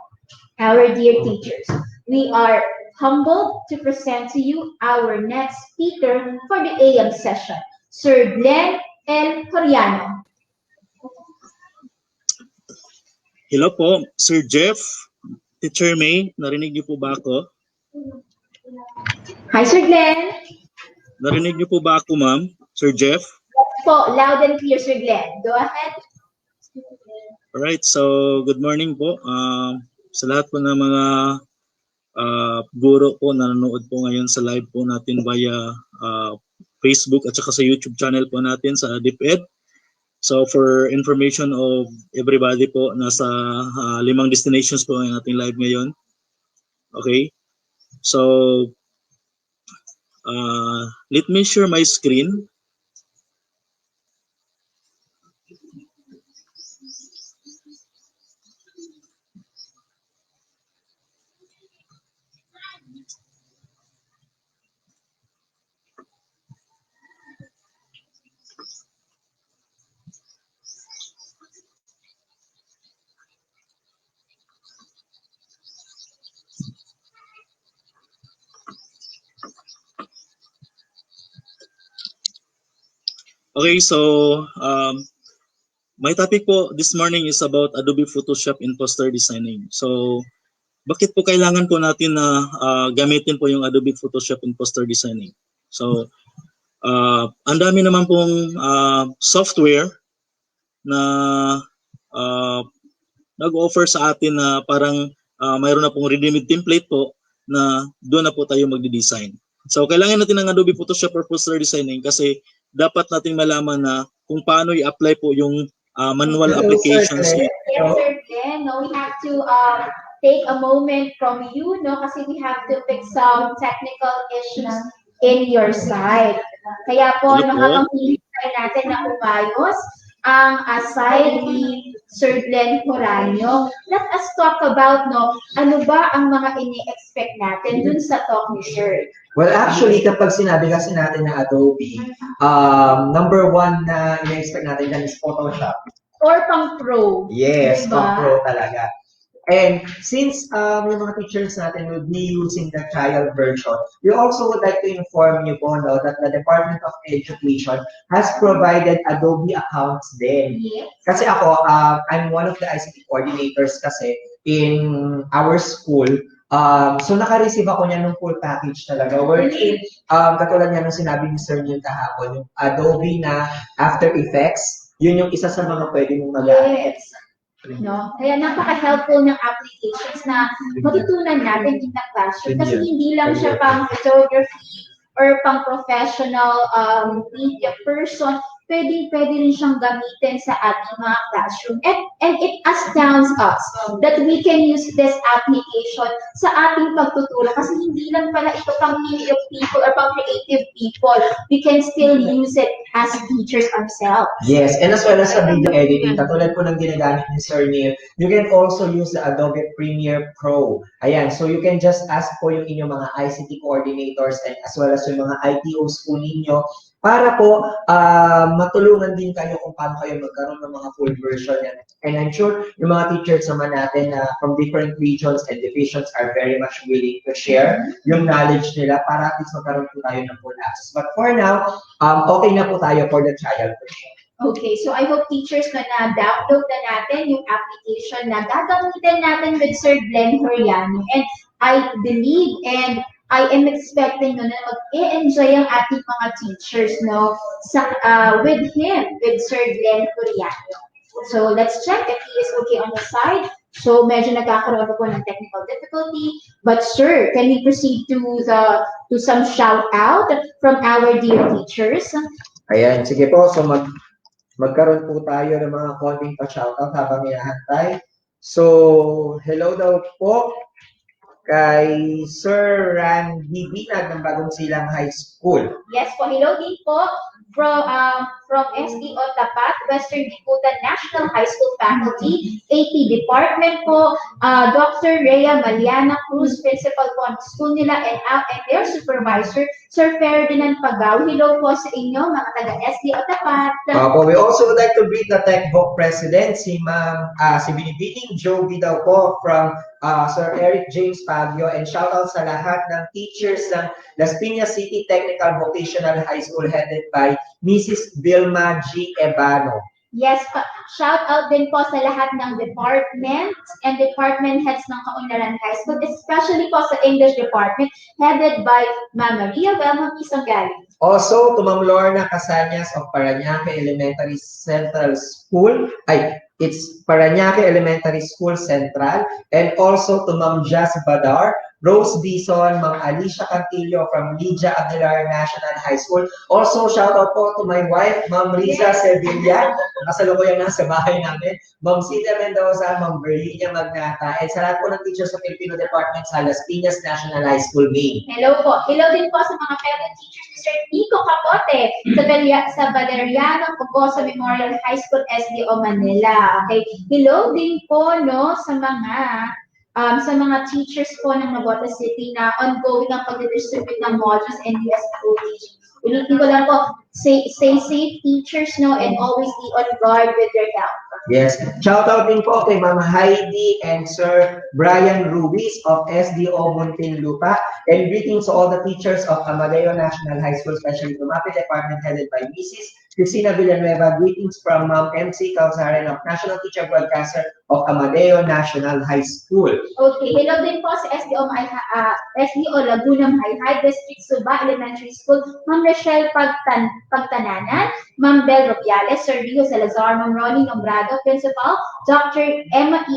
Our dear teachers, we are humbled to present to you our next speaker for the AM session, Sir Glenn L. Coriano. Hello po, Sir Jeff, Teacher May, narinig niyo po ba ako? Hi, Sir Glenn. Narinig niyo po ba ako, ma'am? Sir Jeff? Yes po, loud and clear, Sir Glenn. Go ahead. Alright, so good morning po. Sa lahat po ng mga guro po na nanonood po ngayon sa live po natin via Facebook at saka sa YouTube channel po natin sa DepEd. So for information of everybody po, nasa 5 destinations po ang ating live ngayon. Okay? So let me share my screen. Okay, so My topic po this morning is about Adobe Photoshop in poster designing. So, bakit po kailangan po natin na gamitin po yung Adobe Photoshop in poster designing? So, ang dami naman pong software na nag-offer sa atin na parang mayroon na pong ready-made template po na doon na po tayo magdi-design. So, kailangan natin ng Adobe Photoshop for poster designing kasi dapat natin malaman na kung paano i-apply po yung manual applications. Yes, Sir Glenn. No, we have to take a moment from you, no, kasi we have to fix some technical issues in your side. Kaya po, nakakapanghihinay natin na umayos ang side ni Sir Glenn Horanio. Let us talk about, no, ano ba ang mga ini-expect natin dun sa talk ni Sir? Well, actually, kapag sinabi kasi natin na Adobe, number one na ina-expect natin dyan is Photoshop. Or pang pro. Yes, diba? pang pro talaga. And since yung mga teachers natin will be using the trial version, we also would like to inform you po no, that the Department of Education has provided Adobe accounts din. Yes. Kasi ako, I'm one of the ICT coordinators kasi in our school. So naka-receive ako niya ng full package talaga. Wherein, katulad niya nung sinabi ni Sir Neil kahapon, yung Adobe na After Effects, yun yung isa sa mga pwede mong magamit. Yes. No? Kaya napaka-helpful ng applications na matutunan natin in the classroom. Kasi hindi lang siya pang photography or pang professional media person. Pwede rin siyang gamitin sa ating mga classroom. And it astounds us that we can use this application sa ating pagtuturo. Kasi hindi lang pala ito pang media people or pang creative people. We can still use it as teachers ourselves. Yes, and as well as sa video editing, katulad po ng ginagamit ni Sir Neil, you can also use the Adobe Premiere Pro. Ayan, so you can just ask po yung inyong mga ICT coordinators and as well as yung mga ITOs po ninyo para po matulungan din kayo kung paano kayo magkaroon ng mga full version yan. And I'm sure yung mga teachers naman natin from different regions and divisions are very much willing to share yung knowledge nila para at least magkaroon po tayo ng full access. But for now, okay na po tayo for the trial version. Okay, so I hope teachers na na-download na natin yung application na gagamitin natin with Sir Glenn Horiano. And I believe and I am expecting no, na mag-e-enjoy ang ating mga teachers no, with him, with Sir Glenn Horiano. So let's check if he is okay on the side. So medyo nagkakaroon po ng technical difficulty. But sir, can we proceed to some shout out from our dear teachers? Ayan, sige po. So magkaroon po tayo ng mga konting pa-shoutout habang hinahantay. So, hello daw po kay Sir Randy Binag ng Bagong Silang High School. Yes po, hello din po from SDO Tapat, Western Dakota National High School Faculty, AP Department po, Dr. Rhea Maliana Cruz, Principal po ng school nila and their supervisor, Sir Ferdinand Pagaw. Hello po sa inyo, mga taga-SDO Tapat. We also would like to greet the TechVoc President, si Binibining Joby daw po from Sir Eric James Pagio, and shout out sa lahat ng teachers ng Las Piñas City Technical Vocational High School headed by Mrs. Vilma G. Ebano. Yes, shout out din po sa lahat ng departments and department heads ng Kaunlaran High School, especially po sa English Department headed by Ma'am Maria Belma Pisanggali. Also, to Ma'am Lorna Casanyas of Parañaque Elementary Central School, it's Parañaque Elementary School Central, and also to Ma'am Jazz Badar, Rose Bison, Ma'am Alicia Cantillo from Lydia Aguilar National High School. Also, shout out po to my wife, Ma'am Riza Sevilla, kasalukuyan na sa bahay namin, Ma'am Celia Mendoza, Ma'am Berlinia Magnata, and sa lahat po ng teachers sa Filipino Department sa Las Piñas National High School, Maine. Hello po. Hello din po sa mga fellow teachers, Mr. Nico Capote, sa Valeriano Cogosa Memorial High School, SDO Manila. Okay. Hello din po no sa mga teachers po ng Navotas City na ongoing ang pag-distribute ng modules and USO teaching. Ulitin ko lang po, stay safe teachers no and always be on guard with your health. Yes. Shout out din po kay Ma'am Heidi and Sir Brian Ruiz of SDO Muntinlupa, and greetings to all the teachers of Amadeo National High School, especially the MAPE Department headed by Mrs. Christina Villanueva, greetings from Ma'am MC Calzaren of National Teacher Broadcaster of Amadeo National High School. Okay, hello din po sa SDO Laguna High District Suba Elementary School, Ma'am Rochelle Pagtananan, Ma'am Bel Robiales, Sir Rio Salazar, Ma'am Ronnie Nombrado, Principal, Dr. Emma E.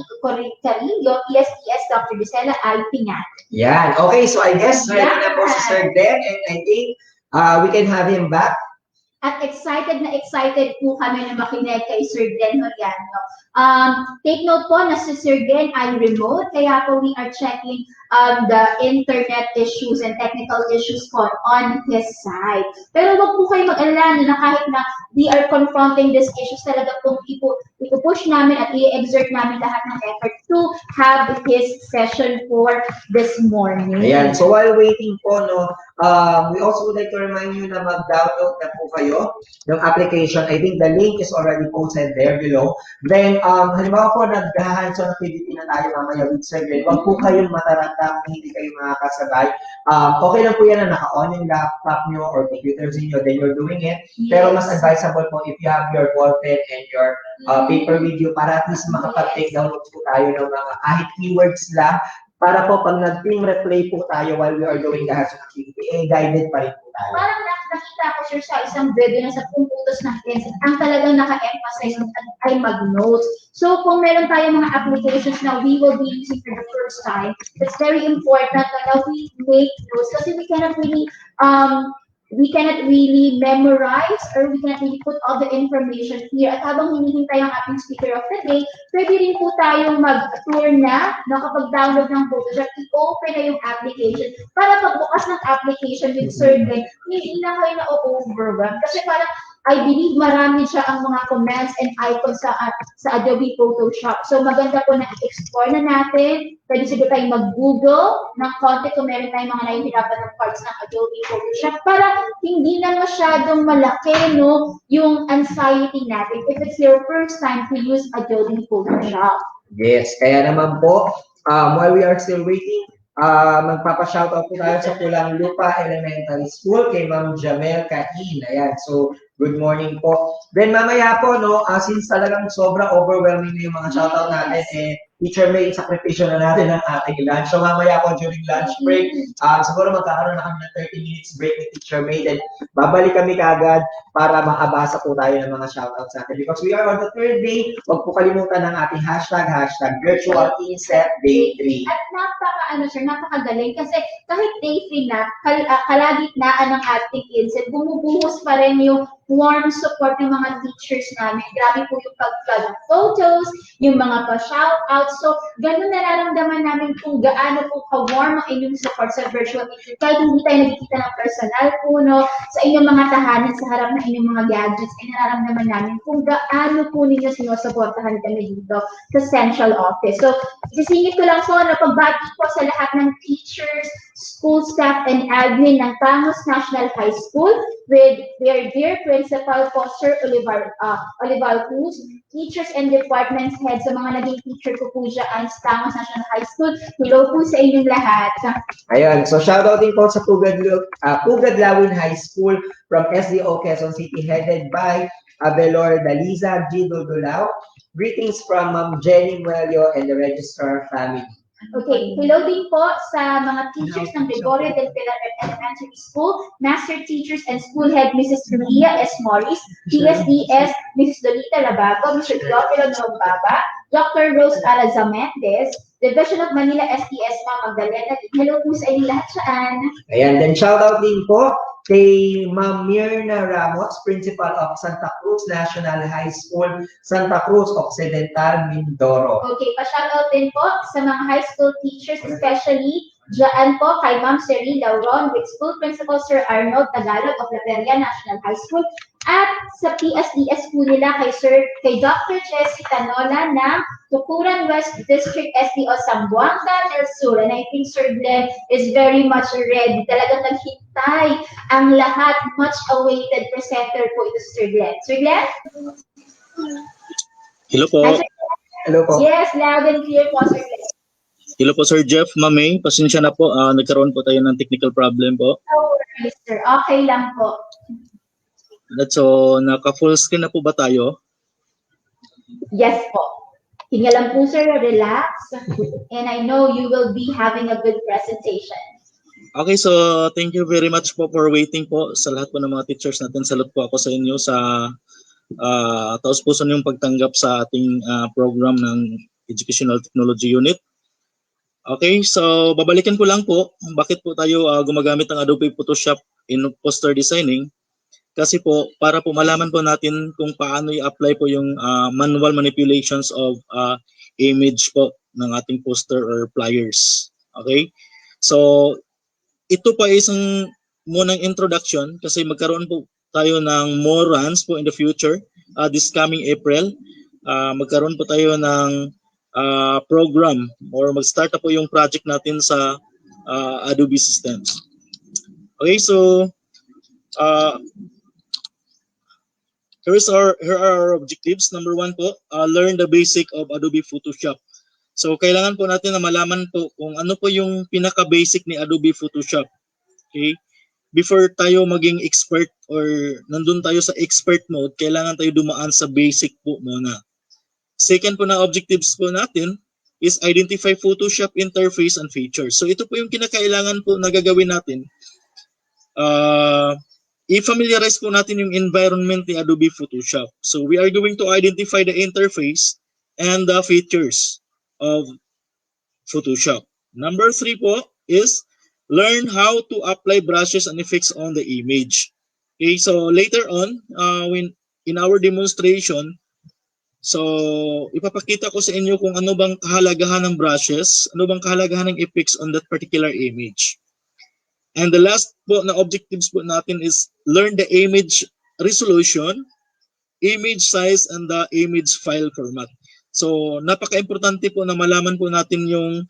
Carillo, PSTS, Dr. Gisela I. Pinat. Yan. Okay, so I guess ready na po si Sir Den, and I think we can have him back. At excited po kami na makinig kay Sir Den Horiano. Take note po na si Sir Den ay remote, kaya po we are checking the internet issues and technical issues po on his side. Pero wag po kayo mag-alala na kahit na we are confronting these issues, talaga pong ipupush namin at i-exert namin lahat ng effort to have his session for this morning. Ayan, so while waiting po, no, we also would like to remind you na mag-download na po kayo ng application. I think the link is already posted there below. Then, halimbawa po, nag-hands-on activity na tayo mamaya with Sir Glenn. Huwag po kayong mataranta kung hindi kayo makakasabay. Okay lang po yan na naka-on yung laptop nyo or computers niyo, then you're doing it. Yes. Pero mas advisable po if you have your ball pen and your paper with you para at least makapag-take down po tayo ng mga kahit keywords lang. Para po pag nag-team replay po tayo while we are doing the hands-on activity, guided pa rin po tayo. Parang nakita ko sir sa isang video na sa pumputos ng INSET, ang talagang naka-emphasize ay mag-notes. So kung meron tayong mga applications na we will be using for the first time, it's very important na we make notes kasi we cannot really memorize or we cannot really put all the information here. At habang hinihintay ang ating speaker of the day, pwede rin po tayong mag-tour na nakapag-download ng Photoshop, i-open na yung application para pagbukas ng application with Sir Glenn, hindi na kayo na-overwhelm. Kasi parang I believe marami siya ang mga commands and icons sa Adobe Photoshop. So maganda po na i-explore na natin. Pwede siguro tayong mag-google ng konti kung meron tayong mga nahihirapan ng parts ng Adobe Photoshop para hindi na masyadong malaki yung anxiety natin if it's your first time to use Adobe Photoshop. Yes, kaya naman po, while we are still waiting, magpapa-shoutout po tayo sa Pulang Lupa Elementary School kay Ma'am Jamel Cain. Ayan, so good morning po. Then mamaya po, since talagang sobrang overwhelming na yung mga shoutout natin, Teacher May, sakripisyo na natin ang ating lunch. So mamaya po during lunch break, siguro magkakaroon na kami ng 30 minutes break ni Teacher May. Then babalik kami kagad para makabasa po tayo ng mga shoutouts natin. Because we are on the third day, huwag po kalimutan ng ating hashtag virtual INSET day 3. At napakagaling kasi kahit day 3 na, kalagitnaan ng ating INSET, bumubuhos pa rin yung warm support ng mga teachers namin. Grabe po yung pag-flood ng photos, yung mga pa-shoutouts. So, ganun nararamdaman namin kung gaano po ka-warm ang inyong support sa virtual teacher. Kahit hindi tayo nagkikita ng personal po, sa inyong mga tahanan, sa harap ng inyong mga gadgets, ay nararamdaman namin kung gaano po ninyo sinusuportahan kami dito sa central office. So, sisingit ko lang po na pagbati po sa lahat ng teachers, school staff, and admin ng Tangos National High School with their dear Principal po, Sir Olivar Cruz, teachers and department heads sa mga naging teacher ko po dyan sa Tangos National High School. Hello po sa inyong lahat. Ayan, so shoutout din po sa Pugadlawin High School from SDO Quezon City headed by Abelor Daliza G. Dulao. Greetings from Ma'am Jenny Muello and the Registrar family. Okay, hello din po sa mga teachers ng Gregorio del Pilar Elementary School, master teachers and school head Mrs. Maria S. Morris, PSDS Mrs. Dolita Labago, Mr. Teofilo Nombaba, Dr. Rose Araza Mendez, Division of Manila STS Ma'am Magdalena. Hello po sa inyo lahat saan. Ayan, then shoutout din po kay Ma'am Mirna Ramos, Principal of Santa Cruz National High School, Santa Cruz Occidental, Mindoro. Okay, pa-shoutout din po sa mga high school teachers, especially dyan po kay Ma'am Seri Lauron with School Principal Sir Arnold Tagalog of La Feria National High School at sa PSDS po nila kay Dr. Jessie Tanola ng Tukuran West District SDO Zamboanga del Sur. And I think Sir Glenn is very much ready. Talagang naghintay ang lahat. Much awaited presenter po ito si Sir Glenn. Sir Glenn? Hello po. Hello po. Yes, loud and clear po, Sir Glenn. Hello po, Sir Jeff, Ma'am, pasensya na po. Nagkaroon po tayo ng technical problem po. No worries, sir. Okay lang po. So, naka-full screen na po ba tayo? Yes po. Hinga lang po, sir. Relax. And I know you will be having a good presentation. Okay, so thank you very much po for waiting po sa lahat po ng mga teachers natin. Salute po ako sa inyo sa taos-puso niyong pagtanggap sa ating program ng Educational Technology Unit. Okay, so babalikan ko lang po bakit po tayo gumagamit ng Adobe Photoshop in poster designing. Kasi po, para po malaman po natin kung paano i-apply po yung manual manipulations of image po ng ating poster or flyers. Okay? So, ito pa isang munang introduction kasi magkaroon po tayo ng more runs po in the future. This coming April, magkaroon po tayo ng program or mag-start na po yung project natin sa Adobe systems. Okay, so here are our objectives. Number 1 po, learn the basic of Adobe Photoshop. So, kailangan po natin na malaman po kung ano po yung pinaka-basic ni Adobe Photoshop. Okay? Before tayo maging expert or nandun tayo sa expert mode, kailangan tayo dumaan sa basic po muna. Second po na objectives po natin is identify Photoshop interface and features. So, ito po yung kinakailangan po na gagawin natin. I-familiarize po natin yung environment ni Adobe Photoshop. So we are going to identify the interface and the features of Photoshop. Number 3 po is learn how to apply brushes and effects on the image. Okay, so later on, when in our demonstration, so ipapakita ko sa inyo kung ano bang kahalagahan ng brushes, ano bang kahalagahan ng effects on that particular image. And the last po na objectives po natin is learn the image resolution, image size, and the image file format. So, napaka-importante po na malaman po natin yung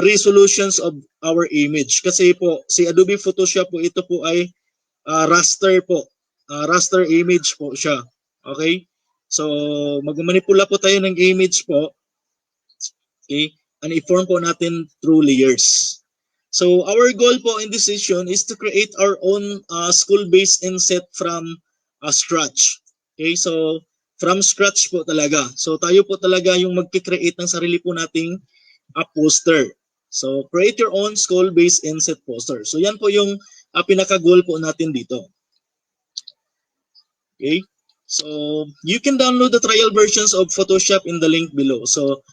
resolutions of our image. Kasi po, si Adobe Photoshop po, ito po ay raster po. Raster image po siya. Okay? So, magmanipula po tayo ng image po. Okay? And i-form po natin through layers. So our goal po in this session is to create our own school-based INSET from scratch. Okay, so from scratch po talaga. So tayo po talaga yung magkikreate ng sarili po nating poster. So create your own school-based INSET poster. So yan po yung pinaka-goal po natin dito. Okay, so you can download the trial versions of Photoshop in the link below. So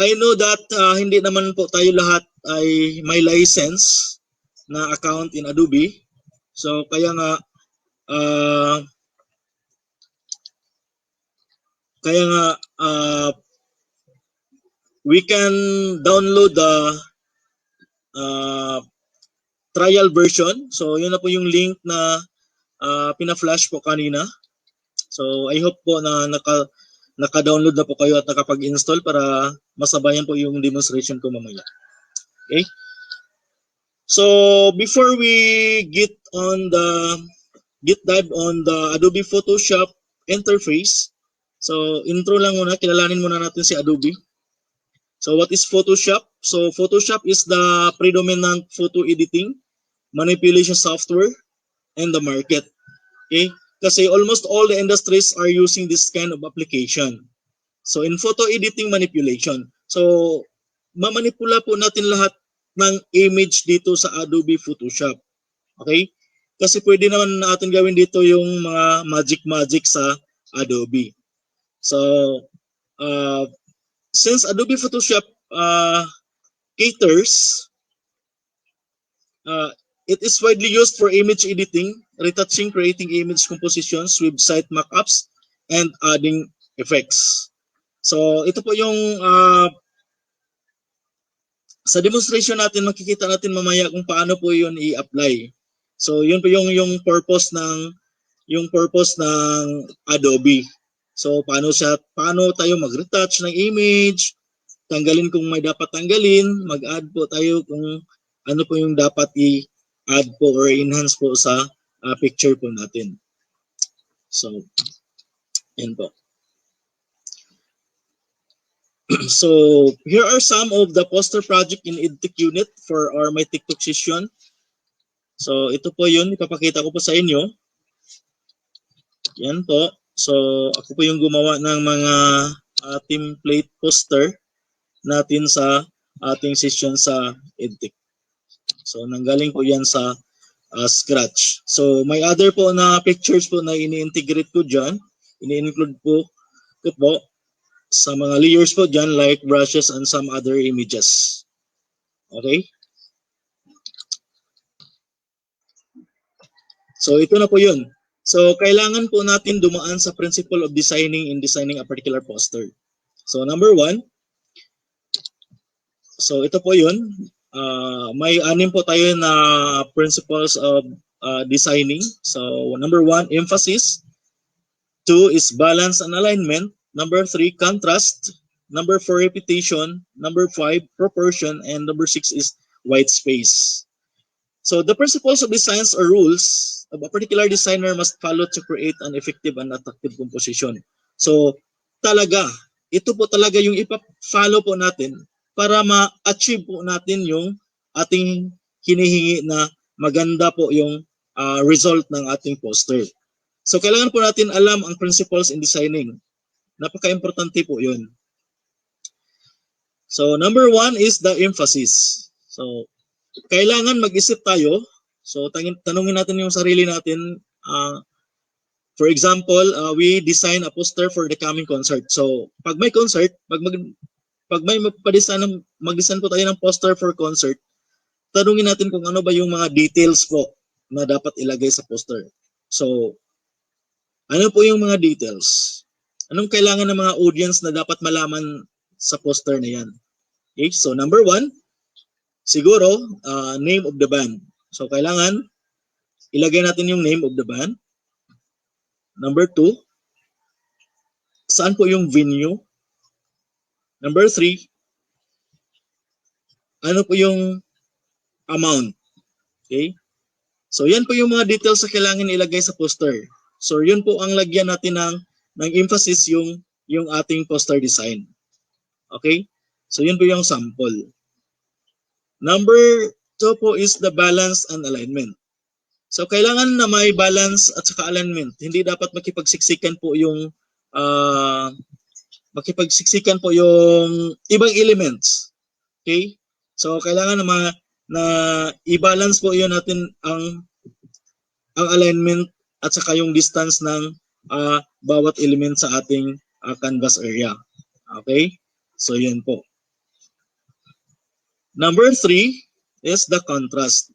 I know that hindi naman po tayo lahat ay may license na account in Adobe. So kaya nga we can download the trial version. So yun na po yung link na pina-flash po kanina. So I hope po na naka-download na po kayo at nakapag-install para masabayan po yung demonstration ko mamaya. Okay? So before we get dive on the Adobe Photoshop interface, so intro lang muna, kilalanin muna natin si Adobe. So what is Photoshop? So Photoshop is the predominant photo editing manipulation software in the market. Okay? Kasi almost all the industries are using this kind of application. So in photo editing manipulation. So mamanipula po natin lahat ng image dito sa Adobe Photoshop. Okay? Kasi pwede naman natin gawin dito yung mga magic sa Adobe. So since Adobe Photoshop caters, it is widely used for image editing, retouching, creating image compositions, website mockups, and adding effects. So ito po yung sa demonstration natin, makikita natin mamaya kung paano po yun i-apply. So yun po yung purpose ng Adobe. So paano tayo mag-retouch ng image, tanggalin kung may dapat tanggalin, mag-add po tayo kung ano po yung dapat i-add po or enhance po sa picture po natin. So yan po. So here are some of the poster project in EdTech unit for our My TikTok session. So ito po yun, ipapakita ko po sa inyo. Yan po. So, ako po yung gumawa ng mga template poster natin sa ating session sa EdTech. So, nanggaling po yan sa Scratch. So, may other po na pictures po na ini-integrate ko dyan. Ini-include po ko po sa mga layers po dyan like brushes and some other images. Okay? So, ito na po yun. So, kailangan po natin dumaan sa principle of designing in designing a particular poster. So, number 1, so ito po yun. May 6 po tayo na principles of designing. So, number 1, emphasis. 2 is balance and alignment. Number 3, contrast. Number 4, repetition. Number 5, proportion. And number 6 is white space. So the principles of designs or rules of a particular designer must follow to create an effective and attractive composition. So talaga, ito po talaga yung ipa-follow po natin para ma-achieve po natin yung ating hinihingi na maganda po yung result ng ating poster. So kailangan po natin alam ang principles in designing. Napaka-importante po yun. So number 1 is the emphasis. So kailangan mag-isip tayo. So tanungin natin yung sarili natin. For example, we design a poster for the coming concert. So pag may concert, pag may mag-design po tayo ng poster for concert, tanungin natin kung ano ba yung mga details po na dapat ilagay sa poster. So ano po yung mga details? Anong kailangan ng mga audience na dapat malaman sa poster na yan? Okay, so number 1, siguro, name of the band. So, kailangan ilagay natin yung name of the band. Number 2, saan po yung venue? Number 3, ano po yung amount? Okay? So, yan po yung mga details na kailangan ilagay sa poster. So, yun po ang lagyan natin ng emphasis yung ating poster design. Okay? So, yun po yung sample. Number 2 po is the balance and alignment. So, kailangan na may balance at saka alignment. Hindi dapat makipagsiksikan po yung ibang elements. Okay? So, kailangan na i-balance po yun natin ang alignment at saka yung distance ng bawat element sa ating canvas area. Okay? So, yun po. Number 3 is the contrast.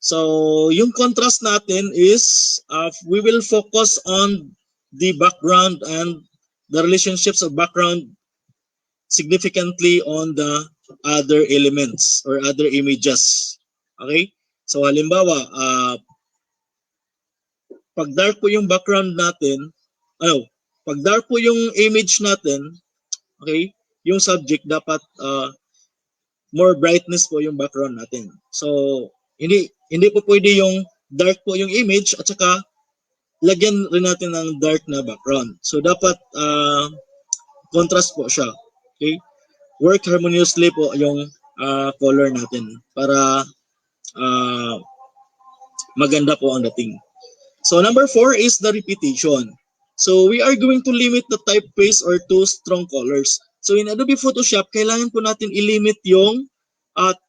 So, yung contrast natin is we will focus on the background and the relationships of background significantly on the other elements or other images. Okay? So, halimbawa, pag dark po yung background natin, pag dark po yung image natin, okay, yung subject dapat more brightness po yung background natin. So, hindi po pwede yung dark po yung image at saka lagyan rin natin ng dark na background. So, dapat contrast po siya. Okay? Work harmoniously po yung color natin para maganda po ang dating. So, number 4 is the repetition. So, we are going to limit the typeface or 2 strong colors. So, in Adobe Photoshop, kailangan po natin i-limit yung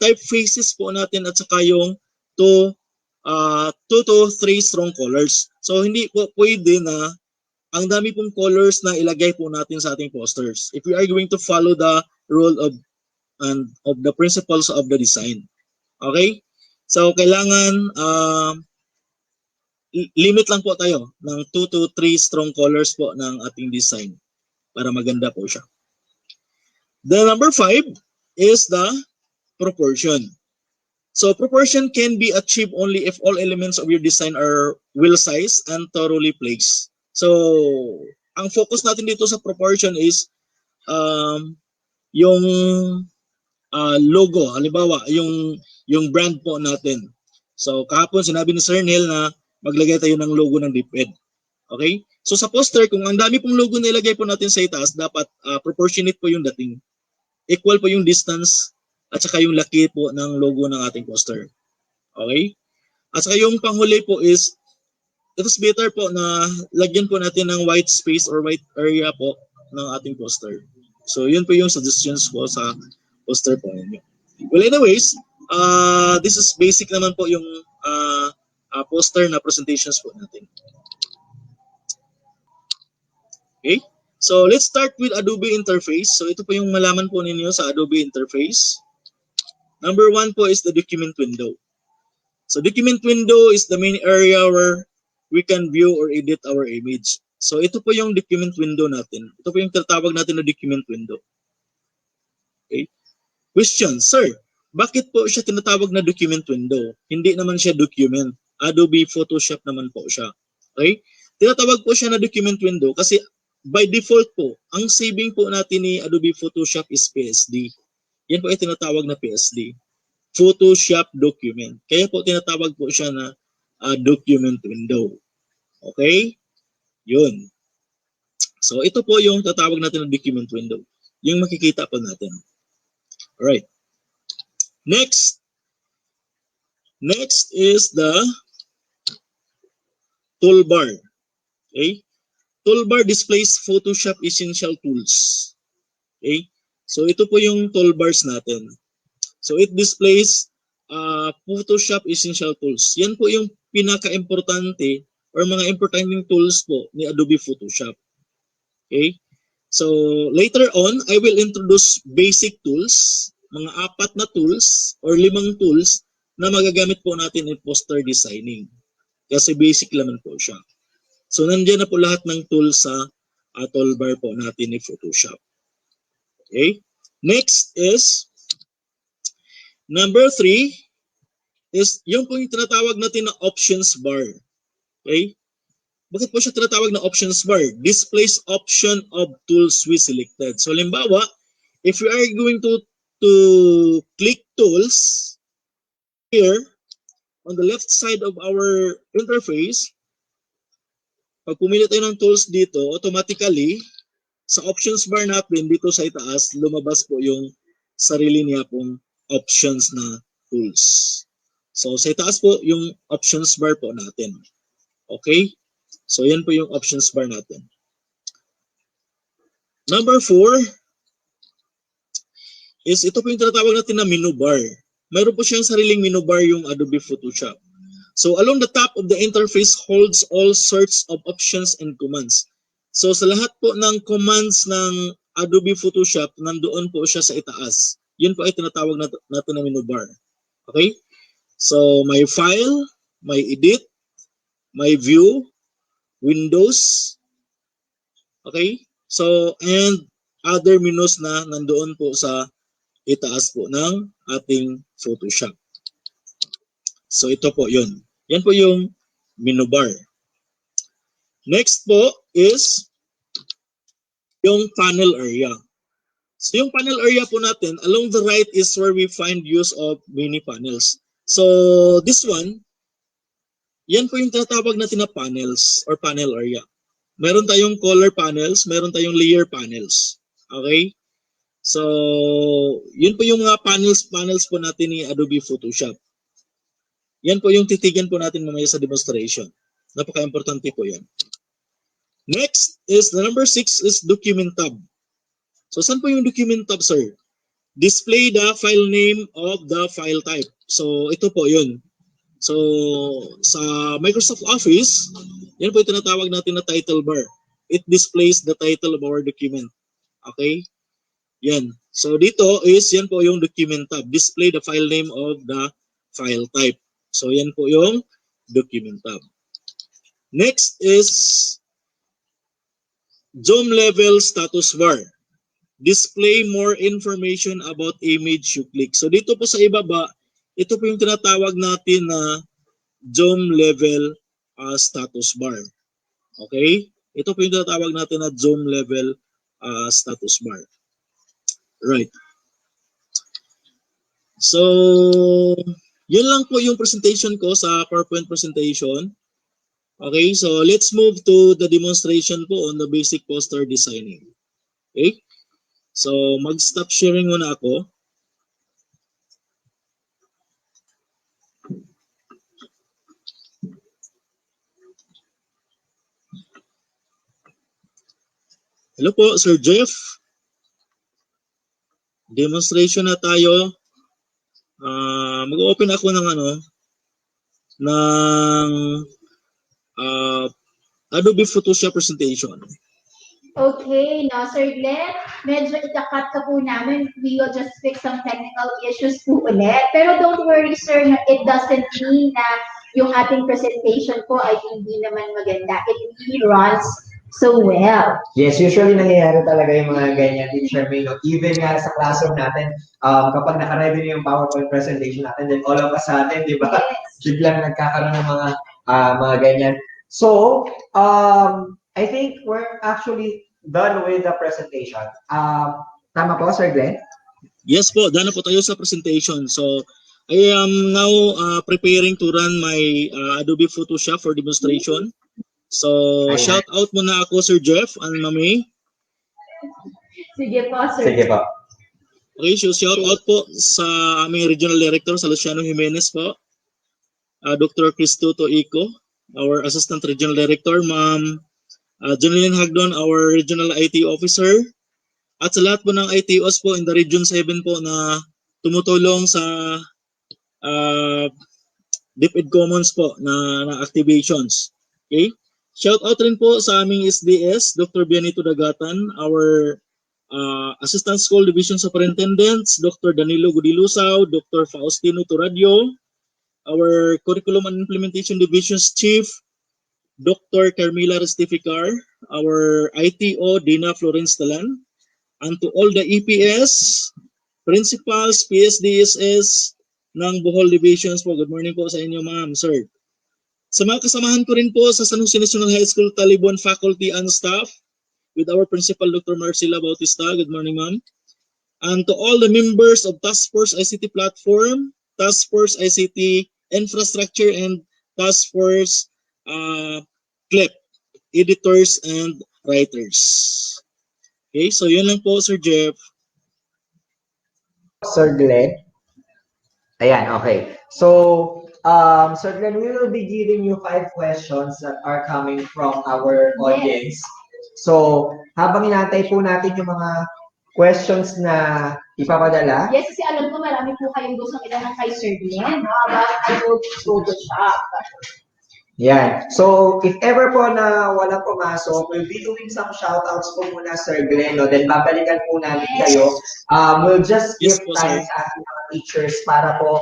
typefaces po natin at saka yung 2 to 3 strong colors. So, hindi po pwede na ang dami pong colors na ilagay po natin sa ating posters if we are going to follow the rule of the principles of the design. Okay? So, kailangan limit lang po tayo ng 2 to 3 strong colors po ng ating design para maganda po siya. The number 5 is the proportion. So proportion can be achieved only if all elements of your design are well sized and thoroughly placed. So ang focus natin dito sa proportion is yung logo, halimbawa yung brand po natin. So kahapon sinabi ni Sir Neil na maglagay tayo ng logo ng DepEd. Okay? So sa poster, kung ang dami pong logo na ilagay po natin sa itaas, dapat proportionate po yung dating. Equal po yung distance at saka yung laki po ng logo ng ating poster. Okay? At saka yung panghuli po is it is better po na lagyan po natin ng white space or white area po ng ating poster. So yun po yung suggestions po sa poster po ninyo. Well, anyways, this is basic naman po yung poster na presentations po natin. Okay? So let's start with Adobe interface. So ito po yung malaman po ninyo sa Adobe interface. Number 1 po is the document window. So document window is the main area where we can view or edit our image. So ito po yung document window natin. Ito po yung tinatawag natin na document window. Okay? Question, sir, bakit po siya tinatawag na document window? Hindi naman siya document. Adobe Photoshop naman po siya. Okay? Tinatawag po siya na document window kasi by default po, ang saving po natin ni Adobe Photoshop is PSD. Yan po ay tinatawag na PSD. Photoshop document. Kaya po tinatawag po siya na document window. Okay? Yun. So ito po yung tatawag natin na document window. Yung makikita po natin. Alright. Next is the toolbar. Okay? Toolbar displays Photoshop essential tools. Okay? So ito po yung toolbars natin. So it displays Photoshop essential tools. Yan po yung pinaka-importante or mga importanteng tools po ni Adobe Photoshop. Okay? So later on, I will introduce basic tools, mga 4 na tools or 5 tools na magagamit po natin in poster designing. Kasi basic naman po siya. So nandiyan na po lahat ng tools sa toolbar po natin ni Photoshop. Okay? Next is number 3 is yung po yung tinatawag natin na options bar. Okay? Bakit po siya tinatawag na options bar? Displays option of tools we selected. So halimbawa, if we are going to click tools here on the left side of our interface, pag pumili tayo ng tools dito, automatically sa options bar natin dito sa itaas, lumabas po yung sarili niya pong options na tools. So sa itaas po yung options bar po natin. Okay? So yan po yung options bar natin. Number 4 is ito po yung tinatawag natin na menu bar. Mayroon po siyang sariling menu bar yung Adobe Photoshop. So along the top of the interface holds all sorts of options and commands. So sa lahat po ng commands ng Adobe Photoshop, nandoon po siya sa itaas. Yun po ay tinatawag natin na menu bar. Okay? So may file, may edit, may view, windows, okay? So, and other menus na nandoon po sa itaas po ng ating Photoshop. So ito po yun. Yan po yung menu bar. Next po is yung panel area. So yung panel area po natin, along the right is where we find use of many panels. So this one, yan po yung tinatawag natin na panels or panel area. Meron tayong color panels, meron tayong layer panels. Okay? So, yun po yung mga panels po natin ni Adobe Photoshop. Yan po yung titigan po natin mamaya sa demonstration. Napaka-importante po yan. Next is the number 6 is document tab. So, saan po yung document tab, sir? Display the file name of the file type. So, ito po yun. So, sa Microsoft Office, yan po yung tinatawag natin na title bar. It displays the title of our document. Okay? Yan. So, dito is, yan po yung document tab. Display the file name of the file type. So, yan po yung document tab. Next is zoom level status bar. Display more information about image you click. So, dito po sa ibaba, ito po yung tinatawag natin na zoom level status bar. Okay? Ito po yung tinatawag natin na zoom level status bar. Right. So, yun lang po yung presentation ko sa PowerPoint presentation. Okay, so let's move to the demonstration po on the basic poster designing. Okay? So, mag-stop sharing muna ako. Hello po, Sir Jeff. Demonstration na tayo. Mag-open ako ng ng Adobe Photoshop presentation. Okay, no, Sir Glenn, medyo itakat ka po namin. We will just fix some technical issues po ulit. Pero don't worry, sir, it doesn't mean na yung ating presentation po ay hindi naman maganda. It really runs so well. Yes, usually nangyayari talaga yung mga ganyan, Teacher May. No? Even nga sa classroom natin, kapag nakaready na yung PowerPoint presentation natin, then all of a sudden, di ba, biglang nagkakaroon ng mga ganyan. So, I think we're actually done with the presentation. Tama po, Sir Glenn? Yes po, done na po tayo sa presentation. So, I am now preparing to run my Adobe Photoshop for demonstration. So, shout out muna ako, Sir Jeff and Mami. Sige po, sir. Sige po. Okay, so shout out po sa aming Regional Director, sa Luciano Jimenez po. Dr. Cristuto Ico, our Assistant Regional Director, Ma'am Jeneline Hagdon, our Regional IT Officer, at sa lahat po ng ITOs po in the Region 7 po na tumutulong sa DepEd Commons po na activations. Okay? Shout out rin po sa aming SDS, Dr. Bianito Dagatan, our Assistant School Division Superintendents, Dr. Danilo Gudilusaw, Dr. Faustino Turadio, our Curriculum and Implementation Division's Chief, Dr. Carmila Restificar, our ITO, Dina Florence Talan, and to all the EPS, principals, PSDSS ng Bohol Divisions po. Good morning po sa inyo, ma'am, sir. Sa mga kasamahan ko rin po sa San Jose National High School Talibon faculty and staff with our principal, Dr. Marcela Bautista. Good morning, ma'am. And to all the members of Task Force ICT Platform, Task Force ICT Infrastructure, and Task Force CLEP, editors and writers. Okay, so yun lang po, Sir Jeff. Sir Glenn. Ayan, okay. So, Sir Glenn, we will be giving you 5 questions that are coming from our audience. So, habang inaantay po natin yung mga questions na ipapadala. Yes, kasi alam ko marami po kayong gustong itanong kay Sir Glenn about Adobe Photoshop. Yan. So, if ever po na walang pumasok, we'll be doing some shoutouts po muna, Sir Glenn. No? Then, babalikan po namin kayo. We'll just give time sa ating mga teachers para po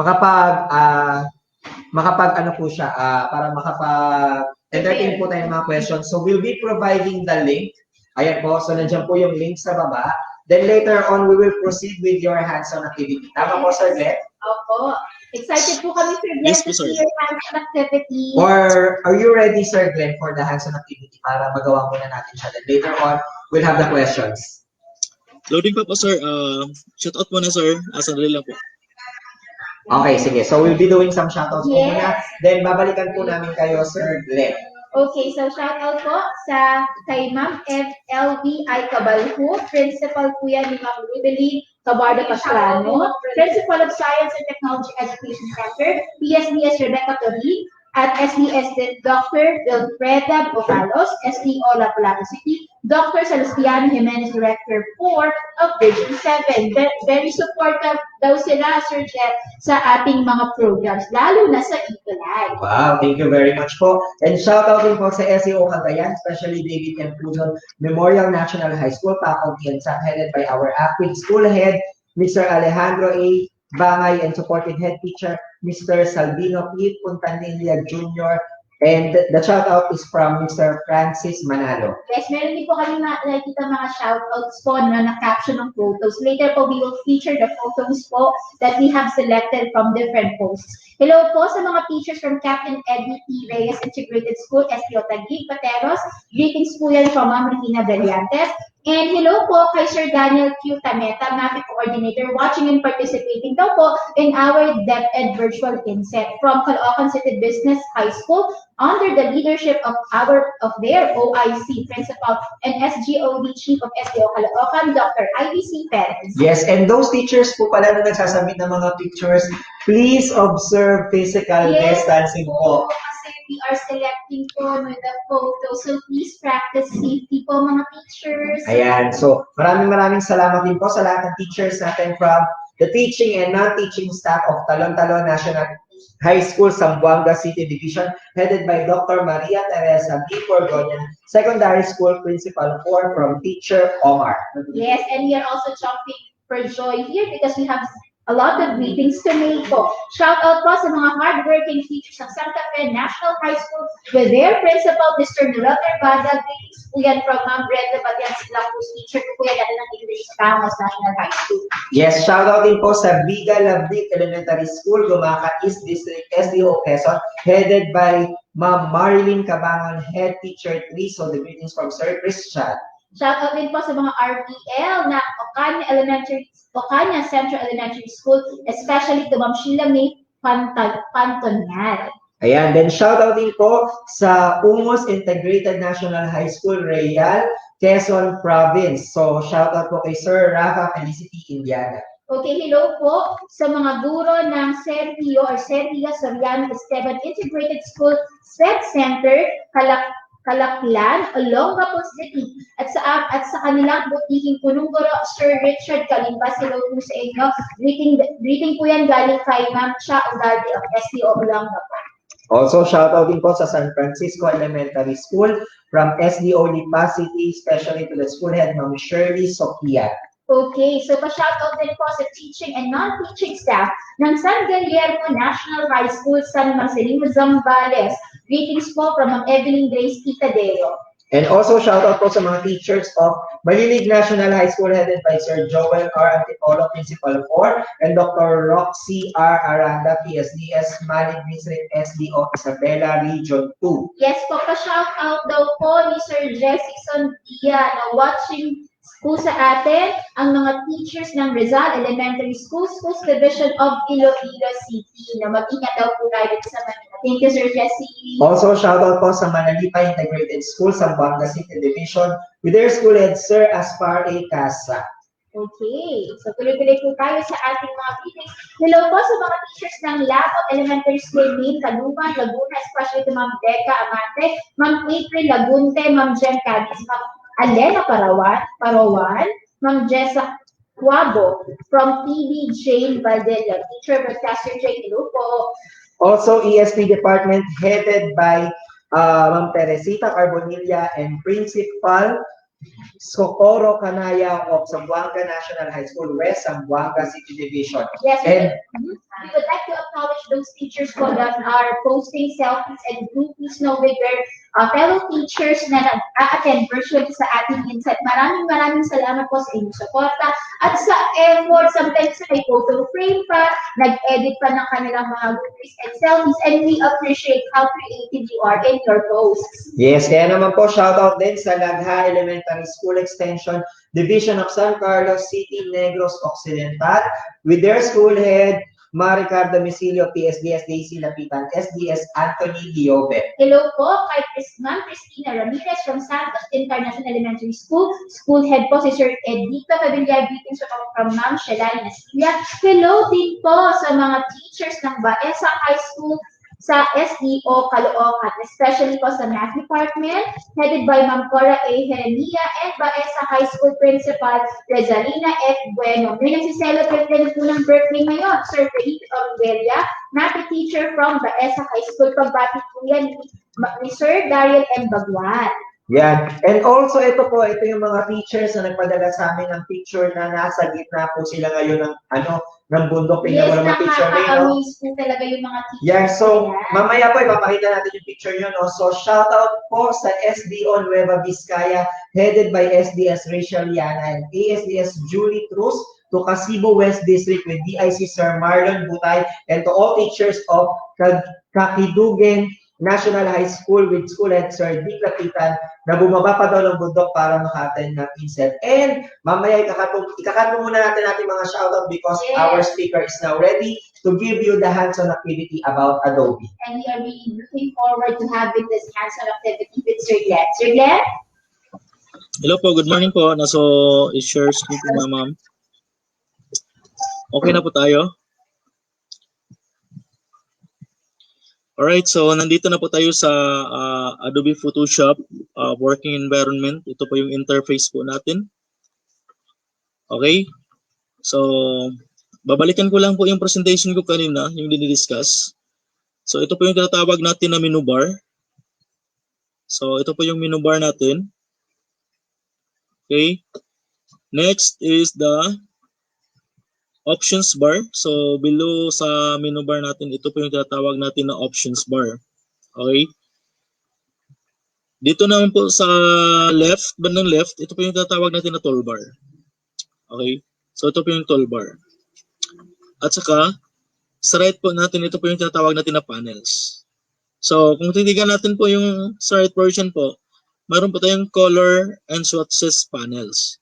makapag-entertain po tayo ng mga questions. So, we'll be providing the link. Ayan po. So, nandiyan po yung link sa baba. Then, later on, we will proceed with your hands-on activity. Tama po, Sir Glenn? Opo. Excited po kami, Sir Glenn, to see your hands-on activity. Or are you ready, Sir Glenn, for the hands-on activity para magawa muna natin siya. Then later on, we'll have the questions. Loading pa po, sir. Shout out muna, sir. Sandali lang po. Okay, sige. So we'll be doing some shoutouts po muna. Then babalikan po namin kayo, Sir Glenn. Okay, so shout out po sa kay Ma'am LVI Cabalho, Principal po yan ni Ma'am Rubeline Cabardo Pastrano, Principal of Science and Technology Education Center, PSBS Rebecca Torin, at SBS Dr. Wilfreda Bocalos, STO Lapu-Lapu City, Dr. Celestiano Jimenez, Director 4 of Region 7. Very supportive daw sila, Sir Jeff, sa ating mga programs, lalo na sa Ecolite. Wow, thank you very much po. And shout out din po sa SEO Cagayan, especially David and Pudon Memorial National High School, faculty and staff headed by our active school head, Mr. Alejandro A. Bangay, and supported head teacher, Mr. Salvino P. Puntanilla Jr. And the shout out is from Mr. Francis Manalo. Yes, meron din po kami nakikita mga shoutouts po na na-caption ng photos. Later po, we will feature the photos po that we have selected from different posts. Hello po sa mga teachers from Captain Eddie P. Reyes Integrated School, STO Taguig, Pateros. Greetings po yan from Ma'am Regina Brillantes. And hello po kay Sir Daniel Q. Tameta, NAPI Coordinator, watching and participating daw po in our DepEd Virtual INSET from Caloocan City Business High School under the leadership of their OIC Principal and SGOD Chief of SDO Caloocan, Dr. IBC Perez. Yes, and those teachers po pala na nagsasabit ng mga pictures, please observe physical distancing po. Kasi we are selecting editing po with the photo. So please practice safety po mga teachers. Ayan. So, maraming salamat din po sa lahat ng teachers natin from the teaching and non-teaching staff of Talon-Talon National High School, Zamboanga City Division, headed by Dr. Maria Teresa B. Borgonian, Secondary School Principal 4 from Teacher Omar. Yes, and we are also jumping for joy here because we have a lot of greetings to make po. Shout out po sa mga hardworking teachers ng Santa Fe National High School with their principal, Mr. Noel Terbada. Greetings po yan from Ma'am Brenda Batian, silang po teacher po yan natin ng English Camas National High School. Yes, shout out din po sa Viga Labdic Elementary School, Gumaca East District, SDO Quezon, headed by Ma'am Marilyn Cabangon, Head Teacher 3. So the greetings from Sir Christian. Shout out din po sa mga RPL na Ocaña Central Elementary School, especially to Ma'am Sheila May Pantonal. Ayan, then shout out din po sa Umos Integrated National High School, Real, Quezon Province. So shout out po kay Sir Rafa Felicity Indiana. Okay, hello po sa mga guro ng Sergio or Sergia Soriano Esteban Integrated School, SPED Center, Calaklan, Olongapo City, at sa kanilang butihing punong guro, Sir Richard Kalimbas. Hello po sa inyo. Greeting po yan galing kay Ma'am Cha Ugalde of SDO Olongapo. Also, shout out din po sa San Francisco Elementary School from SDO Lipa City, especially to the school head, Ma'am Shirley Sophia. Okay, so pa-shoutout din po sa teaching and non-teaching staff ng San Guillermo National High School, San Marcelino, Zambales. Greetings po from Ma'am Evelyn Grace Quitadero. And also shoutout po sa mga teachers of Malilig National High School headed by Sir Joel R. Antipolo, Principal 4, and Dr. Roxy R. Aranda, PSDS, Malig District, SDO, Isabela, Region 2. Yes po, pa-shoutout daw po ni Sir Jessickson Dia na watching po sa atin ang mga teachers ng Rizal Elementary School, Schools Division of Iloilo City, na mag-ingat daw po tayo dito sa Manila. Thank you, Sir Jessie. Also, shoutout po sa Manalipa Integrated School, Zamboanga City Division, with their school head, Sir Aspar A. Casa. Okay, so tuloy-tuloy po tayo sa ating mga meetings. Hello po sa mga teachers ng Labot Elementary School, Main, Caloocan, Laguna, especially to Ma'am Becca Amante, Ma'am April Lagunte, Ma'am Jem Cadiz, Ma'am Alena Parawan, Ma'am Jessa Quabo, from PB Jane Valdella, Teacher Broadcaster Jane Lupo. Also, ESP Department headed by Ma'am Teresita Carbonilla and Principal Socorro Canaya of Zamboanga National High School West, Zamboanga City Division. Yes, and we would like to acknowledge those teachers po that are posting selfies and groupies with their fellow teachers na nag-a-attend virtually sa ating INSET. Maraming salamat po sa inyong suporta at sa effort. Sometimes may photo frame pa, nag-edit pa ng kanilang mga groupies and selfies, and we appreciate how creative you are in your posts. yes, kaya naman po shoutout din sa Lagha Elementary School Extension Division of San Carlos City, Negros Occidental, with their school head, Maricar Domicilio, PSDS Daisy Lapitan, SDS Anthony Liobe. Hello po kay Ma'am Cristina Ramirez from Santos International Elementary School. School head po si Sir Edito Familiar. Greetings from Ma'am Shelay Nasilia. Hello din po sa mga teachers ng Baesa High School sa SDO Caloocan, especially po sa Math Department, headed by Ma'am Cora A. Jeremia and Baesa High School Principal Rezalina F. Bueno. May nagsiselebrate din po ng birthday ngayon, Sir Felipe Oliveria, math teacher from Baesa High School. Pagbati po yan ni Sir Dariel M. Bagwan. Yan. And also, ito yung mga teachers na nagpadala sa amin ng picture na nasa gitna po sila ngayon ng bundok. Tingnan mo naman picture na yun. Yes, po talaga yung mga teachers. Yeah, so mamaya po ipapakita natin yung picture nyo. No? So shout out po sa SDO Nueva Vizcaya, headed by SDS Rachel Liana and ASDS Julie Cruz, to Casibo West District with DIC Sir Marlon Butay, and to all teachers of Kakidugen National High School with school head Sir Dick Lapitan na bumaba pa daw ng bundok para maka-attend ng INSET. And mamaya ikakatong muna natin mga shoutout because our speaker is now ready to give you the hands-on activity about Adobe. And we are really looking forward to having this hands-on activity with Sir Glenn. Sir Glenn? Hello po, good morning po. Naso i-share screen po ma'am. Okay na po tayo? Alright, so nandito na po tayo sa Adobe Photoshop working environment. Ito po yung interface po natin. Okay, so babalikan ko lang po yung presentation ko kanina, yung dinidiscuss. So ito po yung tinatawag natin na menu bar. So ito po yung menu bar natin. Okay, next is the options bar. So below sa menu bar natin, ito po yung tinatawag natin na options bar. Okay, dito naman po sa left, bandang left, ito po yung tinatawag natin na toolbar. Okay, so ito po yung toolbar. At saka, sa right po natin, ito po yung tinatawag natin na panels. So, kung titigan natin po yung sa right version po, mayroon po tayong color and swatches panels.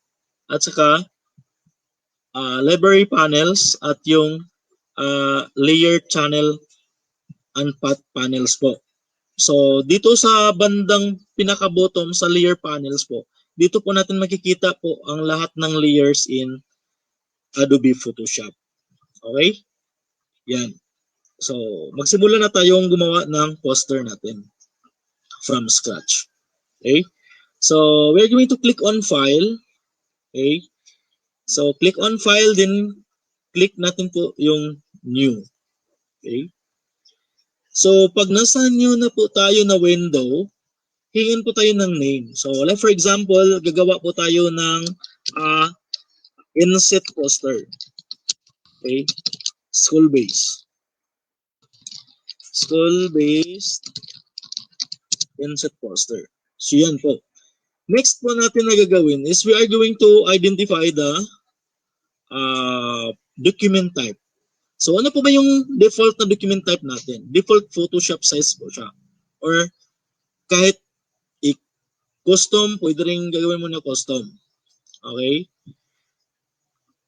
At saka, library panels at yung layer channel and path panels po. So, dito sa bandang pinaka-bottom sa layer panels po, dito po natin makikita po ang lahat ng layers in Adobe Photoshop. Okay? Yan. So, magsimula na tayong gumawa ng poster natin from scratch. Okay? So, we're going to click on File. Okay? So, click on File, then click natin po yung New. Okay? So, pag nasa new na po tayo na window, hingin po tayo ng name. So, like for example, gagawa po tayo ng INSET poster. Okay? School-based. School-based INSET poster. So, yan po. Next po natin na gagawin is we are going to identify the document type. So, ano po ba yung default na document type natin? Default Photoshop size po siya. Or kahit custom, pwede rin gagawin mo na custom. Okay?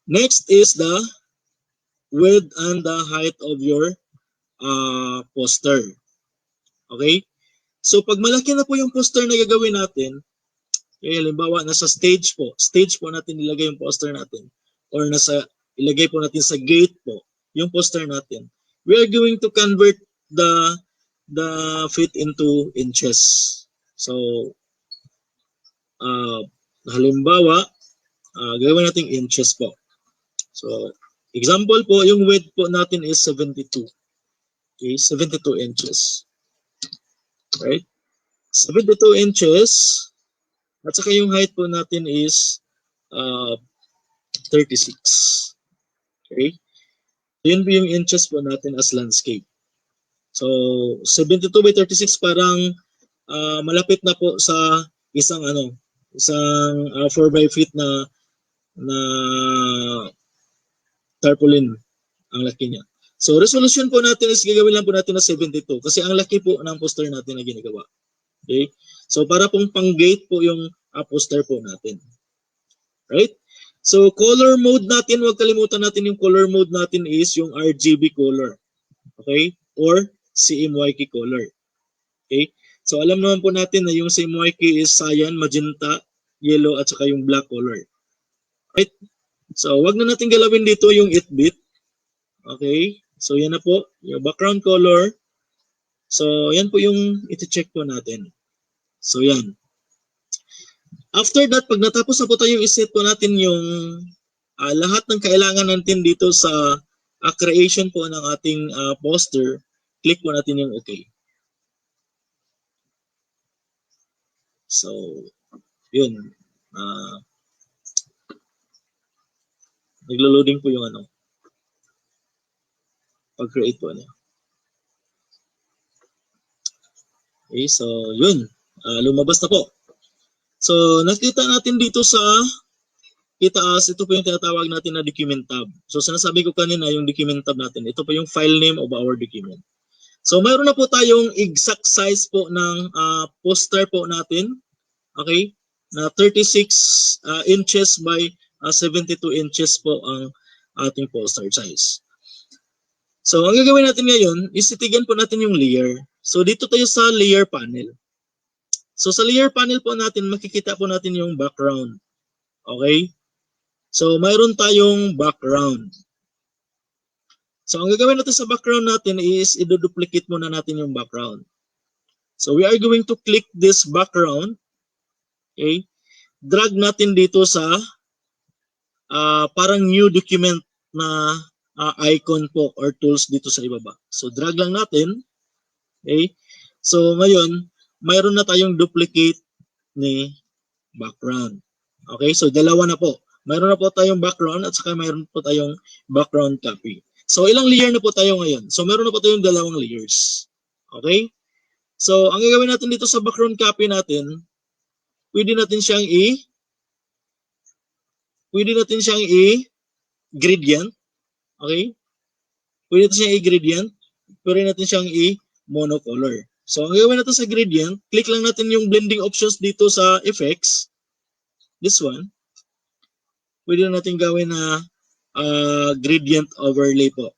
Next is the width and the height of your poster. Okay? So, pag malaki na po yung poster na gagawin natin, halimbawa, nasa stage po natin ilagay yung poster natin. Or ilagay po natin sa gate po yung poster natin. We are going to convert the feet into inches. So, halimbawa, gawin natin inches po. So, example po, yung width po natin is 72. Okay, 72 inches. Right? 72 inches. At saka yung height po natin is 36. Okay? Yun po yung inches po natin as landscape. So, 72 by 36 parang malapit na po sa isang 4 by feet na tarpaulin ang laki niya. So, resolution po natin is gagawin lang po natin na 72 kasi ang laki po ng poster natin na ginagawa. Okay? So, para pong pang-gate po yung poster po natin. Right? So, color mode natin, huwag kalimutan natin yung color mode natin is yung RGB color. Okay? Or CMYK color. Okay? So, alam naman po natin na yung CMYK is cyan, magenta, yellow, at saka yung black color. Right? So, wag na natin galawin dito yung 8-bit. Okay? So, yan na po. Yung background color. So, yan po yung iti-check po natin. So, yan. After that, pag natapos na po tayo, iset po natin yung lahat ng kailangan natin dito sa creation po ng ating poster. Click po natin yung OK. So, yun. Naglo-loading po yung pag-create po niya. Okay, so yun. Lumabas na po. So, nakita natin dito sa itaas, ito po yung tinatawag natin na document tab. So, sinasabi ko kanina yung document tab natin. Ito po yung file name of our document. So, mayroon na po tayong exact size po ng poster po natin. Okay? Na 36 inches by 72 inches po ang ating poster size. So, ang gagawin natin ngayon is titigan po natin yung layer. So, dito tayo sa layer panel. So, sa layer panel po natin, makikita po natin yung background. Okay? So, mayroon tayong background. So ang gagawin natin sa background natin is i-duplicate muna natin yung background. So we are going to click this background. Okay? Drag natin dito sa parang new document na icon po or tools dito sa ibaba. So drag lang natin. Okay? So ngayon, mayroon na tayong duplicate ni background. Okay? So dalawa na po. Mayroon na po tayong background at saka mayroon po tayong background copy. So ilang layer na po tayo ngayon? So meron na po tayong dalawang layers. Okay? So ang gagawin natin dito sa background copy natin, pwede natin siyang i-gradient. Okay? Pwede natin siyang i-gradient. Pwede natin siyang i-monocolor. So, ang gagawin natin sa gradient, click lang natin yung blending options dito sa effects. This one. Pwede natin gawin na gradient overlay po.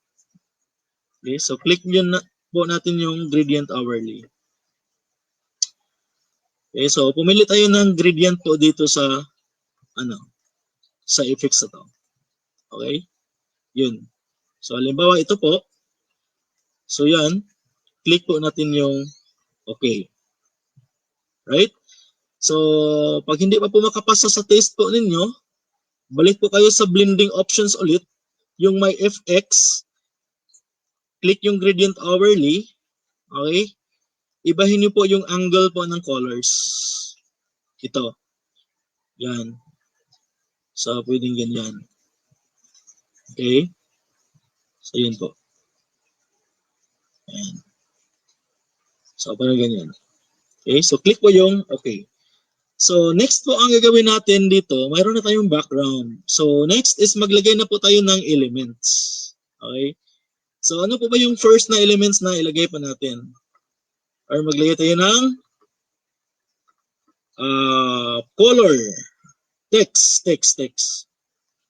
Okay? So, click yun na po natin yung gradient overlay. Okay? So, pumili tayo ng gradient po dito sa sa effects na to. Okay? Yun. So, halimbawa ito po. So, yan. Click po natin yung okay. Right? So, pag hindi pa po makapasa sa taste po ninyo, balik po kayo sa blending options ulit. Yung may FX. Click yung gradient overlay. Okay? Ibahin nyo po yung angle po ng colors. Ito. Yan. So, pwedeng ganyan. Okay? So, yun po. Ayan. So, parang ganyan. Okay? So, click po yung okay. So, next po ang gagawin natin dito, mayroon na tayong background. So, next is maglagay na po tayo ng elements. Okay? So, ano po ba yung first na elements na ilagay pa natin? Or maglagay tayo ng color. Text.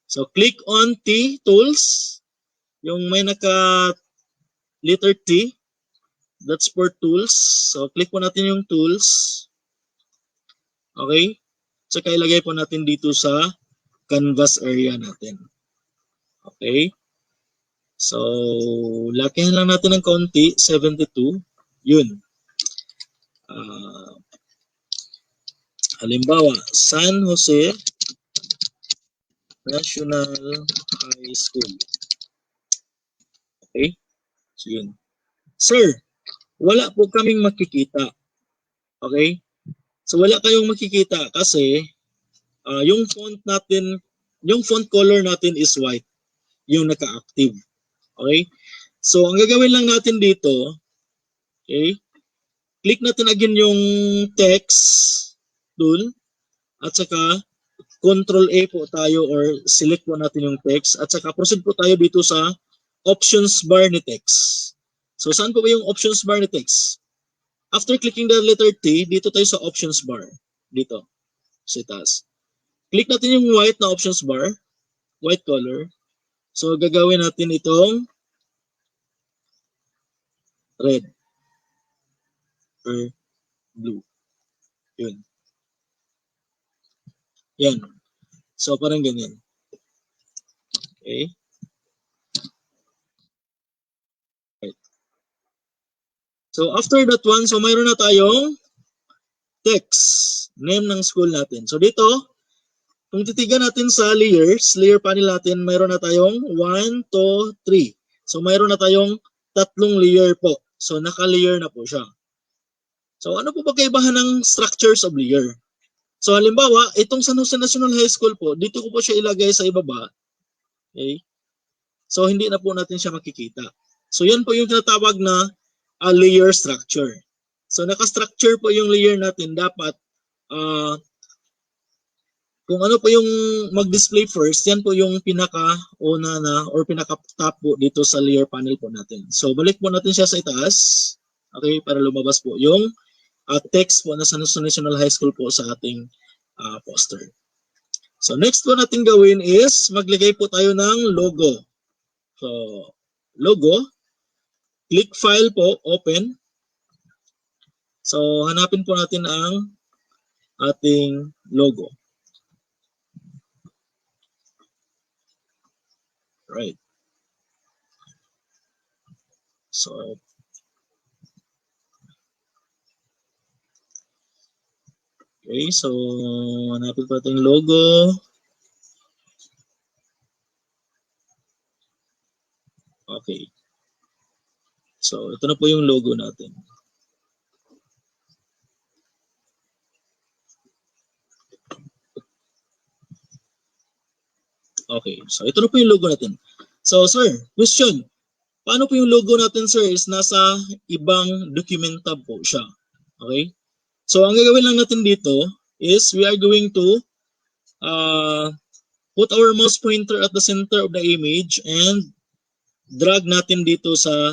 So, click on T, tools. Yung may naka letter T. That's for tools. So, click po natin yung tools. Okay? Tsaka ilagay po natin dito sa canvas area natin. Okay? So, lakihan lang natin ng konti, 72. Yun. Halimbawa, San Jose National High School. Okay? So, yun. Sir, wala po kaming makikita. Okay? So, wala kayong makikita kasi yung font natin, yung font color natin is white. Yung naka-active. Okay? So, ang gagawin lang natin dito, okay? Click natin again yung text tool at saka Control A po tayo or select po natin yung text at saka proceed po tayo dito sa options bar ni text. So, saan po ba yung options bar ni text? After clicking the letter T, dito tayo sa options bar. Dito. Sa taas. Click natin yung white na options bar. White color. So, gagawin natin itong red or blue. Yun. Yan. So, parang ganyan. Okay. Right. So, after that one, so mayroon na tayong text. Name ng school natin. So, dito, kung titigan natin sa layers, layer panel natin, mayroon na tayong 1, 2, 3. So, mayroon na tayong 3 layer po. So, naka-layer na po siya. So, ano po ba kaibahan ng structures of layer? So, halimbawa, itong San Jose National High School po, dito ko po siya ilagay sa ibaba. Okay? So, hindi na po natin siya makikita. So, yan po yung tinatawag na layer structure. So, naka-structure po yung layer natin. Dapat, kung ano po yung mag-display first, yan po yung pinaka-una na or pinaka-top po dito sa layer panel po natin. So, balik po natin siya sa itaas. Okay? Para lumabas po yung text po na San Jose National High School po sa ating poster. So, next po natin gawin is maglagay po tayo ng logo. So, logo. Click file po, open. So, hanapin po natin ang ating logo. Right. So, okay, so hanapin pa yung logo. Okay. So, ito na po yung logo natin. Okay, so ito na po yung logo natin. So, sir, question. Paano po yung logo natin, sir, is nasa ibang document tab po siya. Okay? So, ang gagawin lang natin dito is we are going to put our mouse pointer at the center of the image and drag natin dito sa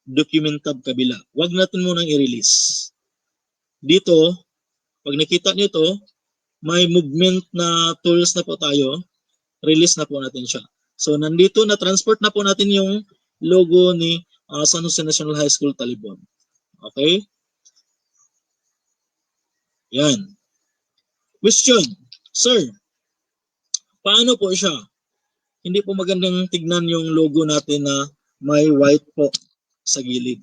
document tab kabila. Huwag natin munang i-release. Dito, pag nakita nyo to, may movement na tools na po tayo. Release na po natin siya. So, nandito na transport na po natin yung logo ni San Jose National High School Talibon. Okay? Yan. Question. Sir, paano po siya? Hindi po magandang tignan yung logo natin na may white po sa gilid.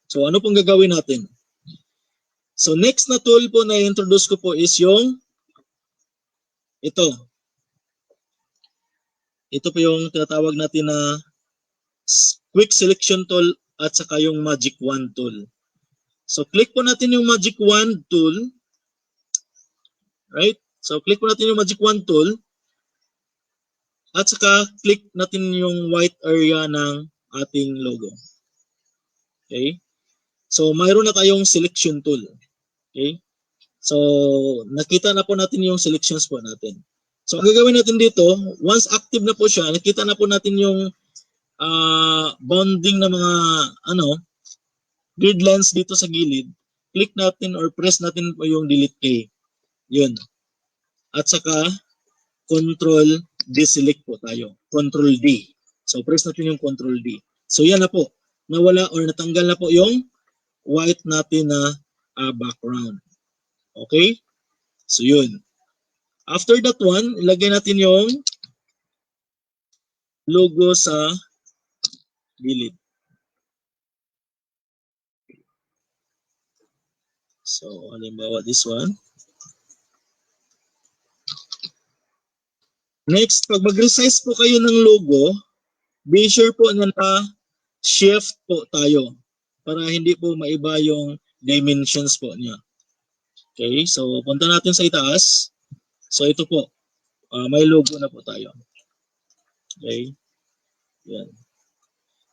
So, ano pong gagawin natin? So, next na tool po na introduce ko po is yung ito. Ito po yung tinatawag natin na Quick Selection Tool at saka yung Magic Wand Tool. So, click po natin yung Magic Wand Tool. Right? So, click po natin yung Magic Wand Tool. At saka, click natin yung white area ng ating logo. Okay? So, mayroon na tayong Selection Tool. Okay? So, nakita na po natin yung selections po natin. So, ang gagawin natin dito, once active na po siya, nakita na po natin yung bounding na mga grid lines dito sa gilid. Click natin or press natin po yung delete key. Yun. At saka, Control deselect po tayo. Control D. So, press natin yung Control D. So, yan na po. Nawala or natanggal na po yung white natin na background. Okay? So, yun. After that one, ilagay natin yung logo sa gilid. So, halimbawa this one. Next, pag mag-resize po kayo ng logo, be sure po na shift po tayo para hindi po maiba yung dimensions po niya. Okay, so punta natin sa itaas. So ito po, may logo na po tayo. Okay, yan.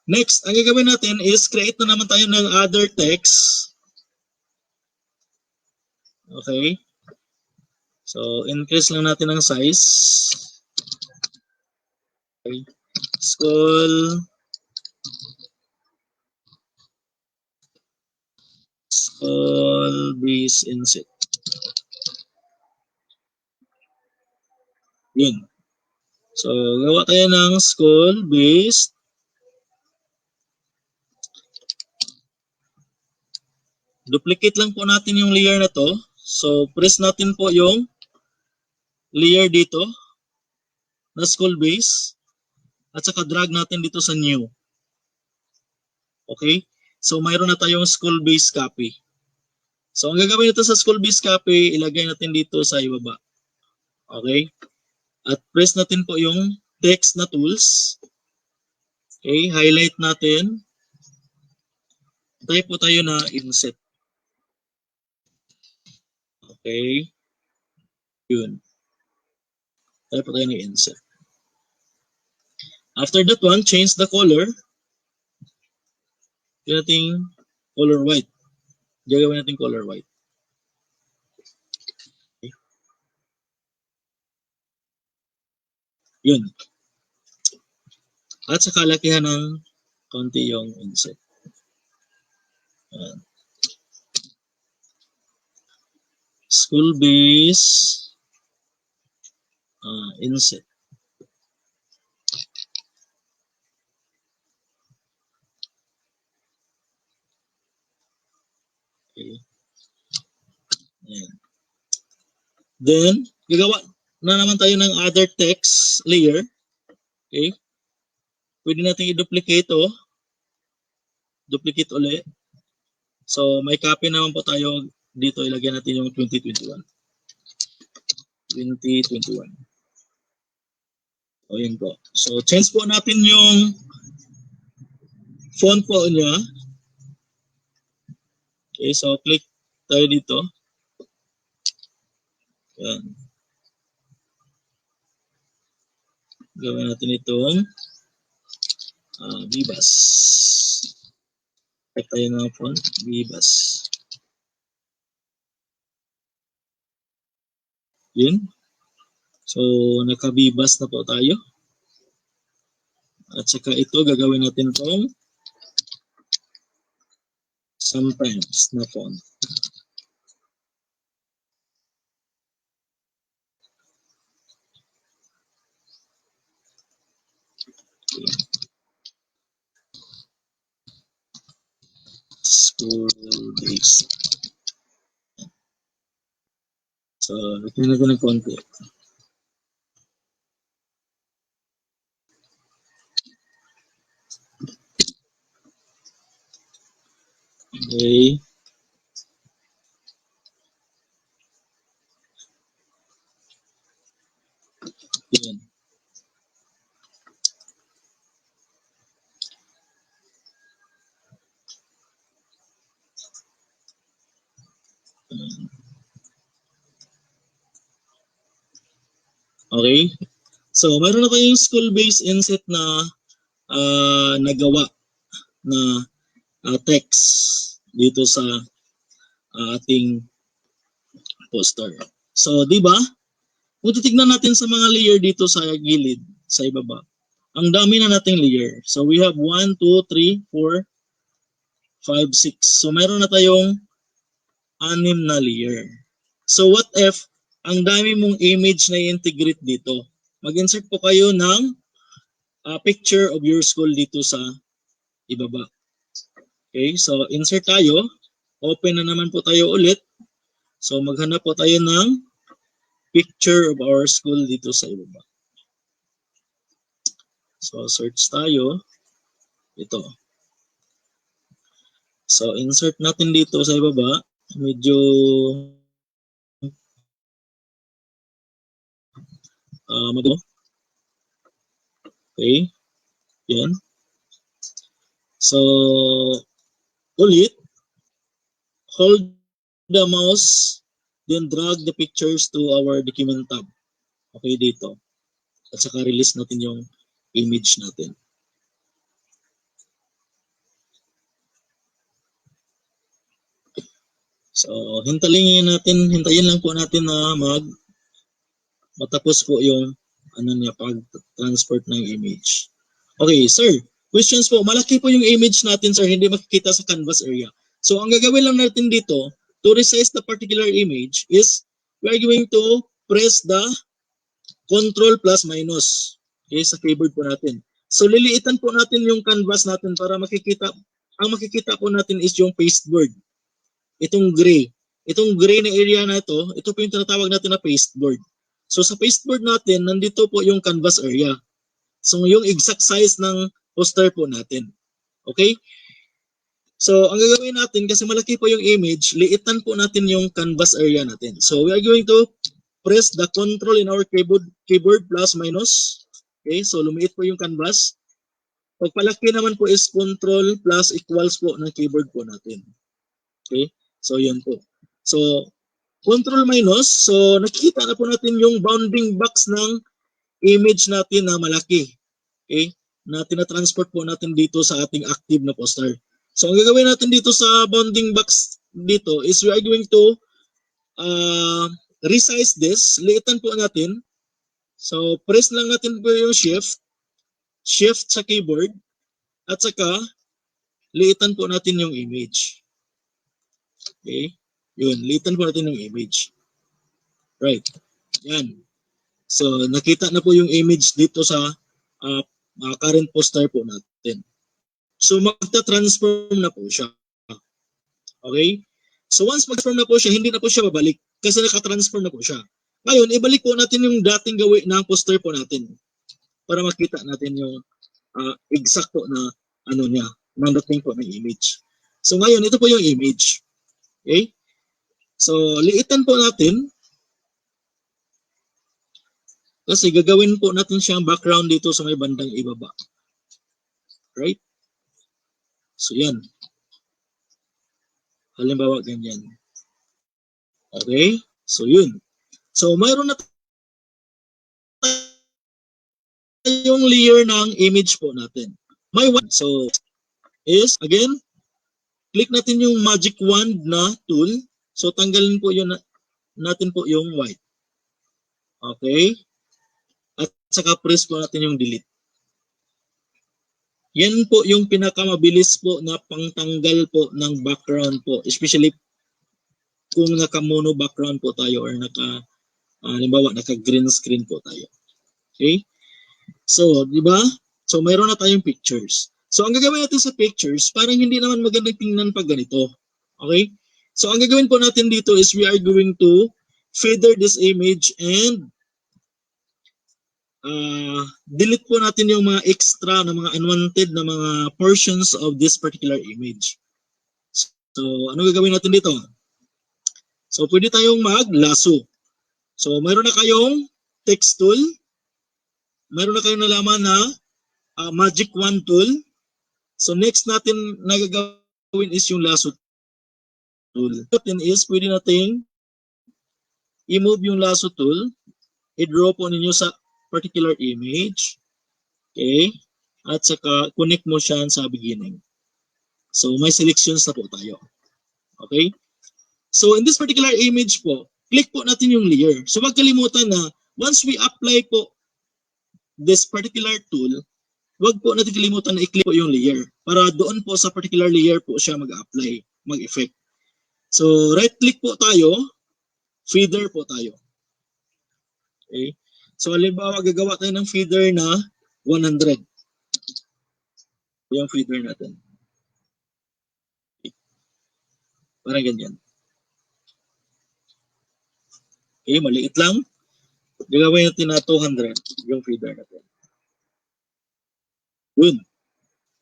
Next, ang gagawin natin is create na naman tayo ng other text. Okay, so increase lang natin ang size. Okay. School base inset. Yun. So, gawa tayo ng school based. Duplicate lang po natin yung layer na to. So, press natin po yung layer dito na school base. At saka drag natin dito sa new. Okay? So, mayroon na tayong school base copy. So, ang gagawin nito sa school base copy, ilagay natin dito sa ibaba. Okay? At press natin po yung text na tools. Okay? Highlight natin. Type po tayo na inset. Okay? Yun. Type po tayo na inset. After that one, change the color. Gawin natin color white. Gagawin natin color white. Okay. Yun. At sa kalakihan ng konti yung inset. School base inset. Okay. Ayan. Then, gagawa na naman tayo ng other text layer. Okay. Pwede natin i-duplicate to. duplicate ulit. So may copy naman po tayo dito, ilagay natin yung 2021. 2021. O yun po. So change po natin yung font po niya. Okay, so click tayo dito. Yan. Gawin natin itong Vivas. Type tayo ng font, Vivas. Yun. So, naka-Vivas na po tayo. At saka ito, gagawin natin itong sometimes na font. Okay. School days. So, lagyan natin ng konti. Okay. Yan. Okay. So, meron na tayong school-based inset na nagawa na text dito sa ating poster. So, di ba? Kung titignan natin sa mga layer dito sa gilid, sa ibaba, ang dami na nating layer. So, we have 1, 2, 3, 4, 5, 6. So, meron na tayong 6 na layer. So, what if ang dami mong image na i-integrate dito? Mag-insert po kayo ng picture of your school dito sa ibaba. Okay, so insert tayo. Open na naman po tayo ulit. So maghanap po tayo ng picture of our school dito sa ibaba. So search tayo. Ito. So insert natin dito sa ibaba. Medyo magulo. Okay. Yan. So ulit, hold the mouse, then drag the pictures to our document tab. Okay, dito. At saka release natin yung image natin. So, hintayin lang po natin na matapos po yung pag-transport ng image. Okay, sir. Questions po. Malaki po yung image natin, sir. Hindi makikita sa canvas area. So, ang gagawin lang natin dito, to resize the particular image is, we are going to press the Control plus minus. Okay, sa keyboard po natin. So, liliitan po natin yung canvas natin para makikita po natin is yung pasteboard. Itong gray. Itong gray na area na ito po yung tinatawag natin na pasteboard. So, sa pasteboard natin, nandito po yung canvas area. So, yung exact size ng poster po natin. Okay? So, ang gagawin natin, kasi malaki po yung image, liitan po natin yung canvas area natin. So, we are going to press the control in our keyboard plus minus. Okay? So, lumiit po yung canvas. Pagpalaki naman po is control plus equals po ng keyboard po natin. Okay? So, yun po. So, control minus. So, nakikita na po natin yung bounding box ng image natin na malaki. Okay? Na tinatransport po natin dito sa ating active na poster. So, ang gagawin natin dito sa bounding box dito is we are going to resize this. Liitan po natin. So, press lang natin po yung shift sa keyboard, at saka liitan po natin yung image. Okay? Yun, liitan po natin yung image. Right. Yan. So, nakita na po yung image dito sa current poster po natin. So, magta-transform na po siya. Okay? So, once mag-transform na po siya, hindi na po siya babalik kasi naka-transform na po siya. Ngayon, ibalik po natin yung dating gawin ng poster po natin para makita natin yung exact po na niya. ng dating po ng image. So ngayon, ito po yung image. Okay? So, liitan po natin. Kasi gagawin po natin siyang background dito sa may bandang ibaba. Right? So, yan. Halimbawa, ganyan. Okay? So, yun. So, mayroon na yung layer ng image po natin. May one. So, is, again, click natin yung magic wand na tool. So, tanggalin po yun natin po yung white. Okay? At saka press po natin yung delete. Yan po yung pinakamabilis po na pangtanggal po ng background po. Especially kung naka-mono background po tayo or halimbawa, naka-green screen po tayo. Okay? So, di ba? So, mayroon na tayong pictures. So, ang gagawin natin sa pictures, parang hindi naman magandang tingnan pag ganito. Okay? So, ang gagawin po natin dito is we are going to feather this image and delete po natin yung mga extra na mga unwanted na mga portions of this particular image. So, ano gagawin natin dito? So, pwede tayong mag-lasso. So, mayroon na kayong text tool. Mayroon na kayong nalaman na magic wand tool. So, next natin na gagawin is yung lasso tool. Natin is, pwede nating i-move yung lasso tool. I-draw po ninyo sa particular image. Okay? At saka, connect mo siya sa beginning. So, may selections na po tayo. Okay? So, in this particular image po, click po natin yung layer. So, wag kalimutan na once we apply po this particular tool, wag po natin kalimutan na i-click po yung layer para doon po sa particular layer po siya mag-apply, mag-effect. So, right-click po tayo, feather po tayo. Okay? So, halimbawa, gagawa tayo ng feather na 100. Yung feather natin. Okay. Parang ganyan. Okay, maliit lang. Gagawin natin na 200 yung feeder natin. Yun.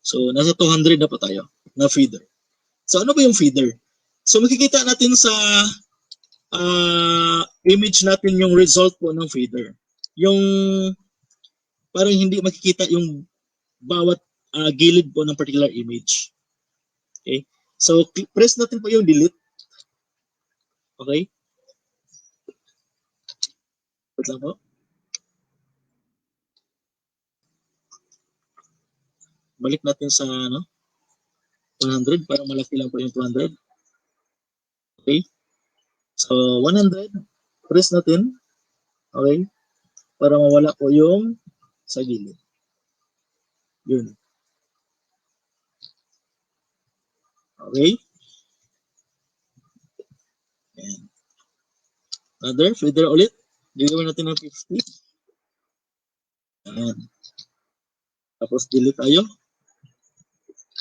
So, nasa 200 na po tayo na feeder. So, ano ba yung feeder? So, makikita natin sa image natin yung result po ng feeder. Yung parang hindi makikita yung bawat gilid po ng particular image. Okay? So, press natin po yung delete. Okay? Wait lang po. Balik natin sa 100. Parang malaki lang po yung 200. Okay? So, 100. Press natin. Okay? Para mawala po yung sa gilid. Yun. Okay? Ayan. Another, feather ulit. Gagawin natin ng 50. Ayan. Tapos delete tayo.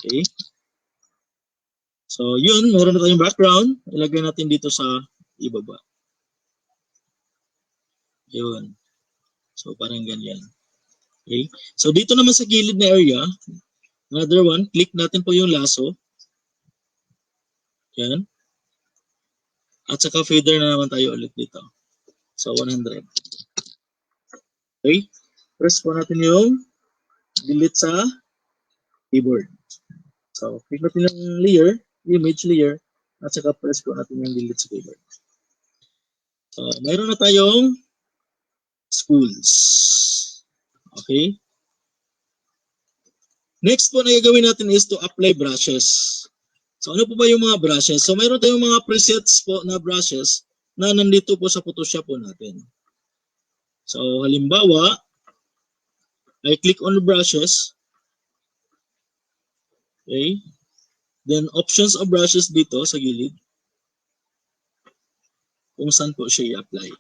Okay. So, yun. Meron na tayong background. Ilagay natin dito sa ibaba. Yun. So, parang ganyan. Okay. So, dito naman sa gilid na area, another one, click natin po yung lasso. Yan. At saka feather na naman tayo ulit dito. So, 100. Okay. Press po natin yung delete sa keyboard. So, click natin yung layer, image layer, at saka press po natin yung delete sa keyboard. So, mayroon na tayong schools. Okay. Next po na gagawin natin is to apply brushes. So, ano po ba yung mga brushes? So, mayroon tayong mga presets po na brushes na nandito po sa Photoshop po natin. So, halimbawa, I click on the brushes. Okay. Then, options of brushes dito sa gilid. Kung saan po siya i-apply.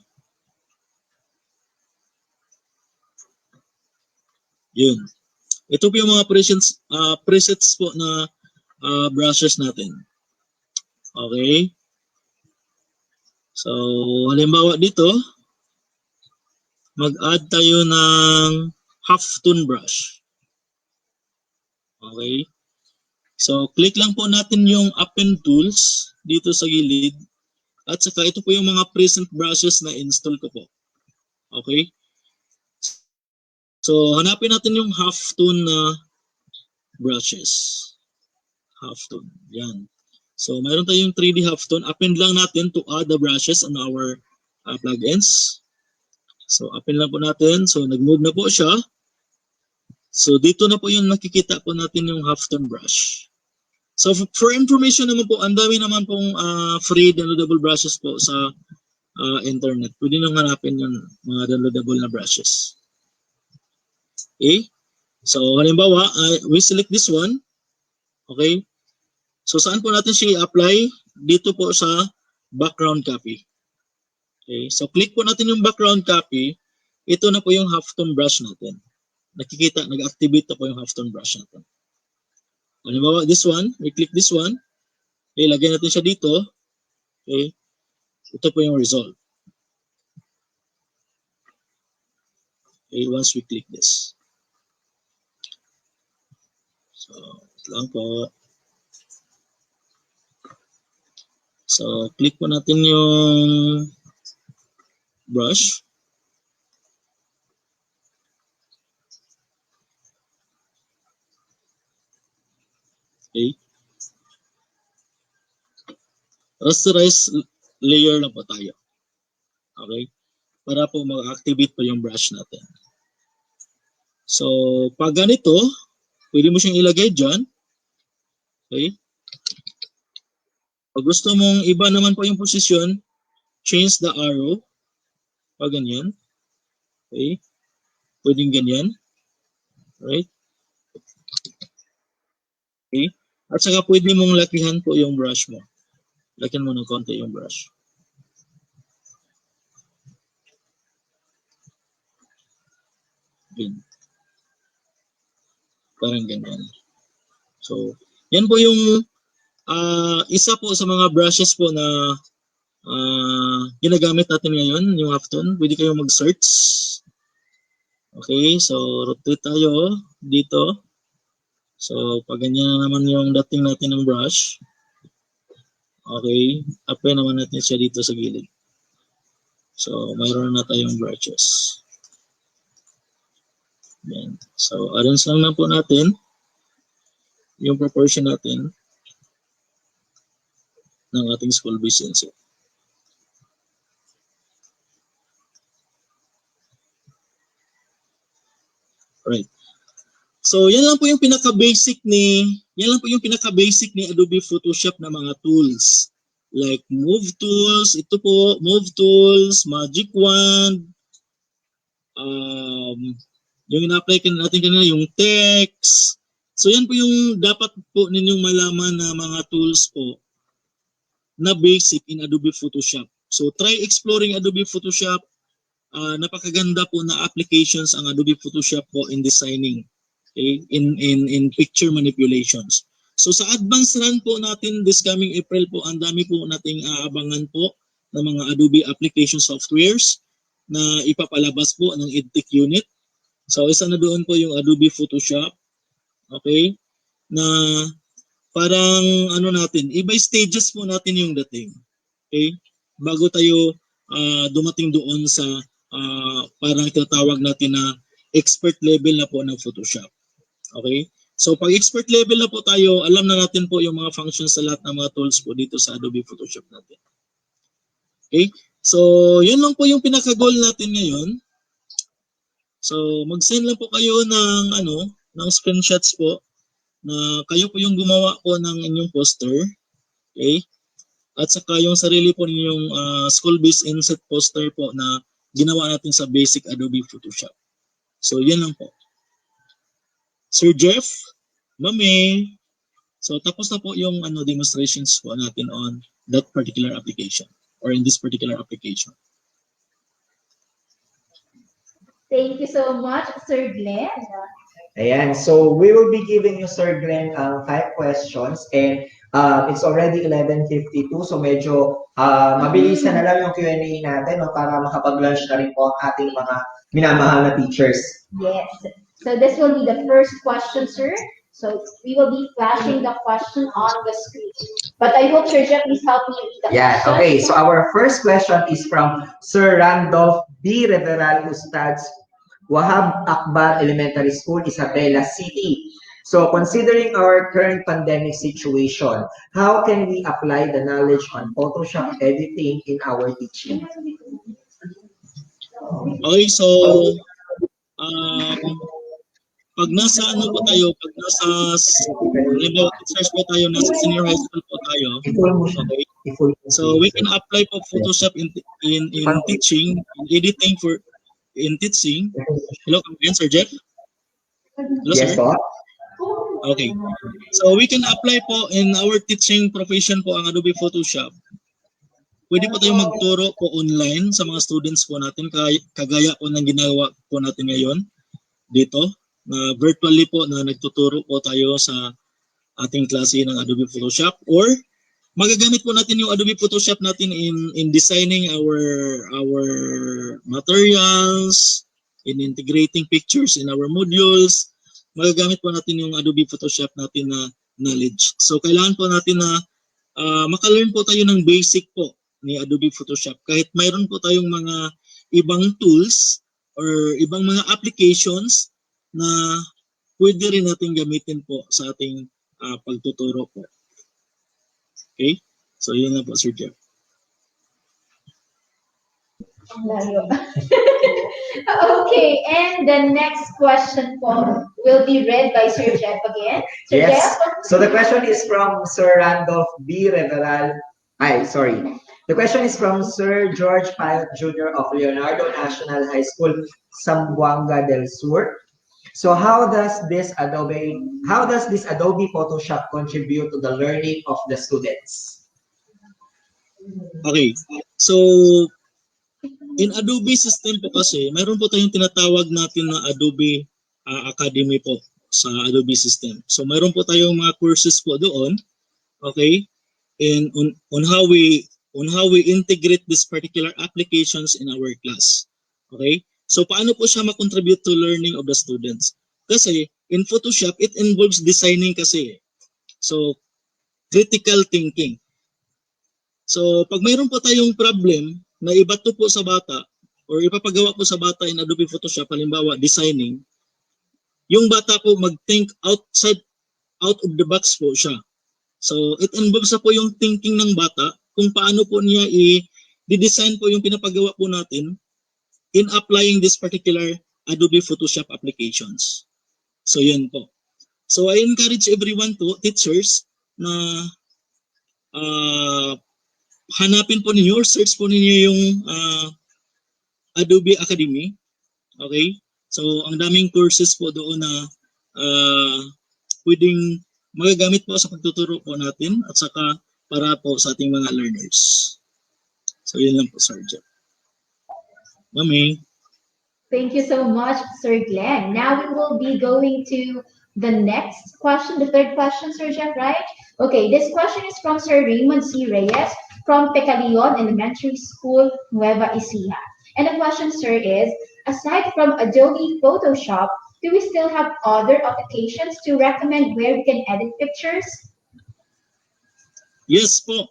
Yun. Ito po yung mga presets po na brushes natin. Okay. So, halimbawa dito, mag-add tayo ng half tone brush. Okay. So, click lang po natin yung append tools dito sa gilid. At saka ito po yung mga present brushes na install ko po. Okay? So, hanapin natin yung half-tone na brushes. Half-tone. Yan. So, mayroon tayong 3D half-tone. Append lang natin to add the brushes on our plugins. So, append lang po natin. So, nag-move na po siya. So, dito na po yung nakikita po natin yung half-tone brush. So, for information naman po, ang dami naman pong free downloadable brushes po sa internet. Pwede nang hanapin yung mga downloadable na brushes. Okay? So, halimbawa, we select this one. Okay? So, saan po natin siya i-apply? Dito po sa background copy. Okay? So, click po natin yung background copy. Ito na po yung half-tone brush natin. Nakikita, nag-activate na po yung half-tone brush natin. Halimbawa, this one. We click this one. Okay, lagyan natin siya dito. Okay? Ito po yung result. Okay, once we click this. So, ito lang po. So, click po natin yung brush. Okay. Rasterize layer lang po tayo. Okay. Para po mag-activate po yung brush natin. So, pag ganito, pwede mo siyang ilagay dyan. Okay. Pag gusto mong iba naman po yung posisyon, change the arrow. Pag ganyan. Okay. Pwedeng ganyan. Right. Okay. At saka pwede mong lakihan po yung brush mo. Lakihan mo ng konti yung brush. Okay. Parang ganyan. So, yan po yung isa po sa mga brushes po na ginagamit natin ngayon, yung half-tone. Pwede kayong mag-search. Okay, so rotate tayo dito. So, pag ganyan na naman yung dating natin ng brush. Okay, apply naman natin siya dito sa gilid. So, mayroon na tayong brushes. Yan. So, arrange lang na po natin yung proportion natin ng ating school-based INSET. Right. So, yan lang po yung pinaka-basic ni Adobe Photoshop na mga tools. Like Move Tools, ito po, Move Tools, Magic Wand, yung ina-apply natin kanina, yung text. So, yan po yung dapat po ninyong malaman na mga tools po na basic in Adobe Photoshop. So, try exploring Adobe Photoshop. Napakaganda po na applications ang Adobe Photoshop po in designing. Okay? In picture manipulations. So sa advanced run po natin this coming April po, ang dami po nating aabangan po ng mga Adobe application softwares na ipapalabas po ng EdTech unit. So isa na doon po yung Adobe Photoshop. Okay? Na parang ano natin, iba stages po natin yung dating. Okay? Bago tayo dumating doon sa parang tinatawag natin na expert level na po ng Photoshop. Okay? So pag expert level na po tayo, alam na natin po yung mga functions sa lahat ng mga tools po dito sa Adobe Photoshop natin. Okay? So yun lang po yung pinaka-goal natin ngayon. So mag-send lang po kayo ng ng screenshots po na kayo po yung gumawa po ng inyong poster. Okay? At saka yung sarili po ninyong school-based INSET poster po na ginawa natin sa basic Adobe Photoshop. So, yan lang po. Sir Jeff, Mame. So, tapos na po yung demonstrations po natin on that particular application or in this particular application. Thank you so much, Sir Glenn. Ayan, so we will be giving you, Sir Glenn, 5 questions and it's already 11:52, so medyo mabilisan na lang yung Q&A natin para makapag-lunch na rin po ang ating mga minamahal na teachers. Yes. So this will be the first question, sir. So we will be flashing the question on the screen. But I hope Sir Jeff please help me read the Yeah, question. okay. So our first question is from Sir Randolph B. Reveral Ustads, Wahab Akbar Elementary School, Isabela City. So considering our current pandemic situation, how can we apply the knowledge on Photoshop editing in our teaching? Okay, so um, pag nasa ano po tayo, pag nasa halimbawa teachers po tayo, nasa senior high school po tayo, okay? So we can apply po Photoshop in teaching, in editing for in teaching. Hello, come again, Sir Jeff? Hello, Yes, sir? po. Okay. So we can apply po in our teaching profession po ang Adobe Photoshop. Pwede po tayong magturo po online sa mga students po natin, kagaya po ng ginagawa po natin ngayon dito, na virtually po na nagtuturo po tayo sa ating klase ng Adobe Photoshop, or magagamit po natin yung Adobe Photoshop natin in designing our materials, in integrating pictures in our modules. Magagamit po natin yung Adobe Photoshop natin na knowledge. So kailangan po natin na maka-learn po tayo ng basic po ni Adobe Photoshop. Kahit mayroon po tayong mga ibang tools or ibang mga applications na pwede rin natin gamitin po sa ating pagtuturo po. Okay? So yun na po, Sir Jeff. Okay, and the next question po will be read by Sir Jeff again. Sir Yes. Jeff? So the question is from Sir Randolph B. Reveral. The question is from Sir George Payot Jr. of Leonardo National High School, Zamboanga del Sur. So how does this Adobe Photoshop contribute to the learning of the students? Okay. So in Adobe system po kasi, mayroon po tayong tinatawag natin na Adobe Academy po sa Adobe system. So mayroon po tayong mga courses po doon, okay? And on how we integrate this particular applications in our class. Okay? So paano po siya ma-contribute to learning of the students? Kasi in Photoshop, it involves designing kasi. So critical thinking. So pag mayroon po tayong problem na ibato po sa bata or ipapagawa po sa bata in Adobe Photoshop, halimbawa designing, yung bata po mag-think out of the box po siya. So it involves na po yung thinking ng bata kung paano po niya i-design po yung pinapagawa po natin in applying this particular Adobe Photoshop applications. So yun po. So I encourage everyone to, teachers, na hanapin po ninyo or search po ninyo yung Adobe Academy. Okay? So ang daming courses po doon na pwedeng magagamit po sa pagtuturo po natin at saka para po sa ating mga learners. So yun lang po, Sir Jeff. Mami. Thank you so much, Sir Glenn. Now we will be going to the next question, the third question, Sir Jeff, right? Okay, this question is from Sir Raymond C. Reyes from Pecalion Elementary School, Nueva Ecija. And the question, sir, is, aside from Adobe Photoshop, do we still have other applications to recommend where we can edit pictures? Yes po.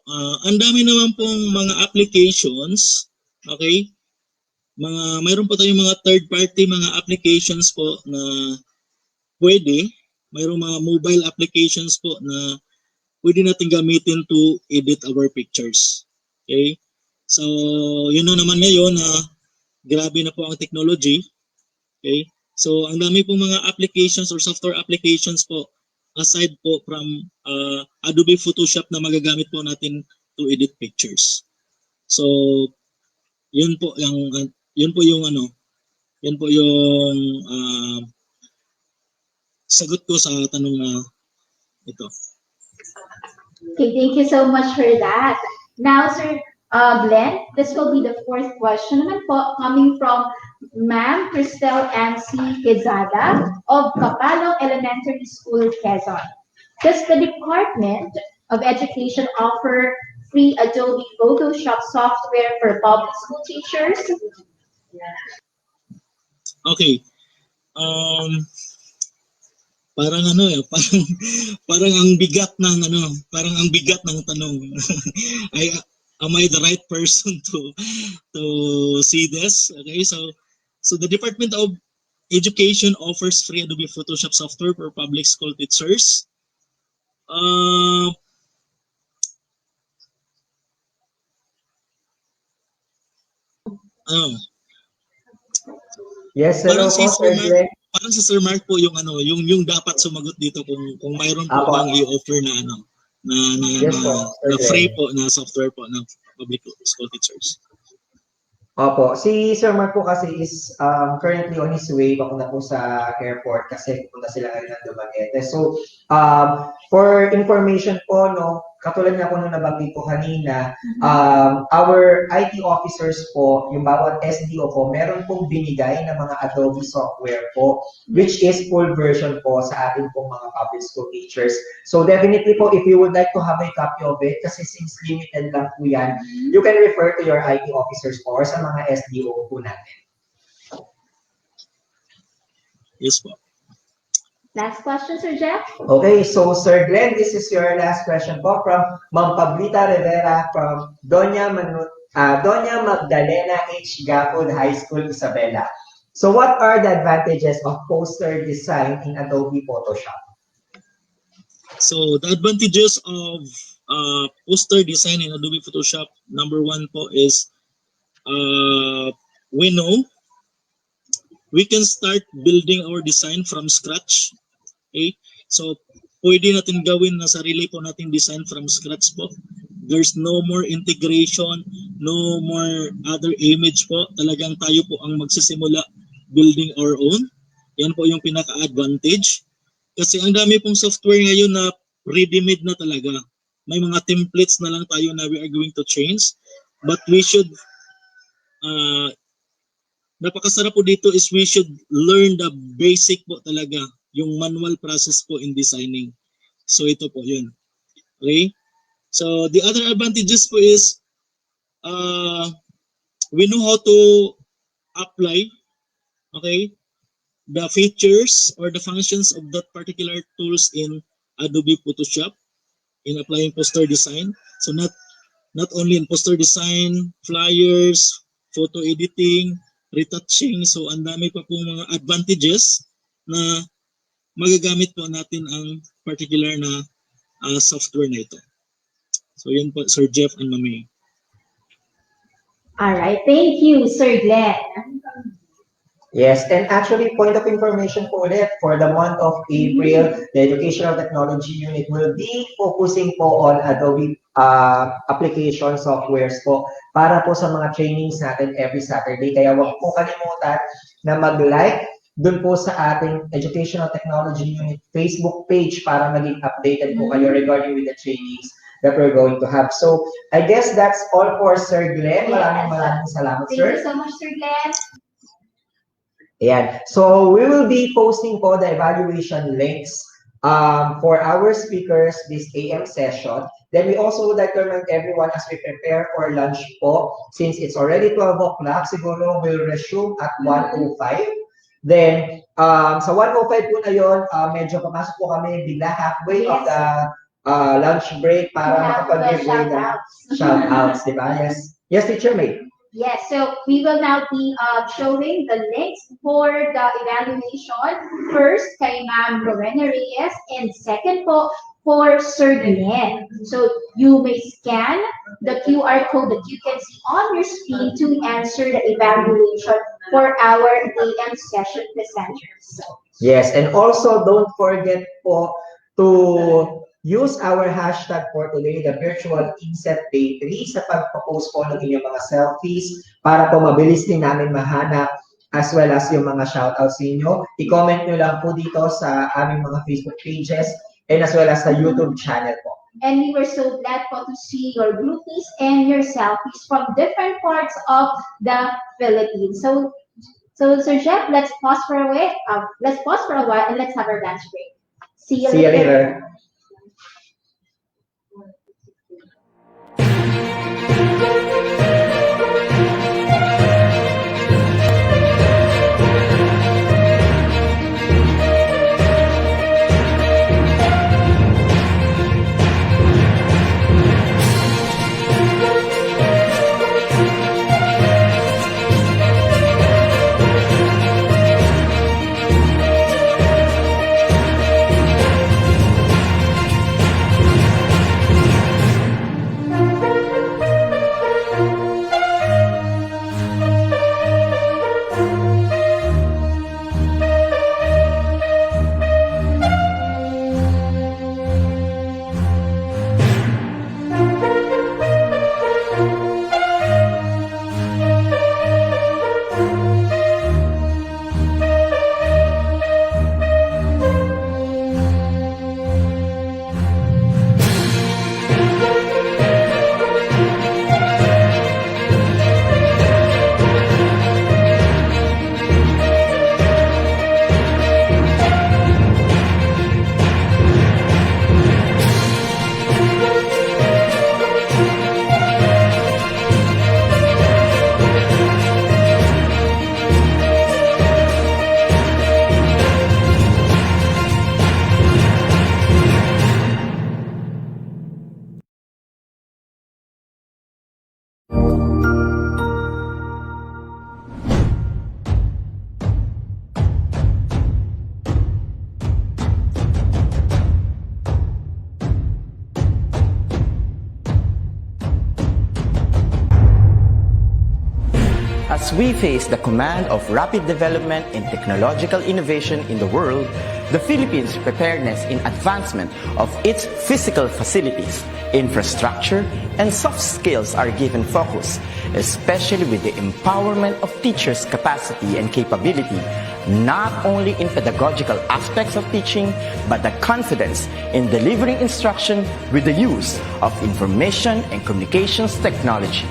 Ang dami naman pong mga applications. Okay? Mayroon po tayong mga third-party mga applications po na pwede. Mayroong mga mobile applications po na pwede natin gamitin to edit our pictures. Okay? So, yun naman ngayon na grabe na po ang technology. Okay? So, ang dami pong mga applications or software applications po aside po from Adobe Photoshop na magagamit po natin to edit pictures. So, yun po yung sagot ko sa tanong na ito. Okay, thank you so much for that. Now, Sir Glenn, this will be the fourth question naman po, coming from Ma'am Cristel M.C. Quezada of Capalong Elementary School, Quezon. Does the Department of Education offer free Adobe Photoshop software for public school teachers? Okay. parang ano parang parang ang bigat ng parang ang bigat ng tanong. I am I the right person to see this? Okay, so the Department of Education offers free Adobe Photoshop software for public school teachers. Yes, hello Parang si po, Sir Sir Mark, Glenn. parang si Sir Mark po yung dapat sumagot dito kung mayroon po Apo. bang i-offer na Yes po, Sir na free Glenn. po na software po ng public school teachers. Opo, si Sir Mark po kasi is currently on his way papunta po sa airport kasi pupunta sila ngayon ng Dumaguete. So, for information po, no, katulad nga po nung nabanggit ko kanina, our IT officers po, yung bawat SDO po, meron pong binigay na mga Adobe software po, which is full version po sa ating pong mga public school teachers. So definitely po, if you would like to have a copy of it, kasi since limited lang po yan, you can refer to your IT officers po or sa mga SDO po natin. Yes po. Last question, Sir Jeff? Okay, so Sir Glenn, this is your last question po from Ma'am Pablita Rivera from Doña Magdalena H. Gapud High School, Isabela. So what are the advantages of poster design in Adobe Photoshop? So the advantages of poster design in Adobe Photoshop, number one po is we know we can start building our design from scratch. Okay? So, pwede natin gawin na sarili po natin design from scratch po. There's no more integration, no more other image po. Talagang tayo po ang magsisimula building our own. Yan po yung pinaka-advantage. Kasi ang dami pong software ngayon na ready-made na talaga. May mga templates na lang tayo na we are going to change. But we should napakasarap po dito is we should learn the basic po talaga, yung manual process po in designing. So ito po yun. Okay? So the other advantages po is we know how to apply, okay, the features or the functions of that particular tools in Adobe Photoshop in applying poster design. So not only in poster design, flyers, photo editing, retouching. So ang dami pa pong mga advantages na magagamit po natin ang particular na software na ito. So yun po, Sir Jeff and Mami. All right, thank you, Sir Glenn. Yes, and actually, point of information po ulit, for the month of April, the Educational Technology Unit will be focusing po on Adobe application softwares po para po sa mga trainings natin every Saturday. Kaya huwag po kalimutan na mag-like dun po sa ating Educational Technology Unit Facebook page para maging updated po kayo regarding with the trainings that we're going to have. So, I guess that's all for Sir Glenn. Maraming salamat, sir. Thank you so much, Sir Glenn. Ayan. So, we will be posting po the evaluation links for our speakers this AM session. Then we also would like to remind everyone as we prepare for lunch po, since it's already 12 o'clock, siguro we'll resume at 1:05. Then, sa 1:05 po na yun, medyo papasok po kami bigla halfway of the lunch break para makapag-give ng shout-outs, di ba? Yes. Yes, Teacher May. Yes, so we will now be showing the links for the evaluation. First, kay Ma'am Rowena Reyes, and second po for Sir Glenn. So you may scan the QR code that you can see on your screen to answer the evaluation for our AM session presenters. Yes, and also don't forget po to use our hashtag for today, the virtual INSET Day 3, sa pagpo-post po ng inyong mga selfies para po mabilis din namin mahanap as well as yung mga shoutouts ninyo. I-comment nyo lang po dito sa aming mga Facebook pages and as well as sa YouTube channel po. And we were so glad po to see your groupies and your selfies from different parts of the Philippines. So Sir Jeff, let's pause for a while and let's have our lunch break. See you later. As we face the command of rapid development and technological innovation in the world, the Philippines' preparedness in advancement of its physical facilities, infrastructure, and soft skills are given focus, especially with the empowerment of teachers' capacity and capability, not only in pedagogical aspects of teaching, but the confidence in delivering instruction with the use of information and communications technology.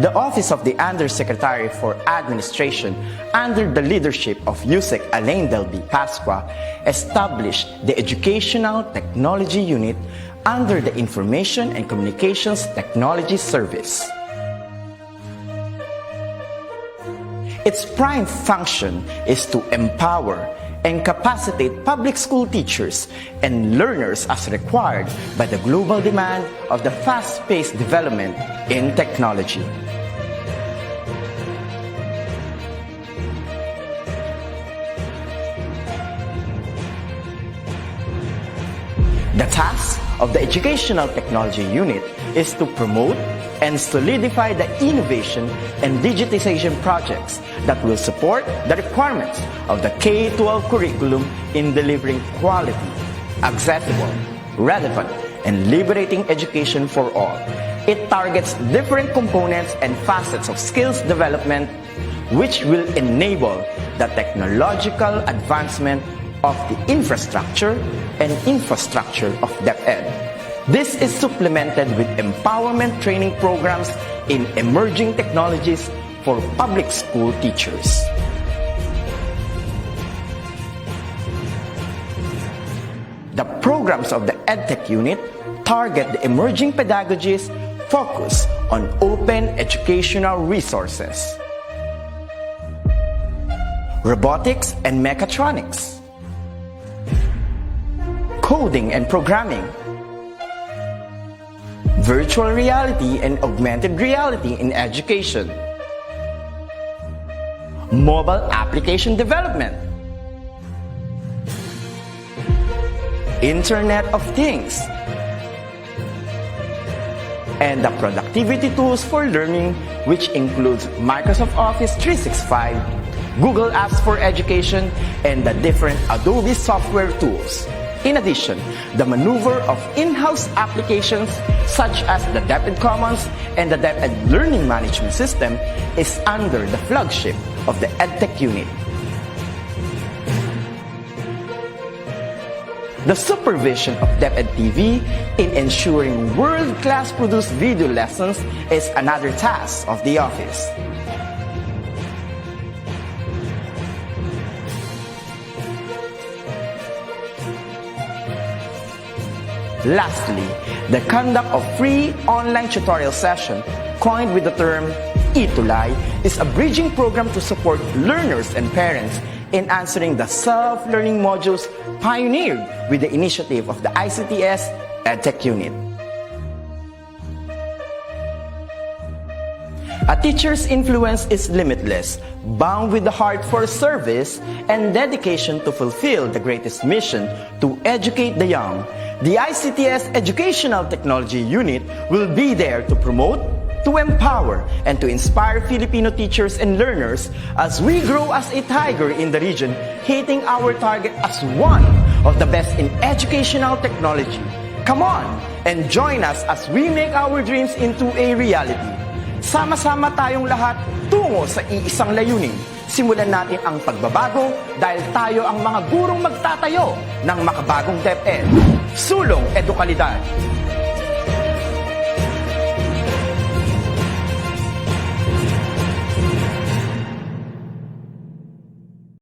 The Office of the Undersecretary for Administration, under the leadership of USEC Alain Delby Pasqua, established the Educational Technology Unit under the Information and Communications Technology Service. Its prime function is to empower and capacitate public school teachers and learners as required by the global demand of the fast-paced development in technology. The task of the Educational Technology Unit is to promote and solidify the innovation and digitization projects that will support the requirements of the K-12 curriculum in delivering quality, accessible, relevant, and liberating education for all. It targets different components and facets of skills development, which will enable the technological advancement of the infrastructure of DepEd. This is supplemented with empowerment training programs in emerging technologies for public school teachers. The programs of the EdTech unit target the emerging pedagogies focused on open educational resources, robotics and mechatronics, coding and programming, virtual reality and augmented reality in education, mobile application development, Internet of Things, and the productivity tools for learning, which includes Microsoft Office 365, Google Apps for Education, and the different Adobe software tools. In addition, the maneuver of in-house applications such as the DepEd Commons and the DepEd Learning Management System is under the flagship of the EdTech unit. The supervision of DepEd TV in ensuring world-class produced video lessons is another task of the office. Lastly, the conduct of free online tutorial session, coined with the term eTulay, is a bridging program to support learners and parents in answering the self-learning modules pioneered with the initiative of the ICTS EdTech unit. A teacher's influence is limitless, bound with the heart for service and dedication to fulfill the greatest mission to educate the young. The ICTS Educational Technology Unit will be there to promote, to empower, and to inspire Filipino teachers and learners as we grow as a tiger in the region, hitting our target as one of the best in educational technology. Come on and join us as we make our dreams into a reality. Sama-sama tayong lahat tungo sa iisang layunin. Simulan natin ang pagbabago dahil tayo ang mga gurong magtatayo ng makabagong DepEd. Sulong Edukalidad.